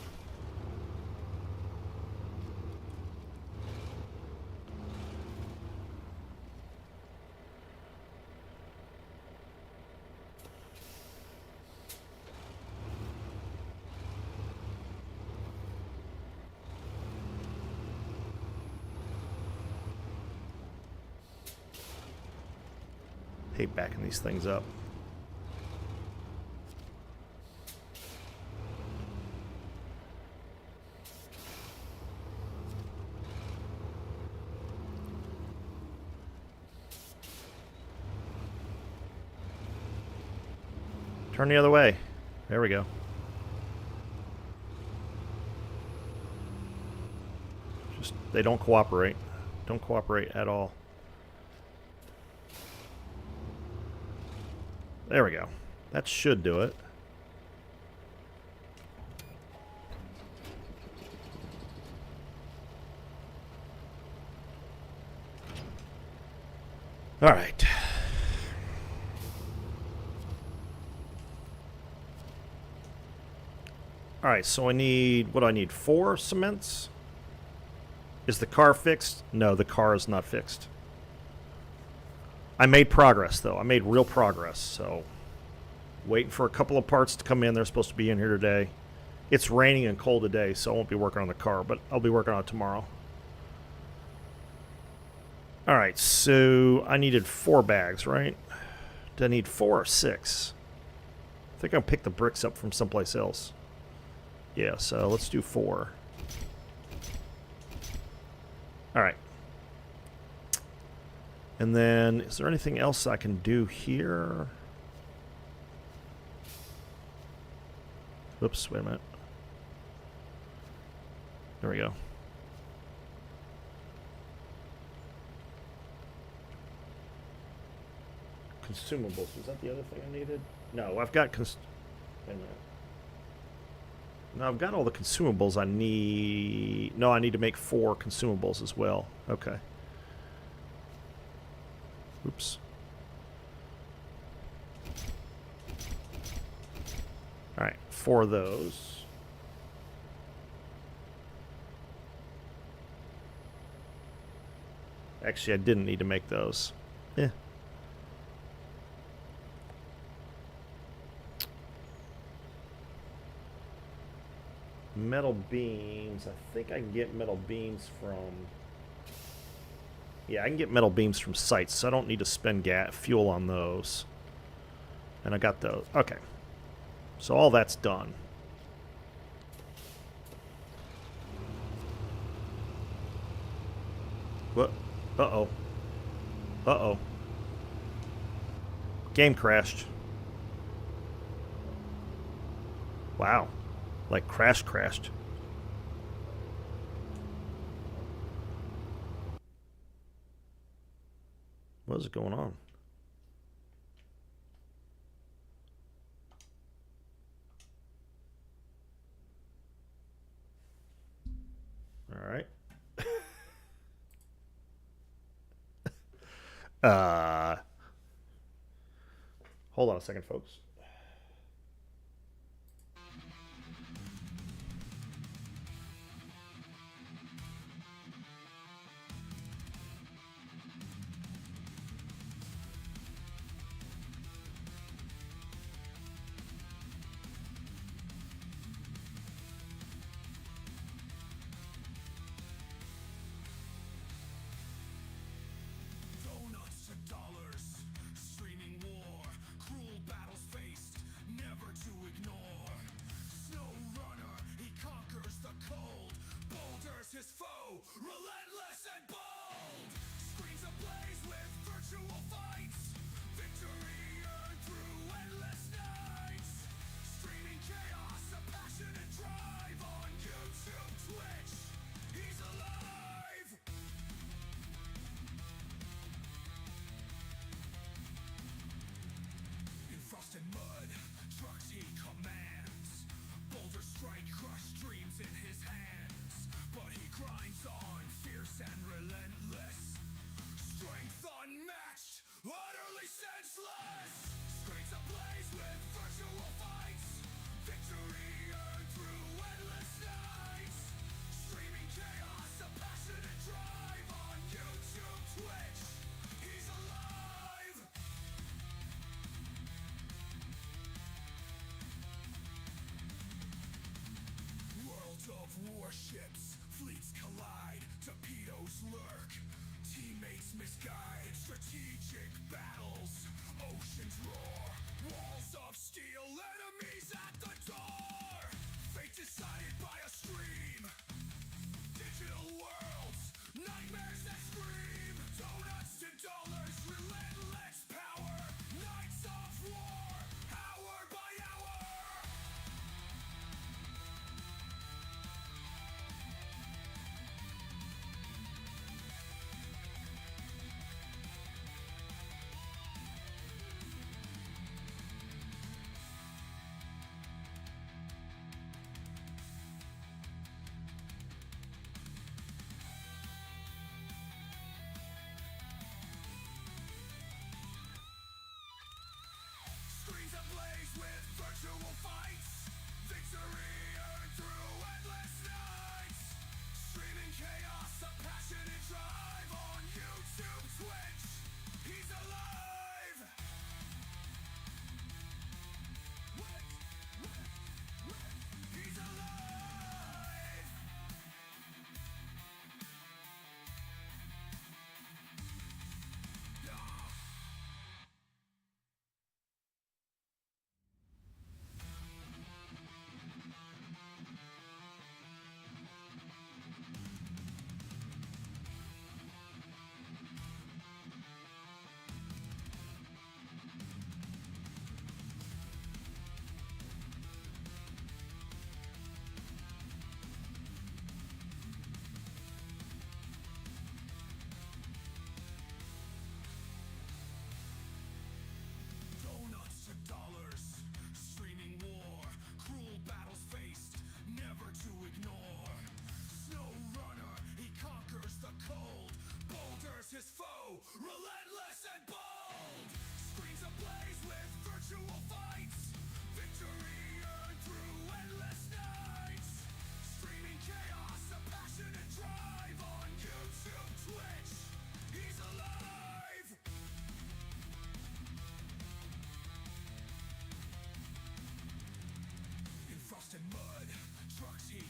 Hate backing these things up. Turn the other way. There we go. Just, they don't cooperate. Don't cooperate at all. There we go. That should do it. All right. All right, so I need, what do I need? 4 cements? Is the car fixed? No, the car is not fixed. I made progress, though. I made real progress, so waiting for a couple of parts to come in. They're supposed to be in here today. It's raining and cold today, so I won't be working on the car, but I'll be working on it tomorrow. All right, so I needed 4 bags, right? Did I need 4 or 6? I think I'll pick the bricks up from someplace else. Yeah, so let's do 4. All right. And then, is there anything else I can do here? Oops, wait a minute. There we go. Consumables, was that the other thing I needed? No, I've got wait a minute. No, I've got all the consumables I need. No, I need to make 4 consumables as well. Okay. Oops. All right, 4 of those. Actually, I didn't need to make those. Yeah. Metal beams. I think I can get metal beams from... Yeah, I can get metal beams from sites, so I don't need to spend fuel on those. And I got those. Okay. So all that's done. What? Uh-oh. Uh-oh. Game crashed. Wow. Like crashed. What is going on? All right. Hold on a second, folks. His foe, relentless and bold. Screens ablaze with virtual fights. Victory earned through endless nights. Streaming chaos, a passionate drive on YouTube, Twitch. He's alive. In frost and mud, trucks he commands. Boulder strike, crush dreams in his hands. But he grinds on, fierce and relentless. Strength unmatched, utterly senseless. Screens ablaze with virtual fights. Victory earned through endless nights. Streaming chaos, a passionate drive on YouTube, Twitch. He's alive. World of Warships, fleets collide, torpedoes lurk, teammates misguide, strategic battles, oceans roar, walls of steel, enemies at the door. Fate decided by a stream, digital worlds, nightmares that scream, donuts to dollars, relentless power, nights of war, hour by hour. Screens ablaze with virtual fights. Victory earned through endless nights. Streaming chaos, a passionate drive on YouTube, Twitch. He's alive. He's alive. Donuts to dollars, streaming war, cruel battles faced, never to ignore. SnowRunner, he conquers the cold, boulders his foe, relentless and bold. Screens ablaze with virtual fights. Victory earned through endless nights. Streaming chaos, a passionate drive on YouTube, Twitch. He's alive. In frost and mud, trucks he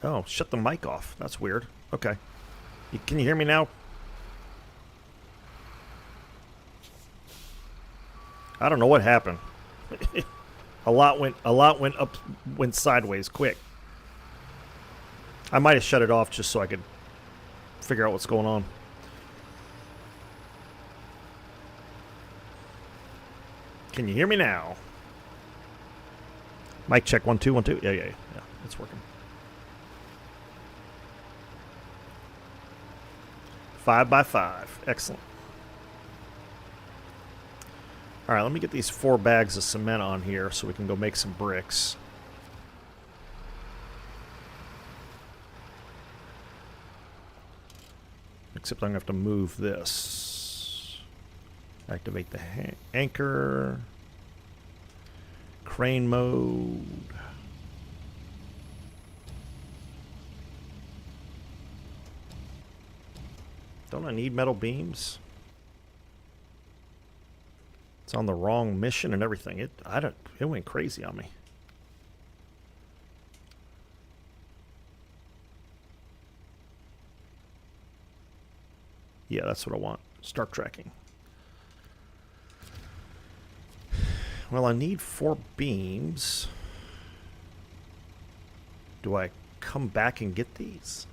Oh, shut the mic off. That's weird. Okay. Can you hear me now? I don't know what happened. a lot went sideways quick. I might have shut it off just so I could figure out what's going on. Can you hear me now? Mic check 1 2 1 2. Yeah, it's working. 5 by 5. Excellent. All right, let me get these 4 bags of cement on here so we can go make some bricks. Except I'm going to have to move this. Activate the anchor. Crane mode. Don't I need metal beams? It's on the wrong mission and everything. It went crazy on me. Yeah, that's what I want. Start tracking. Well, I need 4 beams. Do I come back and get these?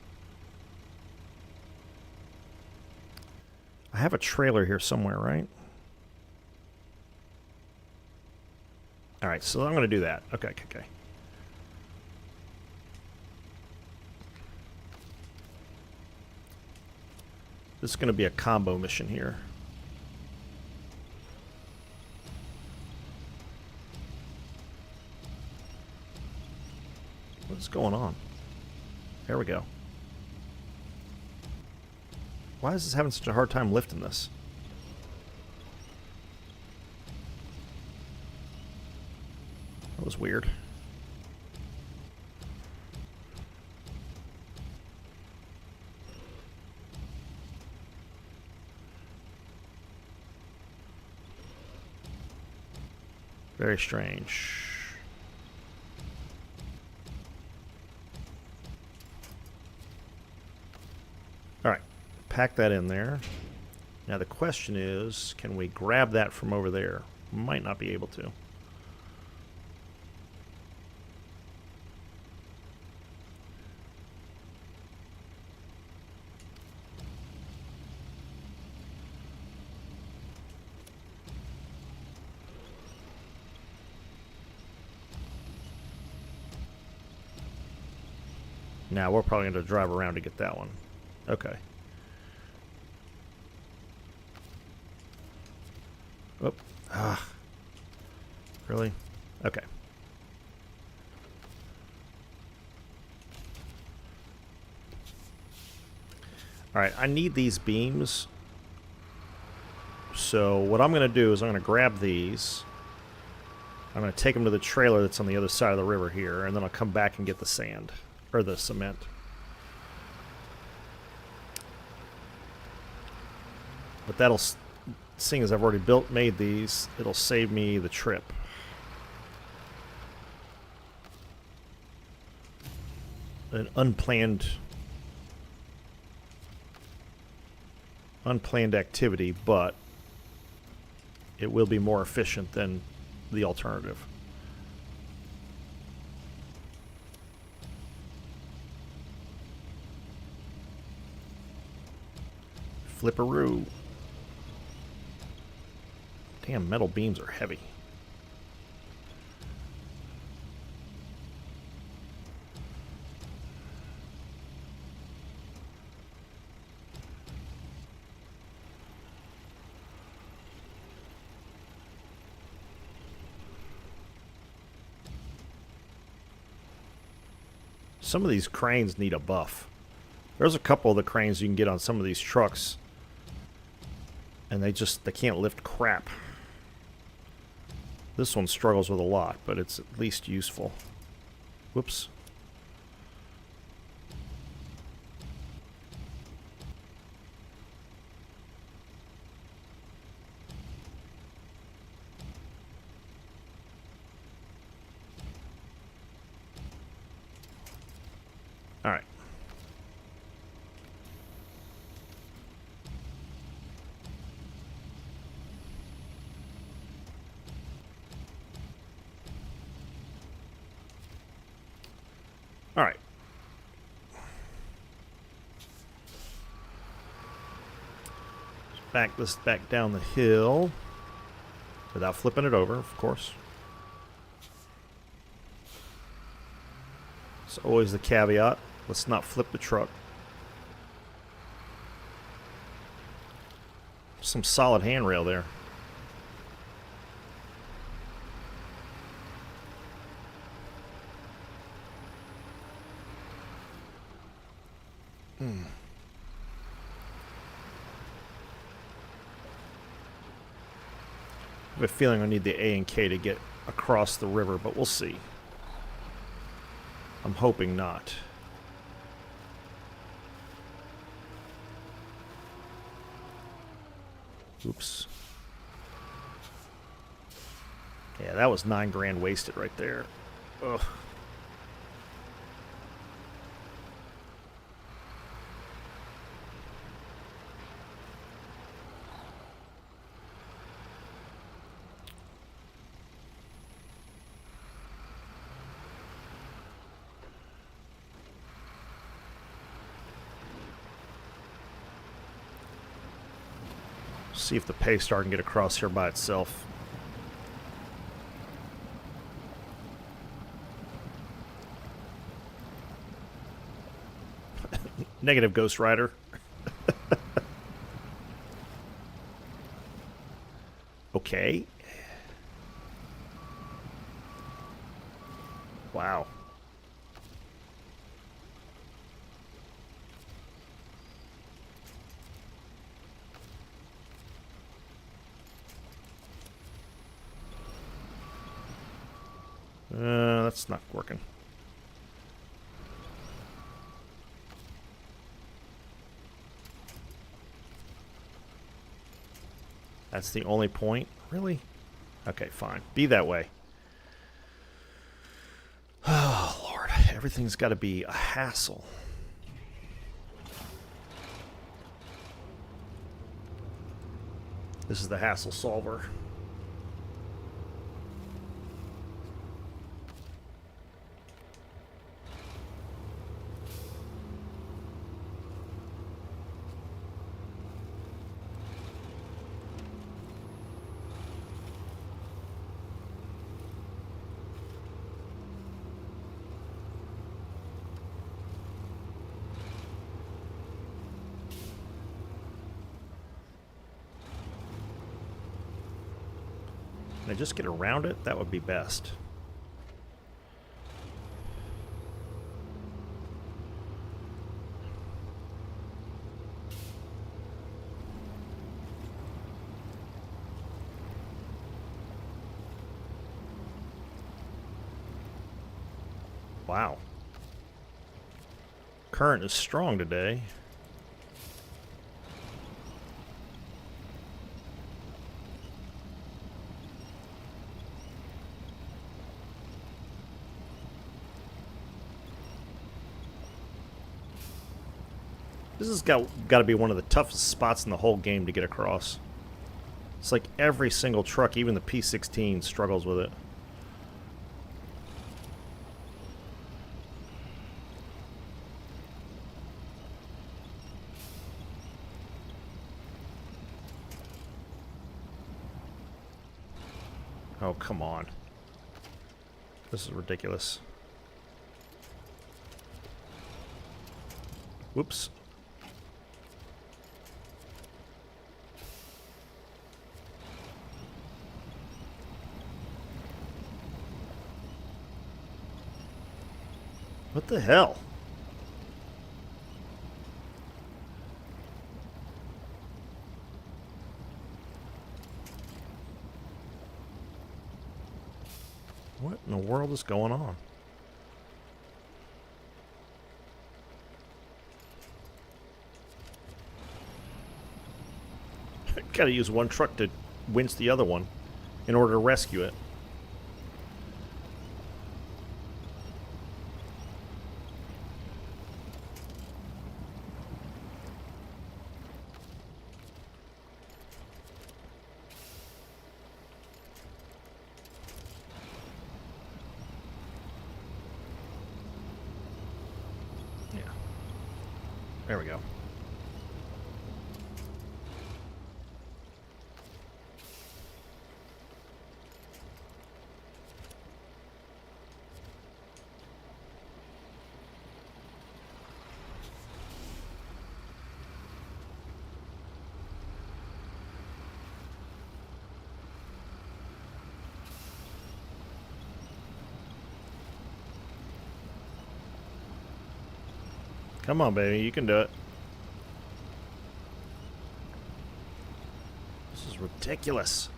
I have a trailer here somewhere, right? All right, so I'm going to do that. Okay. This is going to be a combo mission here. What's going on? There we go. Why is this having such a hard time lifting this? That was weird. Very strange. All right, pack that in there. Now the question is, can we grab that from over there? Might not be able to. Now we're probably going to drive around to get that one. Okay. Oh. Ah. Really? Okay. Alright, I need these beams. So what I'm going to do is I'm going to grab these. I'm going to take them to the trailer that's on the other side of the river here, and then I'll come back and get the sand. Or the cement. But that'll, seeing as I've already made these, it'll save me the trip. An unplanned activity, but it will be more efficient than the alternative. Flipperoo. Damn, metal beams are heavy. Some of these cranes need a buff. There's a couple of the cranes you can get on some of these trucks, and they can't lift crap. This one struggles with a lot, but it's at least useful. Whoops. Alright. Alright. Back this back down the hill without flipping it over, of course. It's always the caveat. Let's not flip the truck. Some solid handrail there. I have a feeling I need the A and K to get across the river, but we'll see. I'm hoping not. Oops. Yeah, that was $9 grand wasted right there. Ugh. See if the Paystar can get across here by itself. Negative, Ghost Rider. Okay. Wow. That's not working. That's the only point? Really? Okay, fine. Be that way. Oh, Lord. Everything's got to be a hassle. This is the hassle solver. Can I just get around it? That would be best. Wow. Current is strong today. This has got to be one of the toughest spots in the whole game to get across. It's like every single truck, even the P-16, struggles with it. Oh, come on. This is ridiculous. Whoops. What the hell? What in the world is going on? Gotta use one truck to winch the other one in order to rescue it. There we go. Come on, baby, you can do it. This is ridiculous.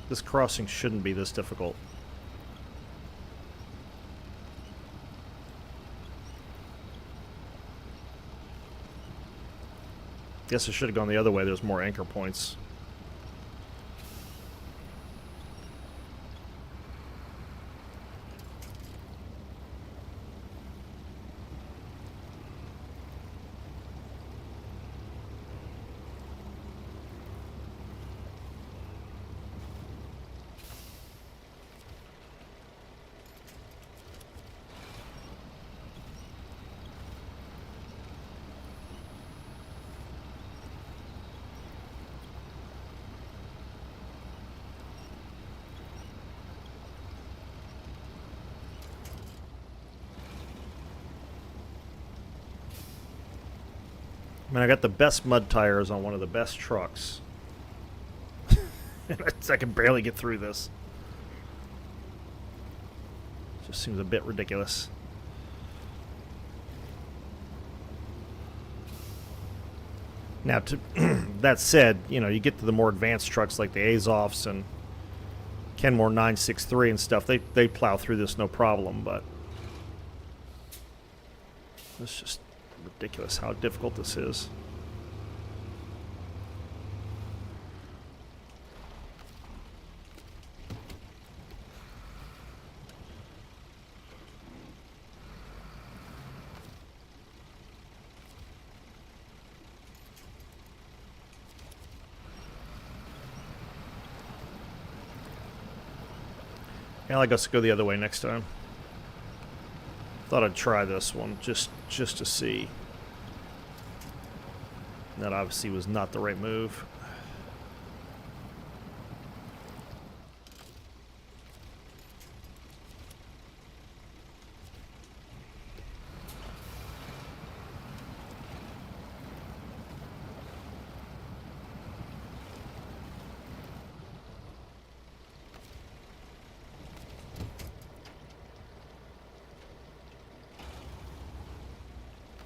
This crossing shouldn't be this difficult. Guess I should have gone the other way. There's more anchor points. I mean, I got the best mud tires on one of the best trucks. I can barely get through this. Just seems a bit ridiculous. Now, to that said, you know, you get to the more advanced trucks like the Azovs and Kenmore 963 and stuff, they plow through this no problem, but it's just ridiculous how difficult this is. Yeah, I guess go the other way next time. Thought I'd try this one just to see. That obviously was not the right move.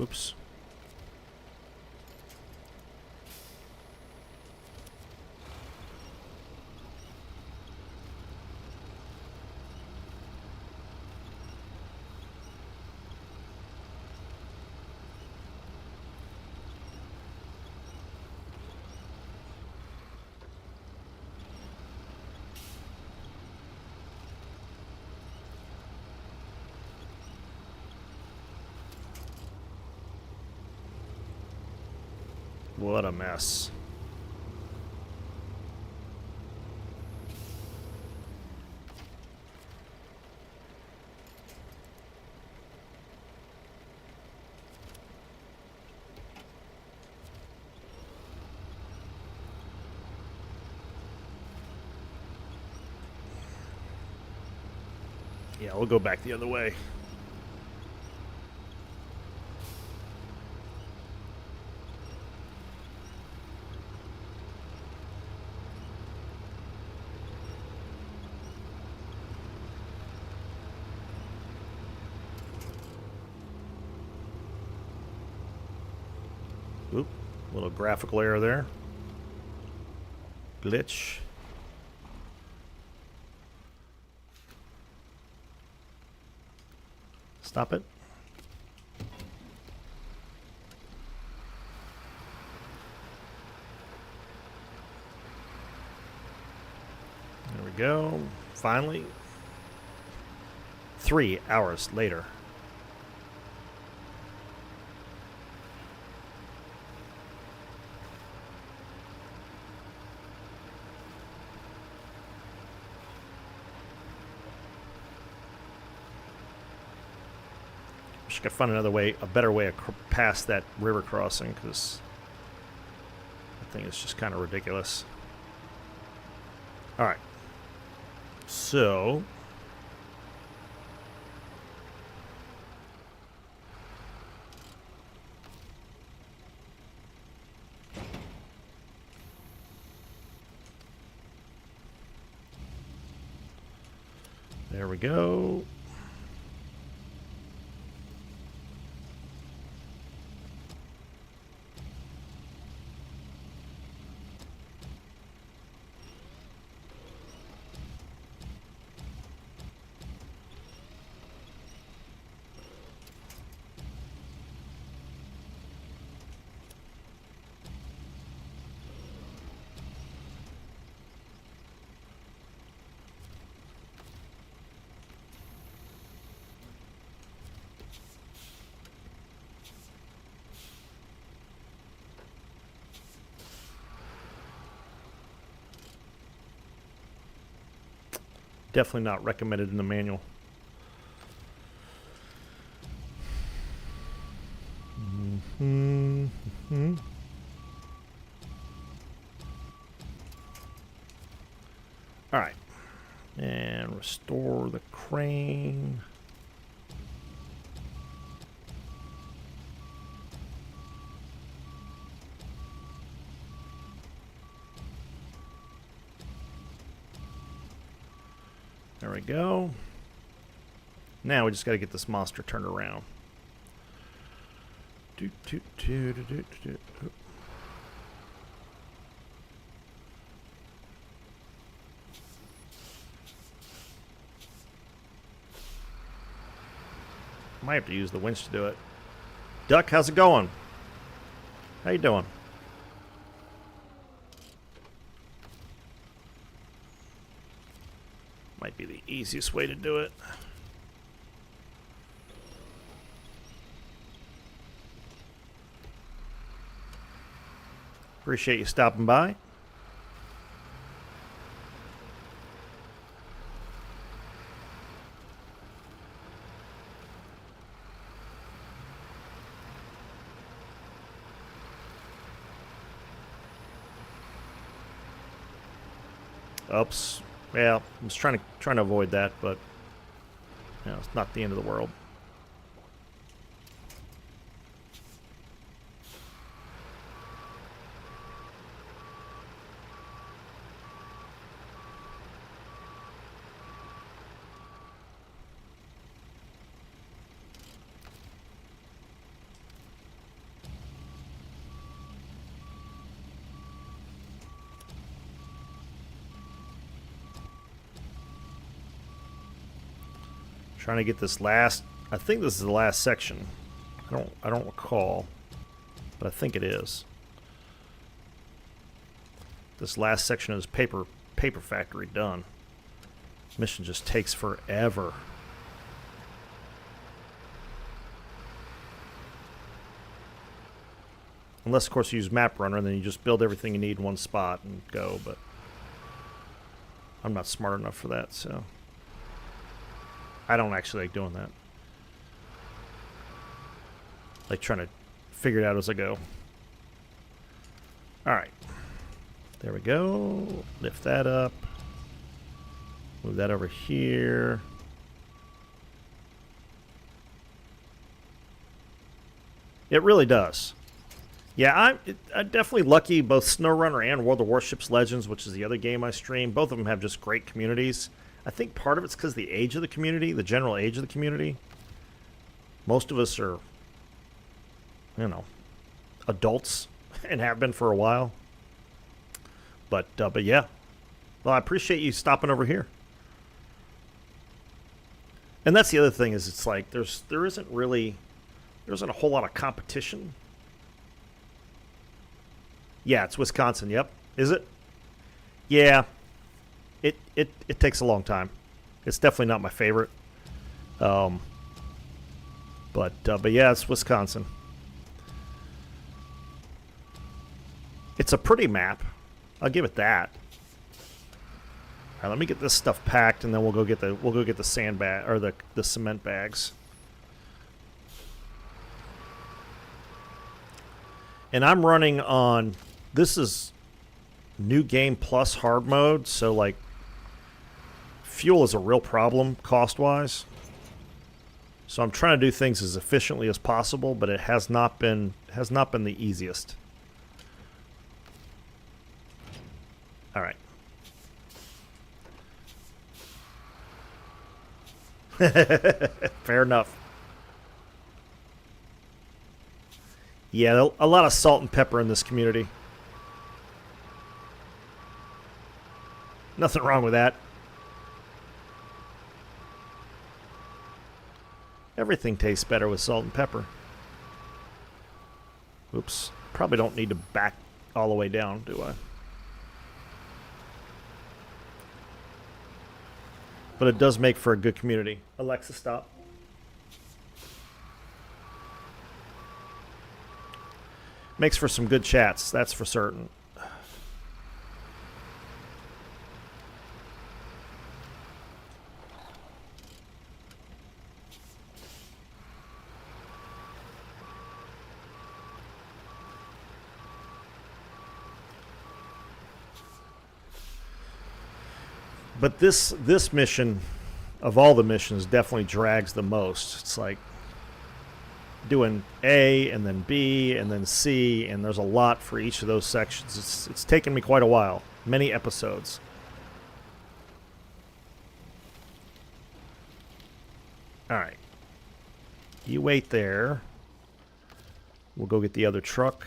Oops. What a mess. Yeah, we'll go back the other way. Oop, little graphical error there. Glitch. Stop it. There we go. Finally. 3 hours later. Wish I could find another way, a better way past that river crossing, because that thing is just kind of ridiculous. All right. So there we go. Definitely not recommended in the manual. All right. And restore the crane. There we go. Now we just got to get this monster turned around. Might have to use the winch to do it. Duck, how's it going? How you doing? Might be the easiest way to do it. Appreciate you stopping by. Oops. Yeah, I was trying to avoid that, but you know, it's not the end of the world. Trying to get this last. I think this is the last section. I don't recall, but I think it is. This last section of this paper factory done. Mission just takes forever. Unless, of course, you use Map Runner, and then you just build everything you need in one spot and go. But I'm not smart enough for that, so. I don't actually like doing that. Like trying to figure it out as I go. Alright. There we go. Lift that up. Move that over here. It really does. Yeah, I'm definitely lucky. Both SnowRunner and World of Warships Legends, which is the other game I stream, both of them have just great communities. I think part of it's because the age of the community, the general age of the community. Most of us are, you know, adults and have been for a while. But yeah. Well, I appreciate you stopping over here. And that's the other thing is it's like there isn't a whole lot of competition. Yeah, it's Wisconsin. Yep. Is it? Yeah. It takes a long time. It's definitely not my favorite. But yeah, it's Wisconsin. It's a pretty map. I'll give it that. All right, let me get this stuff packed, and then we'll go get the sandbag or the cement bags. And I'm running on, this is new game plus hard mode, so like fuel is a real problem cost-wise. So I'm trying to do things as efficiently as possible, but it has not been the easiest. All right. Fair enough. Yeah, a lot of salt and pepper in this community. Nothing wrong with that. Everything tastes better with salt and pepper. Oops. Probably don't need to back all the way down, do I? But it does make for a good community. Alexa, stop. Makes for some good chats, that's for certain. But this mission, of all the missions, definitely drags the most. It's like doing A and then B and then C, and there's a lot for each of those sections. It's taken me quite a while, many episodes. All right, you wait there. We'll go get the other truck.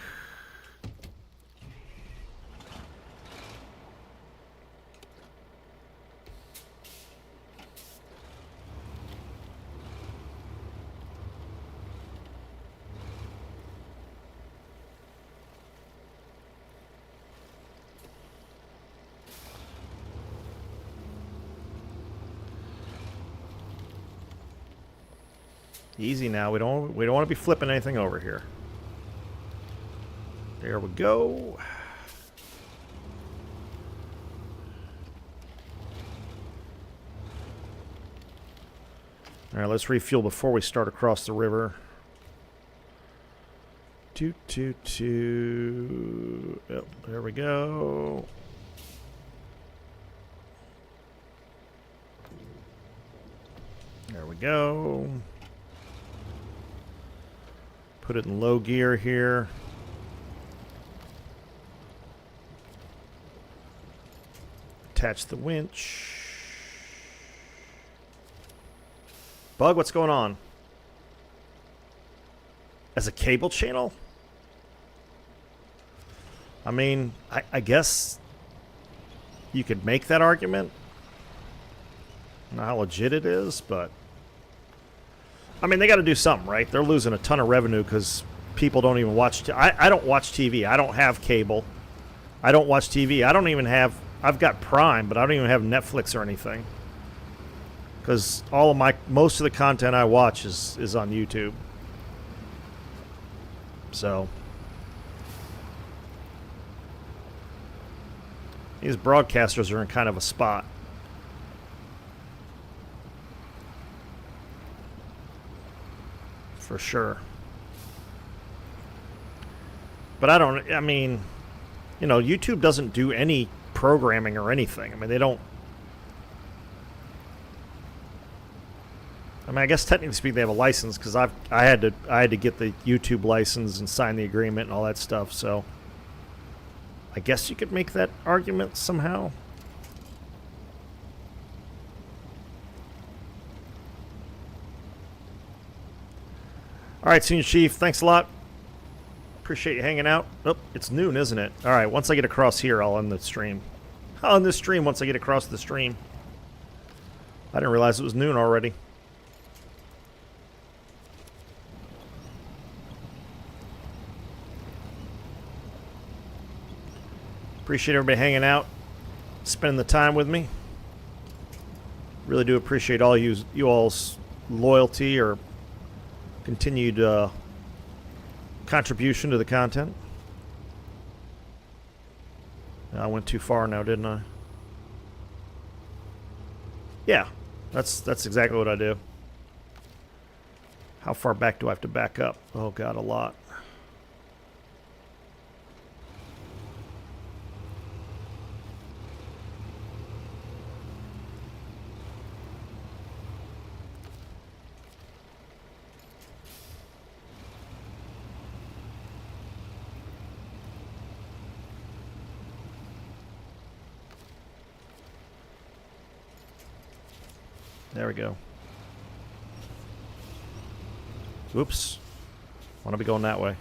Easy now. We don't want to be flipping anything over here. There we go. All right, let's refuel before we start across the river. Toot, toot, toot. Oh, there we go. There we go. Put it in low gear here. Attach the winch. Bug, what's going on? As a cable channel? I mean, I guess you could make that argument. I don't know how legit it is, but I mean, they got to do something, right? They're losing a ton of revenue because people don't even watch. I don't watch TV. I don't have cable. I don't watch TV. I don't even have. I've got Prime, but I don't even have Netflix or anything. Because most of the content I watch is on YouTube. So these broadcasters are in kind of a spot. For sure. But I mean, you know, YouTube doesn't do any programming or anything. I mean, they don't. I mean, I guess technically speaking, they have a license because I had to get the YouTube license and sign the agreement and all that stuff. So I guess you could make that argument somehow. All right, Senior Chief, thanks a lot. Appreciate you hanging out. Oh, it's noon, isn't it? All right, once I get across here, I'll end the stream. I'll end the stream once I get across the stream. I didn't realize it was noon already. Appreciate everybody hanging out, spending the time with me. Really do appreciate all you all's loyalty or continued contribution to the content. I went too far now, didn't I? Yeah, that's exactly what I do. How far back do I have to back up? Oh God, a lot. There we go. Oops. Want to be going that way.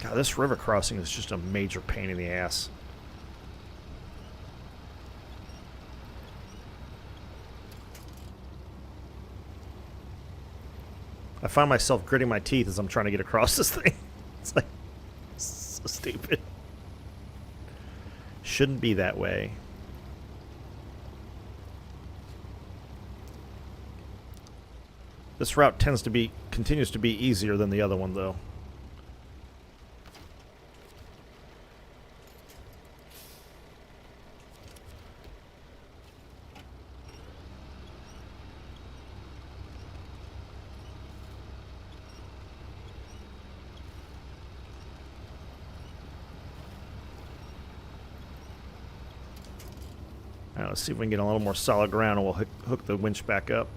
God, this river crossing is just a major pain in the ass. I find myself gritting my teeth as I'm trying to get across this thing. It's like, so stupid. Shouldn't be that way. This route continues to be easier than the other one, though. All right, let's see if we can get a little more solid ground, and we'll hook the winch back up.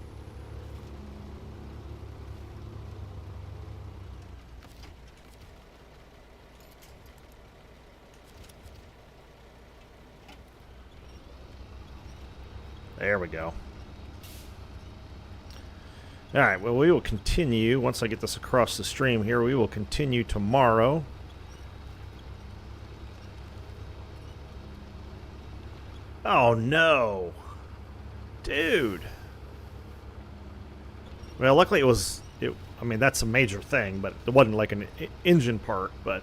There we go. All right, well, we will continue. Once I get this across the stream here, we will continue tomorrow. Oh, no. Dude. Well, luckily it was... I mean, that's a major thing, but it wasn't like an engine part, but...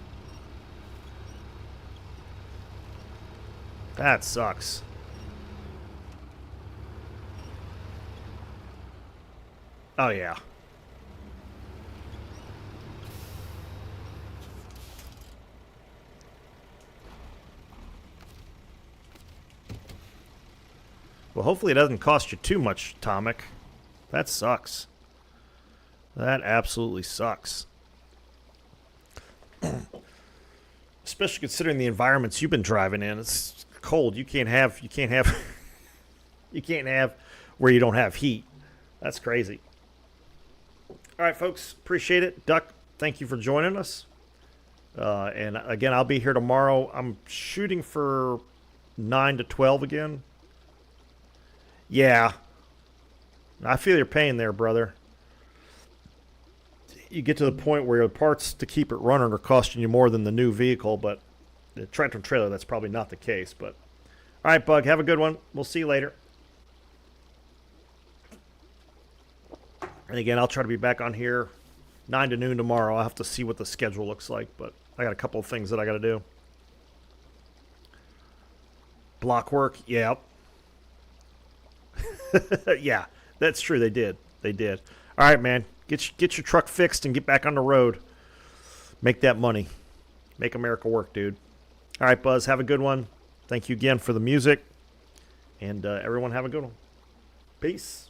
That sucks. Oh, yeah. Well, hopefully it doesn't cost you too much, Tomic. That sucks. That absolutely sucks. Especially considering the environments you've been driving in. It's cold. You can't have where you don't have heat. That's crazy. All right, folks. Appreciate it. Duck, thank you for joining us. And again, I'll be here tomorrow. I'm shooting for 9 to 12 again. Yeah. I feel your pain there, brother. You get to the point where the parts to keep it running are costing you more than the new vehicle, but the tractor trailer, that's probably not the case. But all right, Bug, have a good one. We'll see you later. And again, I'll try to be back on here 9 to noon tomorrow. I'll have to see what the schedule looks like, but I got a couple of things that I got to do. Block work, yeah. Yeah, that's true. They did. They did. All right, man. Get your truck fixed and get back on the road. Make that money. Make America work, dude. All right, Buzz. Have a good one. Thank you again for the music. And everyone have a good one. Peace.